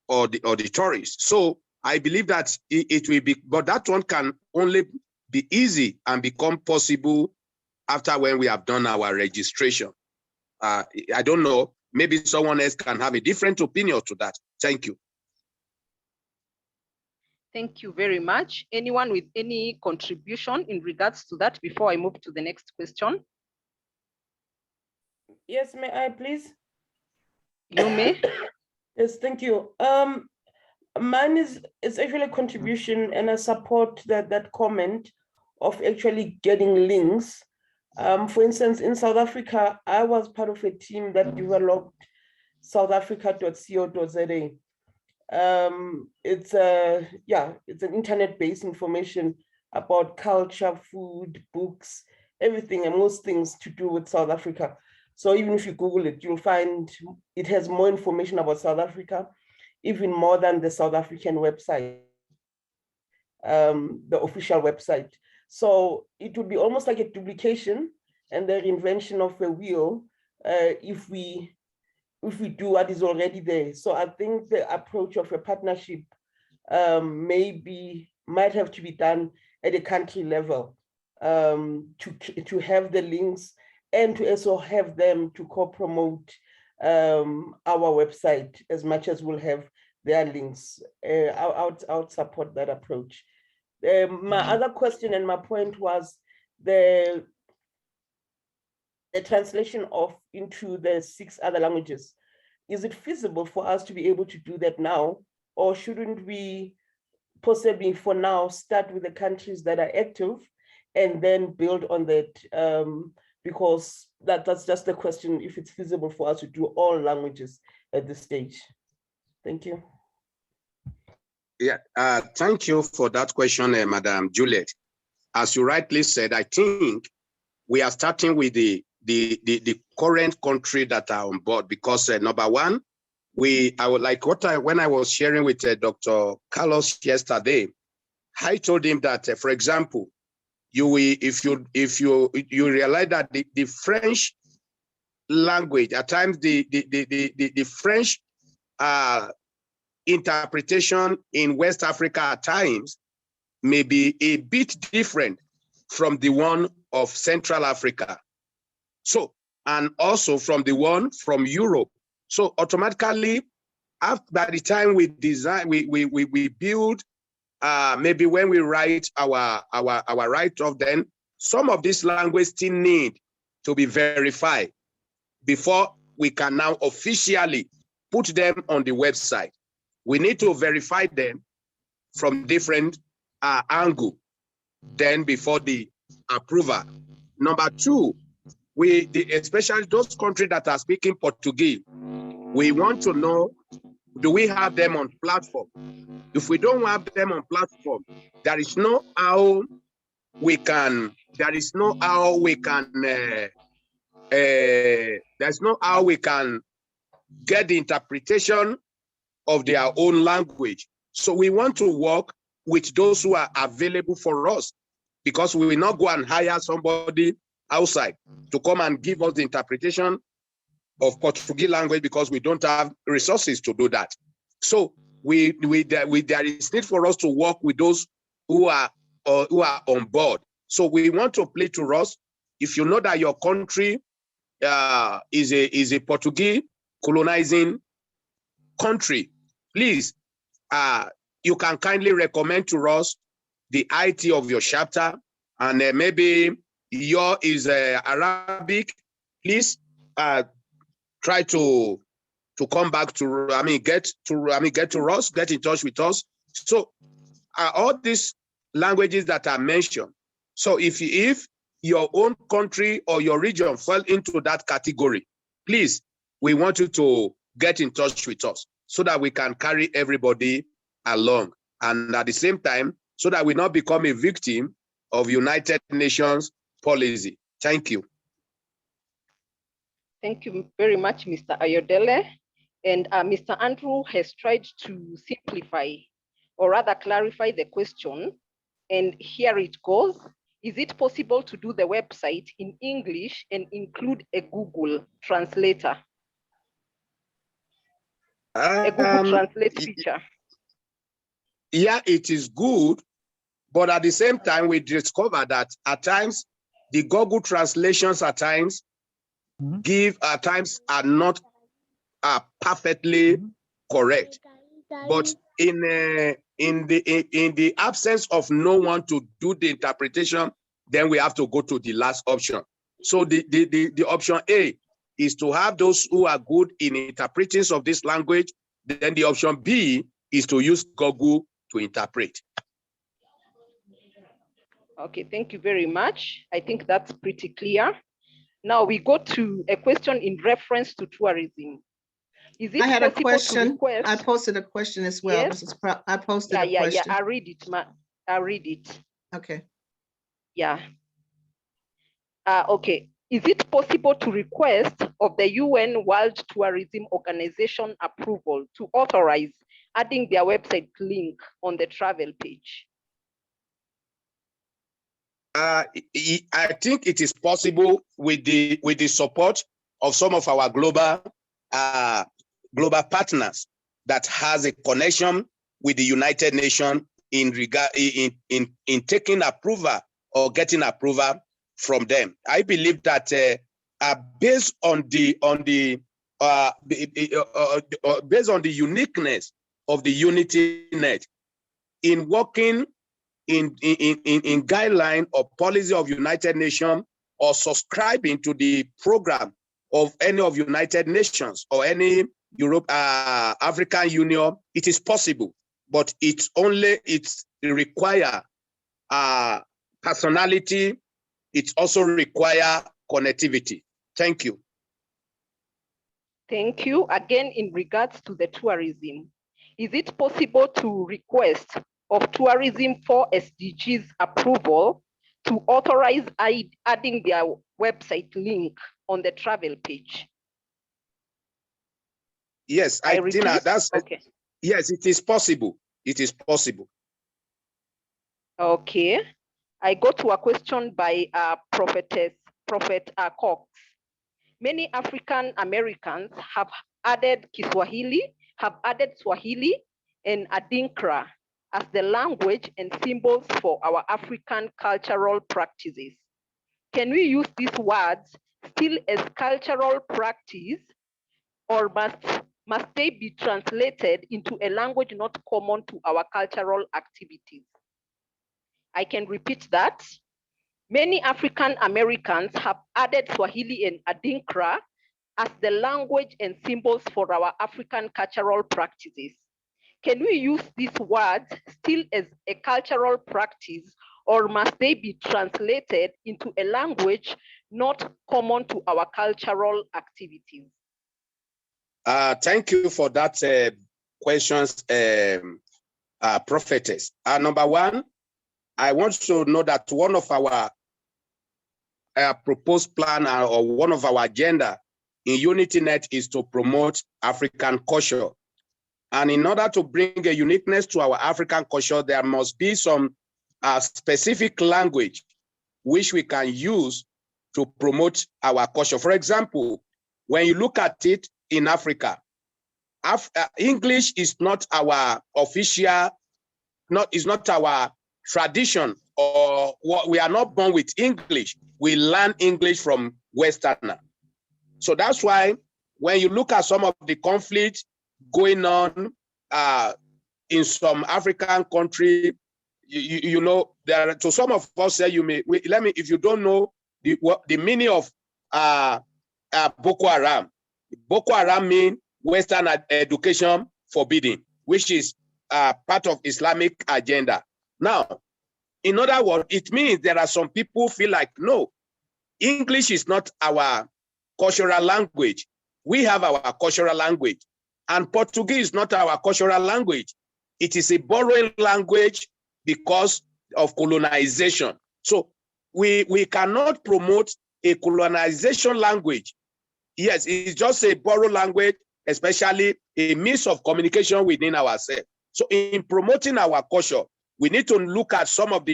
or the tourists. So I believe that it will be, but that one can only be easy and become possible after when we have done our registration. I don't know, maybe someone else can have a different opinion to that. Thank you. Thank you very much. Anyone with any contribution in regards to that before I move to the next question? Yes, may I please? You may. Yes, thank you. Mine is actually a contribution, and I support that comment of actually getting links. For instance, in South Africa, I was part of a team that developed southafrica.co.za. It's an internet-based information about culture, food, books, everything, and most things to do with South Africa. So even if you Google it, you'll find it has more information about South Africa, even more than the South African website, the official website. So it would be almost like a duplication and the reinvention of a wheel if we do what is already there. So I think the approach of a partnership might have to be done at a country level to have the links and to also have them to co-promote our website as much as we'll have their links. I would support that approach. My other question and my point was the translation into the 6 other languages. Is it feasible for us to be able to do that now? Or shouldn't we possibly for now start with the countries that are active and then build on that? Because that's just the question, if it's feasible for us to do all languages at this stage. Thank you. Yeah, thank you for that question, Madam Juliet. As you rightly said, I think we are starting with the current country that are on board because number one, when I was sharing with Dr. Carlos yesterday, I told him that, for example, if you realize that the French language at times the French interpretation in West Africa at times may be a bit different from the one of Central Africa. So, and also from the one from Europe. So automatically, by the time we design, we build, maybe when we write our write-off, then some of these languages still need to be verified before we can now officially put them on the website. We need to verify them from different angles, then before the approval. Number two, especially those countries that are speaking Portuguese, we want to know, do we have them on platform? If we don't have them on platform, there is no how we can get the interpretation of their own language. So we want to work with those who are available for us, because we will not go and hire somebody outside to come and give us the interpretation of Portuguese language because we don't have resources to do that. So there is need for us to work with those who are on board. So we want to play to us. If you know that your country is a Portuguese colonizing country, please, you can kindly recommend to us the IT of your chapter, and maybe your is Arabic. Please try to come back to get to us, get in touch with us. So all these languages that are mentioned. So if your own country or your region fell into that category, please, we want you to get in touch with us so that we can carry everybody along, and at the same time, so that we not become a victim of United Nations policy. Thank you. Thank you very much, Mr. Ayodele. And Mr. Andrew has tried to simplify or rather clarify the question. And here it goes. Is it possible to do the website in English and include a Google translator? A Google Translate feature. Yeah, it is good, but at the same time, we discover that at times, the Google translations at times are not perfectly correct. But in the absence of no one to do the interpretation, then we have to go to the last option. So the option A is to have those who are good in interpreting of this language. Then the option B is to use Google to interpret. Okay, thank you very much. I think that's pretty clear. Now we go to a question in reference to tourism. Is it I had a possible to question. request- I posted a question as well, Yes? Mrs. I posted a Yeah, question. I read it, I read it. Okay. Yeah. Okay. Is it possible to request of the UN World Tourism Organization approval to authorize adding their website link on the travel page? I think it is possible with the support of some of our global partners that has a connection with the United Nations in taking approval or getting approval from them. I believe that based on the uniqueness of the UnityNet in working in guideline or policy of United Nations or subscribing to the program of any of United Nations or any African Union, it is possible, but it require personality. It also require connectivity. Thank you. Thank you. Again, in regards to the tourism, is it possible to request of tourism for SDGs approval to authorize adding their website link on the travel page? Yes, I think that's okay. Yes, it is possible. It is possible. Okay. I go to a question by Prophet Cox. Many African Americans have added Swahili and Adinkra as the language and symbols for our African cultural practices. Can we use these words still as cultural practice, or must they be translated into a language not common to our cultural activities? I can repeat that. Many African Americans have added Swahili and Adinkra as the language and symbols for our African cultural practices. Can we use these words still as a cultural practice, or must they be translated into a language not common to our cultural activities? Thank you for that questions, prophetess. Number one, I want to know that one of our proposed plan or one of our agenda in UnityNet is to promote African culture. And in order to bring a uniqueness to our African culture, there must be some specific language which we can use to promote our culture. For example, when you look at it in Africa, English is not our official, is not our tradition, or what we are not born with English. We learn English from Westerner. So that's why when you look at some of the conflicts going on in some African country, you know, there are, to some of us say if you don't know the meaning of Boko Haram. Boko Haram means Western education forbidden, which is part of Islamic agenda. Now, in other words, it means there are some people feel like, no, English is not our cultural language. We have our cultural language, and Portuguese is not our cultural language. It is a borrowing language because of colonization. So we cannot promote a colonization language. Yes, it's just a borrowed language, especially a means of communication within ourselves. So in promoting our culture, we need to look at some of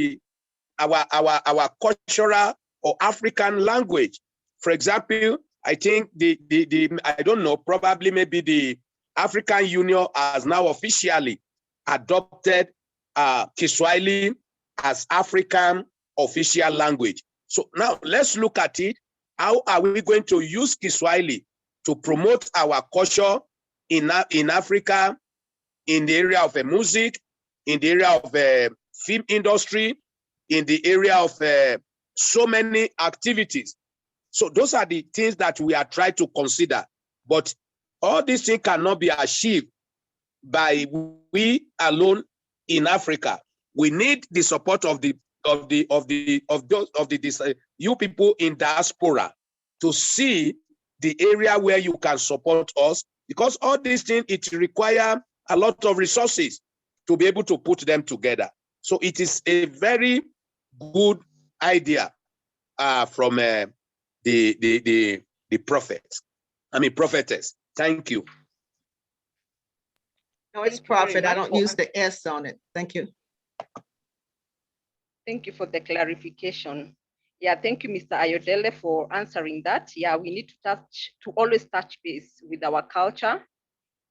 our cultural or African language. For example, I think I don't know, probably maybe the African Union has now officially adopted Kiswahili as African official language. So now let's look at it. How are we going to use Kiswahili to promote our culture in Africa, in the area of music, in the area of film industry, in the area of so many activities. So those are the things that we are trying to consider. But all these things cannot be achieved by we alone in Africa. We need the support of you people in diaspora to see the area where you can support us, because all these things, it requires a lot of resources to be able to put them together. So it is a very good idea from the prophetess. Thank you. No, it's Thank you very prophet. I much don't use the S on it. Thank you. Thank you for the clarification. Yeah, thank you, Mr. Ayodele, for answering that. Yeah, we need to always touch base with our culture,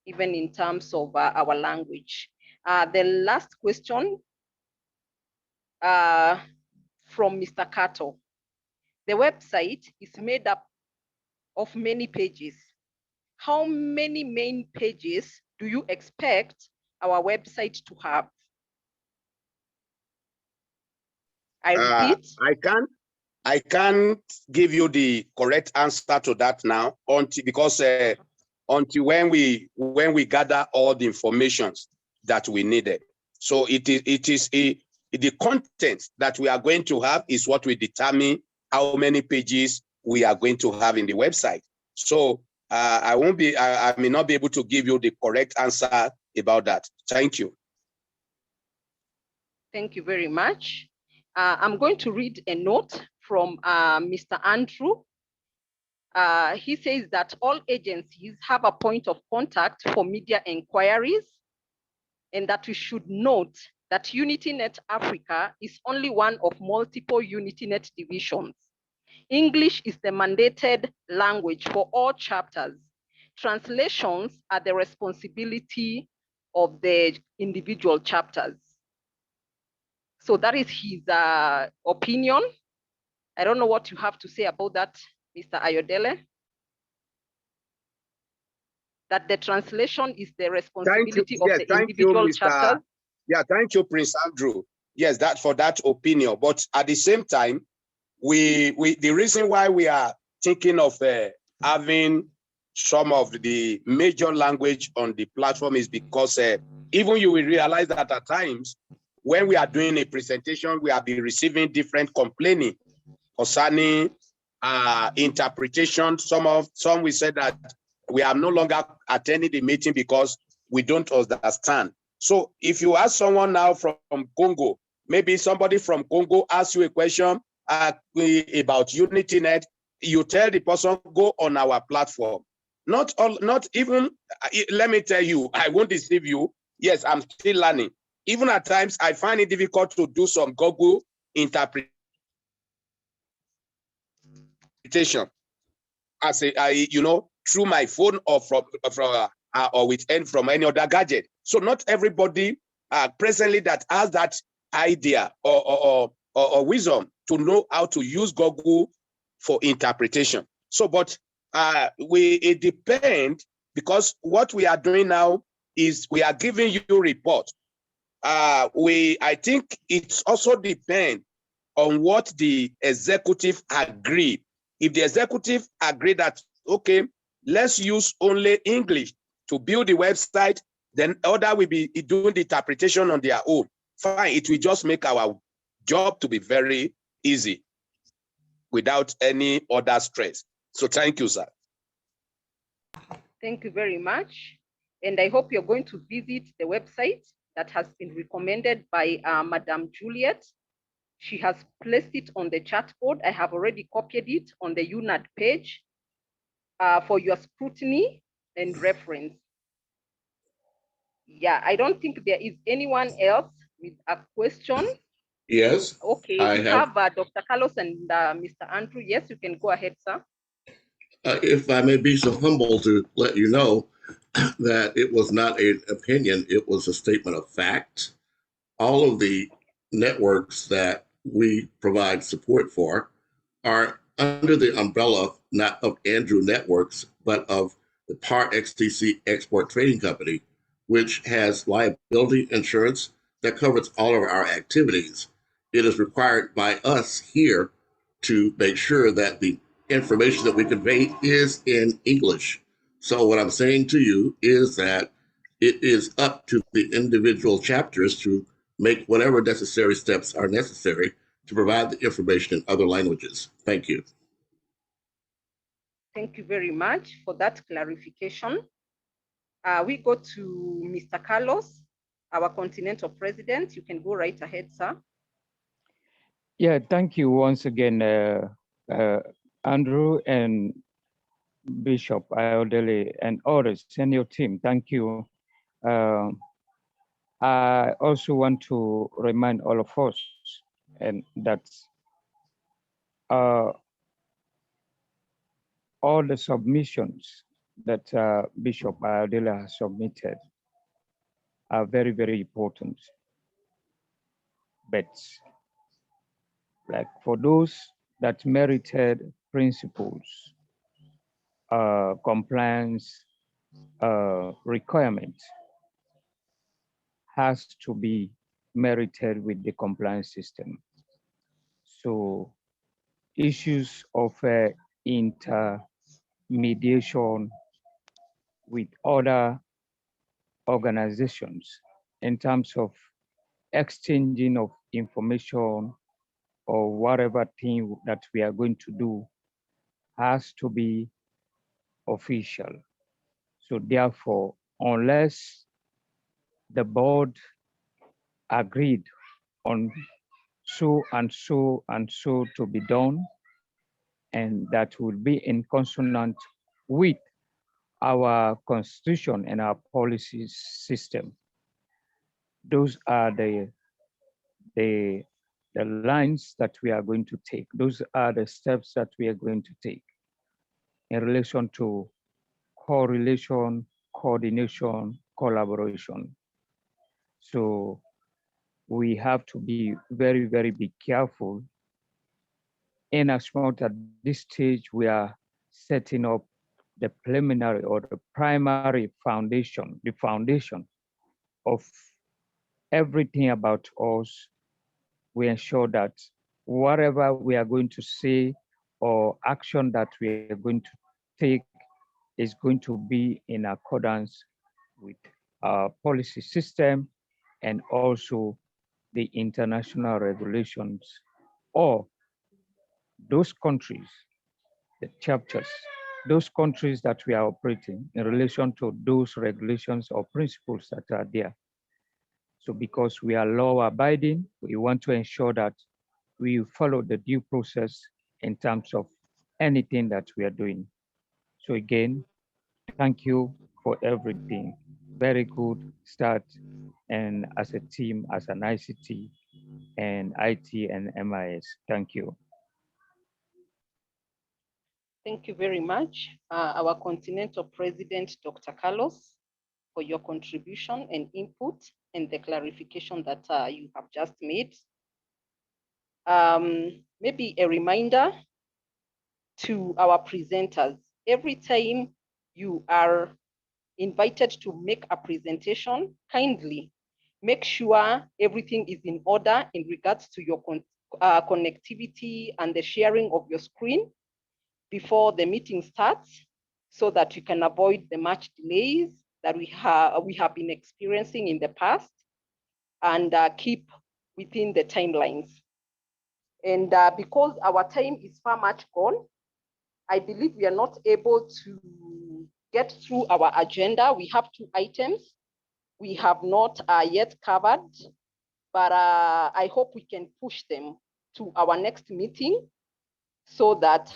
even in terms of our language. The last question from Mr. Kato. The website is made up of many pages. How many main pages do you expect our website to have? I repeat. I can't give you the correct answer to that now until when we gather all the information that we needed. So it is the content that we are going to have is what will determine how many pages we are going to have in the website. So I may not be able to give you the correct answer about that. Thank you. Thank you very much. I'm going to read a note from Mr. Andrew. He says that all agencies have a point of contact for media inquiries, and that we should note that UnityNet Africa is only one of multiple UnityNet divisions. English is the mandated language for all chapters. Translations are the responsibility of the individual chapters. So that is his opinion. I don't know what you have to say about that, Mr. Ayodele. That the translation is the responsibility of the individual chapters. Yeah, thank you, Prince Andrew. Yes, that for that opinion. But at the same time, the reason why we are thinking of having some of the major language on the platform is because even you will realize that at times when we are doing a presentation, we have been receiving different complaining concerning interpretation. Some we said that we are no longer attending the meeting because we don't understand. So if you ask someone now from Congo, maybe somebody from Congo asks you a question about UnityNet, you tell the person, go on our platform. Not even, let me tell you, I won't deceive you. Yes, I'm still learning. Even at times, I find it difficult to do some Google interpretation as through my phone or from any other gadget. So not everybody presently that has that idea or wisdom to know how to use Google for interpretation. So, but it depends, because what we are doing now is we are giving you report. I think it also depends on what the executive agree. If the executive agree that, okay, let's use only English to build the website, then other will be doing the interpretation on their own. Fine, it will just make our job to be very easy without any other stress. So thank you, sir. Thank you very much. And I hope you're going to visit the website that has been recommended by Madam Juliet. She has placed it on the chat board. I have already copied it on the UNAD page for your scrutiny and reference. Yeah, I don't think there is anyone else with a question. Yes. Okay, we have Dr. Carlos and Mr. Andrew. Yes, you can go ahead, sir. If I may be so humble to let you know that it was not an opinion, it was a statement of fact. All of the networks that we provide support for are under the umbrella, not of Andrew Networks, but of the PAR XTC Export Trading Company, which has liability insurance that covers all of our activities. It is required by us here to make sure that the information that we convey is in English. So what I'm saying to you is that it is up to the individual chapters to make whatever necessary steps are necessary to provide the information in other languages. Thank you. Thank you very much for that clarification. We go to Mr. Carlos, our Continental President. You can go right ahead, sir. Yeah, thank you once again, Andrew and Bishop Ayodele and others and your team. Thank you. I also want to remind all of us and that all the submissions that Bishop Ayodele has submitted are very, very important. But like for those that merited principles, compliance requirement has to be merited with the compliance system. So issues of intermediation with other organizations in terms of exchanging of information or whatever thing that we are going to do has to be official. So therefore, unless the board agreed on so and so and so to be done, and that will be in consonant with our constitution and our policy system. Those are the lines that we are going to take. Those are the steps that we are going to take in relation to correlation, coordination, collaboration. So we have to be very, very be careful. In as much at this stage, we are setting up the preliminary or the primary foundation, the foundation of everything about us. We ensure that whatever we are going to say or action that we are going to take is going to be in accordance with our policy system and also the international regulations or those countries, the chapters, those countries that we are operating in relation to those regulations or principles that are there. So because we are law abiding, we want to ensure that we follow the due process in terms of anything that we are doing. So again, thank you for everything. Very good start. And as a team, as an ICT and IT and MIS, thank you. Thank you very much, our Continental President, Dr. Carlos, for your contribution and input and the clarification that you have just made. Maybe a reminder to our presenters, every time you are invited to make a presentation, kindly make sure everything is in order in regards to your connectivity and the sharing of your screen before the meeting starts, so that you can avoid the much delays that we have been experiencing in the past, and keep within the timelines. And because our time is far much gone, I believe we are not able to get through our agenda. We have 2 items we have not yet covered, but I hope we can push them to our next meeting so that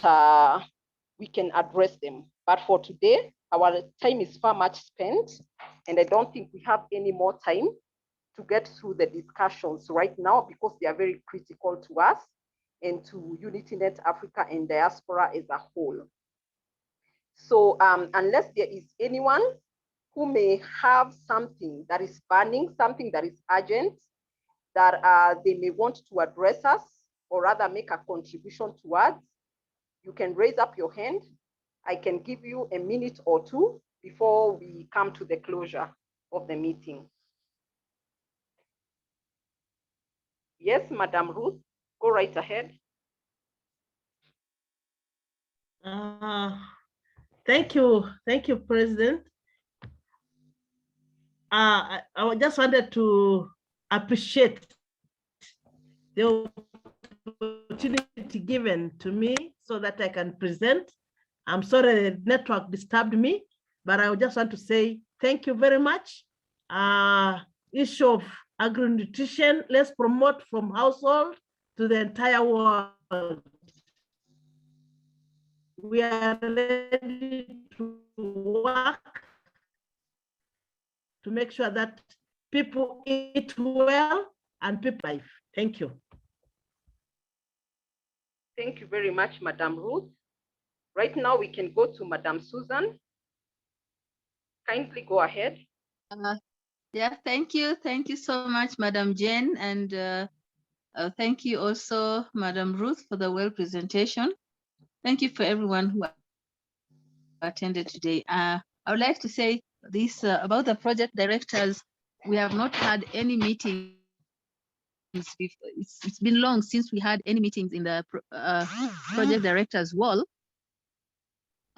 we can address them. But for today, our time is far much spent, and I don't think we have any more time to get through the discussions right now because they are very critical to us and to UnityNet Africa and diaspora as a whole. So unless there is anyone who may have something that is burning, something that is urgent, that they may want to address us or rather make a contribution towards, you can raise up your hand. I can give you a minute or 2 before we come to the closure of the meeting. Yes, Madam Ruth, go right ahead. Thank you, President. I just wanted to appreciate the opportunity given to me so that I can present. I'm sorry the network disturbed me, but I just want to say thank you very much. Issue of agri-nutrition, let's promote from household to the entire world. We are ready to work to make sure that people eat well and people live. Thank you. Thank you very much, Madam Ruth. Right now, we can go to Madam Susan. Kindly go ahead. Yeah, thank you. Thank you so much, Madam Jane. And thank you also, Madam Ruth, for the well presentation. Thank you for everyone who attended today. I would like to say this about the project directors. We have not had any meetings. It's been long since we had any meetings in the project directors wall.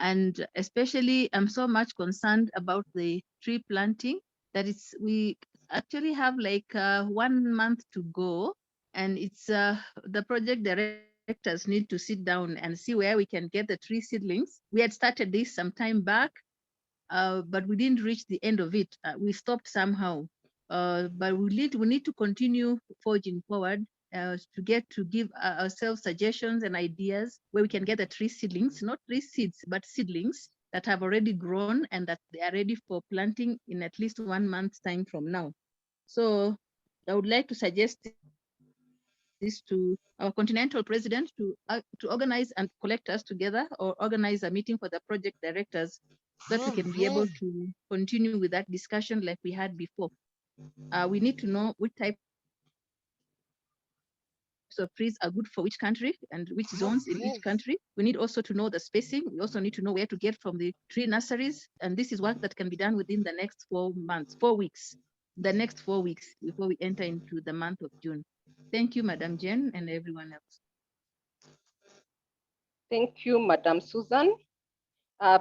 And especially, I'm so much concerned about the tree planting that we actually have like 1 month to go, and it's the project directors need to sit down and see where we can get the tree seedlings. We had started this some time back, but we didn't reach the end of it. We stopped somehow, but we need to continue forging forward to give ourselves suggestions and ideas where we can get the tree seedlings, not tree seeds, but seedlings that have already grown and that they are ready for planting in at least 1 month's time from now. So I would like to suggest this to our continental president to organize and collect us together, or organize a meeting for the project directors so that we can be able to continue with that discussion like we had before. We need to know which types of trees are good for which country and which zones in each country. We need also to know the spacing. We also need to know where to get from the tree nurseries. And this is work that can be done within the next 4 weeks, the next 4 weeks before we enter into the month of June. Thank you, Madam Jen, and everyone else. Thank you, Madam Susan.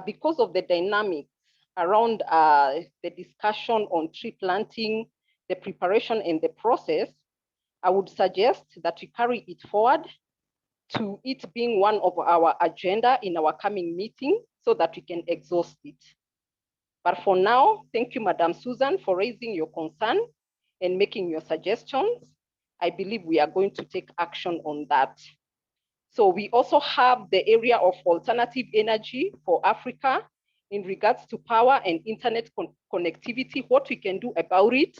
Because of the dynamics around the discussion on tree planting, the preparation and the process, I would suggest that we carry it forward to it being one of our agenda in our coming meeting so that we can exhaust it. But for now, thank you, Madam Susan, for raising your concern and making your suggestions. I believe we are going to take action on that. So we also have the area of alternative energy for Africa in regards to power and internet connectivity, what we can do about it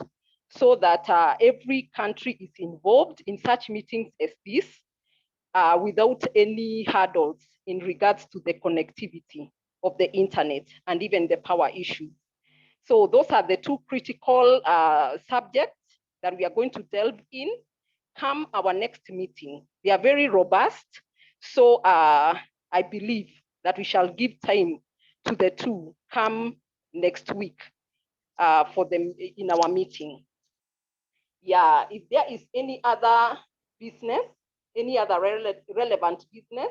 so that every country is involved in such meetings as this without any hurdles in regards to the connectivity of the internet and even the power issues. So those are the two critical subjects that we are going to delve in come our next meeting. They are very robust. So I believe that we shall give time to the two come next week for them in our meeting. Yeah, if there is any other business, any other relevant business,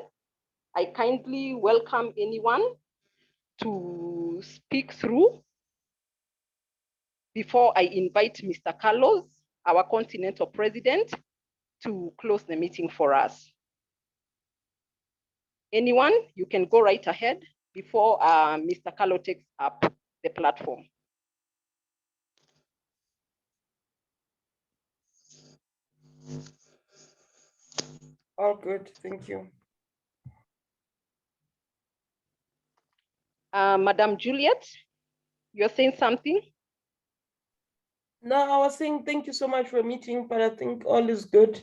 I kindly welcome anyone to speak through before I invite Mr. Carlos, our continental president, to close the meeting for us. Anyone, you can go right ahead before Mr. Carlos takes up the platform. All good, thank you. Madam Juliet, you're saying something? No, I was saying thank you so much for a meeting, but I think all is good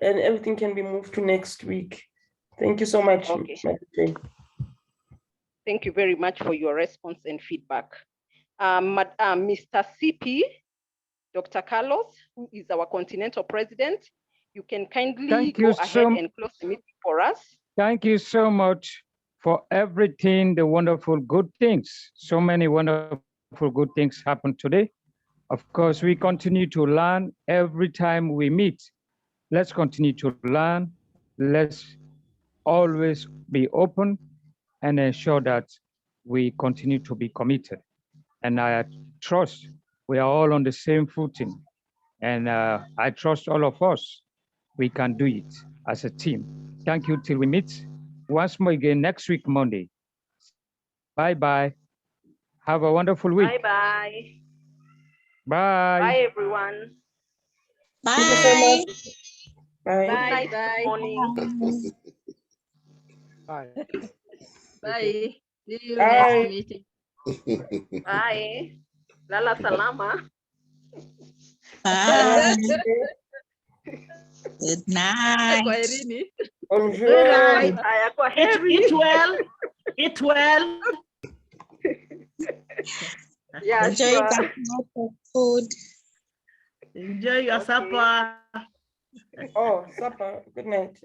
and everything can be moved to next week. Thank you so much. Okay. Thank you very much for your response and feedback. Mr. CP, Dr. Carlos, who is our continental president, you can kindly go ahead and close the meeting for us. Thank you so much for everything, the wonderful good things. So many wonderful good things happened today. Of course, we continue to learn every time we meet. Let's continue to learn. Let's always be open and ensure that we continue to be committed. And I trust we are all on the same footing. And I trust all of us, we can do it as a team. Thank you till we meet once more again next week, Monday. Bye-bye. Have a wonderful week. Bye-bye. Bye. Bye, everyone. Thank you so much. Bye. Good night, good morning. Bye. Bye. See you Bye. next meeting. Bye. Lala salama. Bye. Good night. Kwaherini. Bonjour. Good night. Haya, kwaheri. Eat well. Eat well. Yeah, Enjoy sure. that lot of food. Enjoy your supper. Oh, supper. Good night.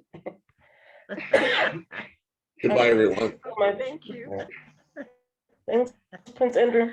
Goodbye, everyone. Thank you. Thanks, Prince Andrew.